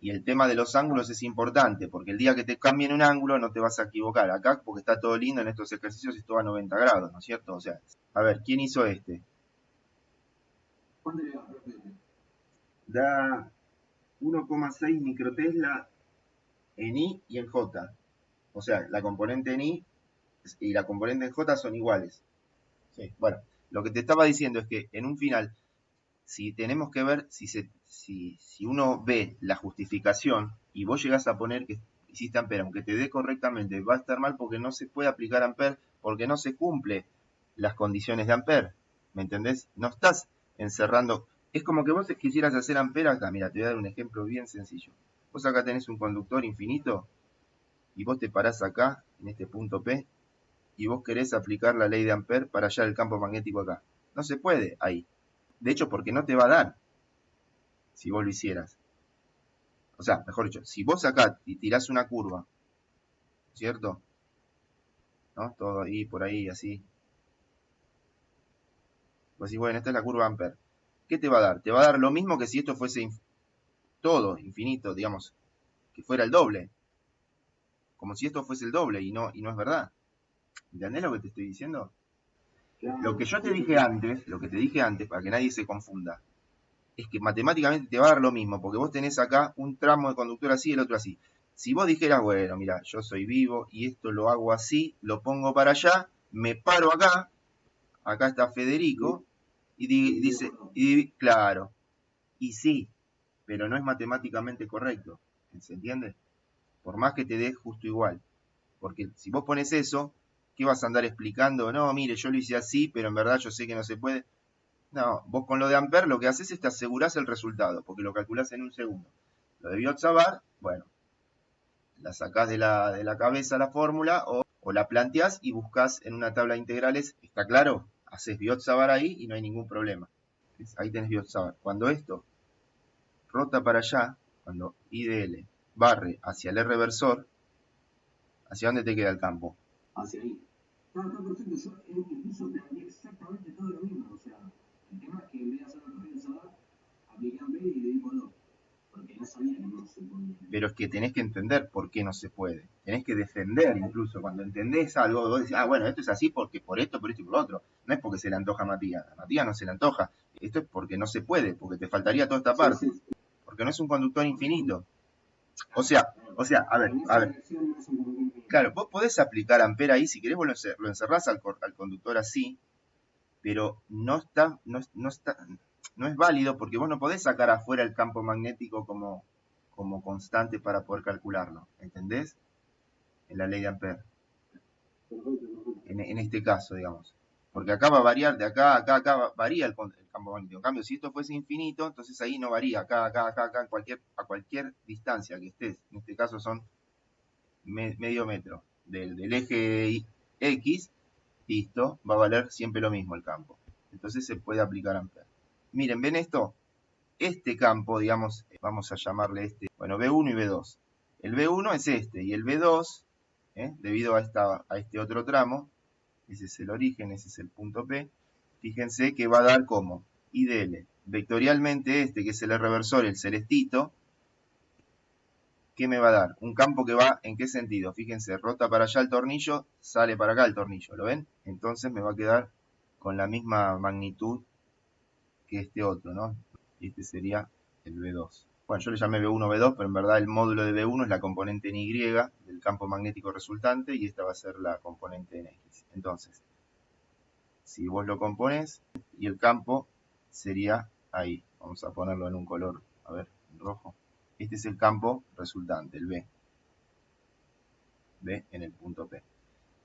Y el tema de los ángulos es importante, porque el día que te cambien un ángulo no te vas a equivocar. Acá, porque está todo lindo en estos ejercicios, es todo a 90 grados, ¿no es cierto? O sea, a ver, ¿quién hizo este? ¿Cuánto le da, profe? Da 1,6 microtesla en I y en J. O sea, la componente en I y la componente en J son iguales. Sí. Bueno, lo que te estaba diciendo es que en un final, si tenemos que ver si uno ve la justificación y vos llegás a poner que hiciste Ampere, aunque te dé correctamente, va a estar mal porque no se puede aplicar Ampere, porque no se cumple las condiciones de Ampere. ¿Me entendés? No estás encerrando. Es como que vos quisieras hacer Ampere acá. Mira, te voy a dar un ejemplo bien sencillo. Vos acá tenés un conductor infinito y vos te parás acá, en este punto P, y vos querés aplicar la ley de Ampere para hallar el campo magnético acá. No se puede ahí. De hecho, porque no te va a dar si vos lo hicieras. O sea, mejor dicho, si vos acá tirás una curva, ¿cierto? ¿No? Todo ahí, por ahí, así. Vos decís, bueno, esta es la curva Ampere. ¿Qué te va a dar? Te va a dar lo mismo que si esto fuese todo, infinito, digamos, que fuera el doble. Como si esto fuese el doble y no es verdad. ¿Entendés lo que te estoy diciendo? Lo que yo te dije antes, para que nadie se confunda, es que matemáticamente te va a dar lo mismo, porque vos tenés acá un tramo de conductor así y el otro así. Si vos dijeras, bueno, mira, yo soy vivo y esto lo hago así, lo pongo para allá, me paro acá, acá está Federico, y dice, claro, y sí, pero no es matemáticamente correcto, ¿se entiende? Por más que te dé justo igual, porque si vos pones eso, ¿qué vas a andar explicando? No, mire, yo lo hice así, pero en verdad yo sé que no se puede. No, vos con lo de Ampere lo que haces es te asegurás el resultado, porque lo calculás en un segundo. Lo de Biot-Savart, bueno, la sacás de la cabeza la fórmula o la planteás y buscás en una tabla de integrales, ¿está claro? Haces Biot-Savart ahí y no hay ningún problema. ¿Ves? Ahí tenés Biot-Savart. Cuando esto rota para allá, cuando IDL barre hacia el reversor, ¿hacia dónde te queda el campo? Hacia ahí. No, está perfecto. Yo incluso planteé exactamente todo lo mismo. O sea, el tema es que en vez de hacer la corriente Sadar, apliqué Ampere y le di por 2. Porque no sabía que no se podía. Pero es que tenés que entender por qué no se puede. Tenés que defender incluso. Cuando entendés algo, vos decís, bueno, esto es así porque por esto y por lo otro. No es porque se le antoja a Matías. A Matías no se le antoja. Esto es porque no se puede, porque te faltaría toda esta parte. Porque no es un conductor infinito. O sea, a ver. Claro, vos podés aplicar Ampere ahí, si querés vos lo encerrás al conductor así, pero no es válido porque vos no podés sacar afuera el campo magnético como constante para poder calcularlo, ¿entendés? En la ley de Ampere. En este caso, digamos. Porque acá va a variar, de acá a acá varía el campo magnético. En cambio, si esto fuese infinito, entonces ahí no varía. Acá, a cualquier distancia que estés. En este caso son medio metro del eje X, listo, va a valer siempre lo mismo el campo. Entonces se puede aplicar Ampere. Miren, ¿ven esto? Este campo, digamos, vamos a llamarle bueno, B1 y B2. El B1 es este, y el B2, debido a este otro tramo, ese es el origen, ese es el punto P, fíjense que va a dar como IDL. Vectorialmente que es el reversor, el celestito, ¿qué me va a dar? Un campo que va, ¿en qué sentido? Fíjense, rota para allá el tornillo, sale para acá el tornillo, ¿lo ven? Entonces me va a quedar con la misma magnitud que este otro, ¿no? Este sería el B2. Bueno, yo le llamé B1, B2, pero en verdad el módulo de B1 es la componente en Y del campo magnético resultante y esta va a ser la componente en X. Entonces, si vos lo componés, y el campo sería ahí. Vamos a ponerlo en un color, a ver, rojo. Este es el campo resultante, el B. B en el punto P.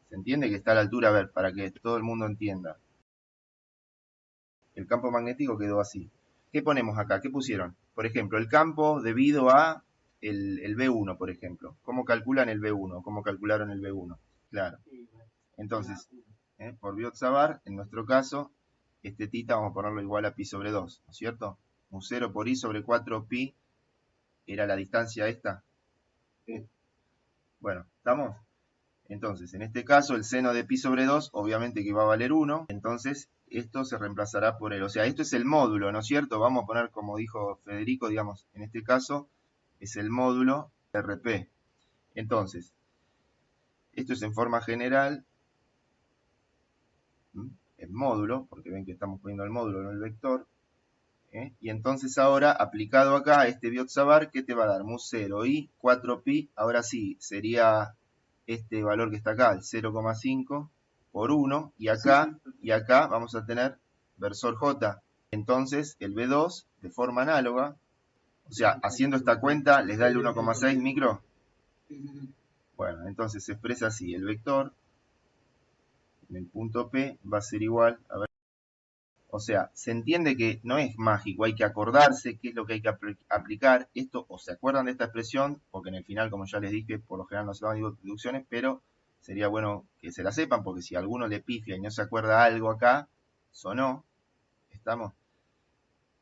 ¿Se entiende que está a la altura? A ver, para que todo el mundo entienda. El campo magnético quedó así. ¿Qué ponemos acá? ¿Qué pusieron? Por ejemplo, el campo debido a el B1, por ejemplo. ¿Cómo calculan el B1? ¿Cómo calcularon el B1? Claro. Entonces, por Biot-Savart, en nuestro caso, este tita vamos a ponerlo igual a pi sobre 2, ¿no es cierto? Un 0 por i sobre 4 pi era la distancia esta. Bueno, ¿estamos? Entonces, en este caso, el seno de pi sobre 2, obviamente que va a valer 1. Entonces, esto se reemplazará por él. O sea, esto es el módulo, ¿no es cierto? Vamos a poner, como dijo Federico, digamos, en este caso, es el módulo RP. Entonces, esto es en forma general, el módulo, porque ven que estamos poniendo el módulo, no el vector. Y entonces ahora, aplicado acá a este Biot-Savart, ¿qué te va a dar? Mu 0 y 4pi, ahora sí, sería este valor que está acá, el 0,5 por 1, y acá vamos a tener versor J. Entonces, el B2, de forma análoga, o sea, haciendo esta cuenta, les da el 1,6 micro. Bueno, entonces se expresa así, el vector en el punto P va a ser igual, a ver. O sea, se entiende que no es mágico, hay que acordarse qué es lo que hay que aplicar. Esto, o se acuerdan de esta expresión, porque en el final, como ya les dije, por lo general no se dan deducciones, pero sería bueno que se la sepan, porque si a alguno le pifia y no se acuerda algo acá, sonó, ¿estamos?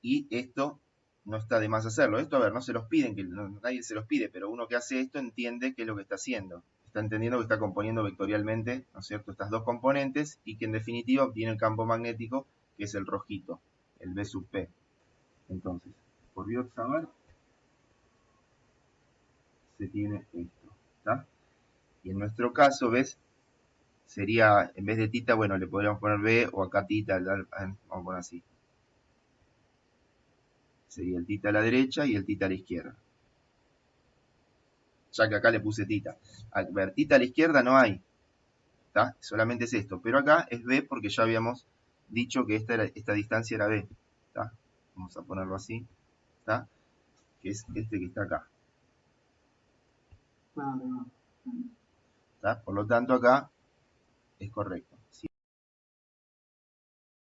Y esto no está de más hacerlo. Esto, a ver, no se los piden, nadie se los pide, pero uno que hace esto entiende qué es lo que está haciendo. Está entendiendo que está componiendo vectorialmente, ¿no es cierto?, estas dos componentes y que en definitiva obtiene el campo magnético, que es el rojito, el B sub P. Entonces, por Biot-Savart se tiene esto, ¿está? Y en nuestro caso, ¿ves? Sería, en vez de tita, bueno, le podríamos poner B o acá tita, vamos a poner así. Sería el tita a la derecha y el tita a la izquierda. Ya que acá le puse tita. A ver, tita a la izquierda no hay, ¿está? Solamente es esto, pero acá es B porque ya habíamos dicho que esta distancia era B. ¿Está? Vamos a ponerlo así. ¿Está? Que es este que está acá. ¿Está? Por lo tanto, acá es correcto.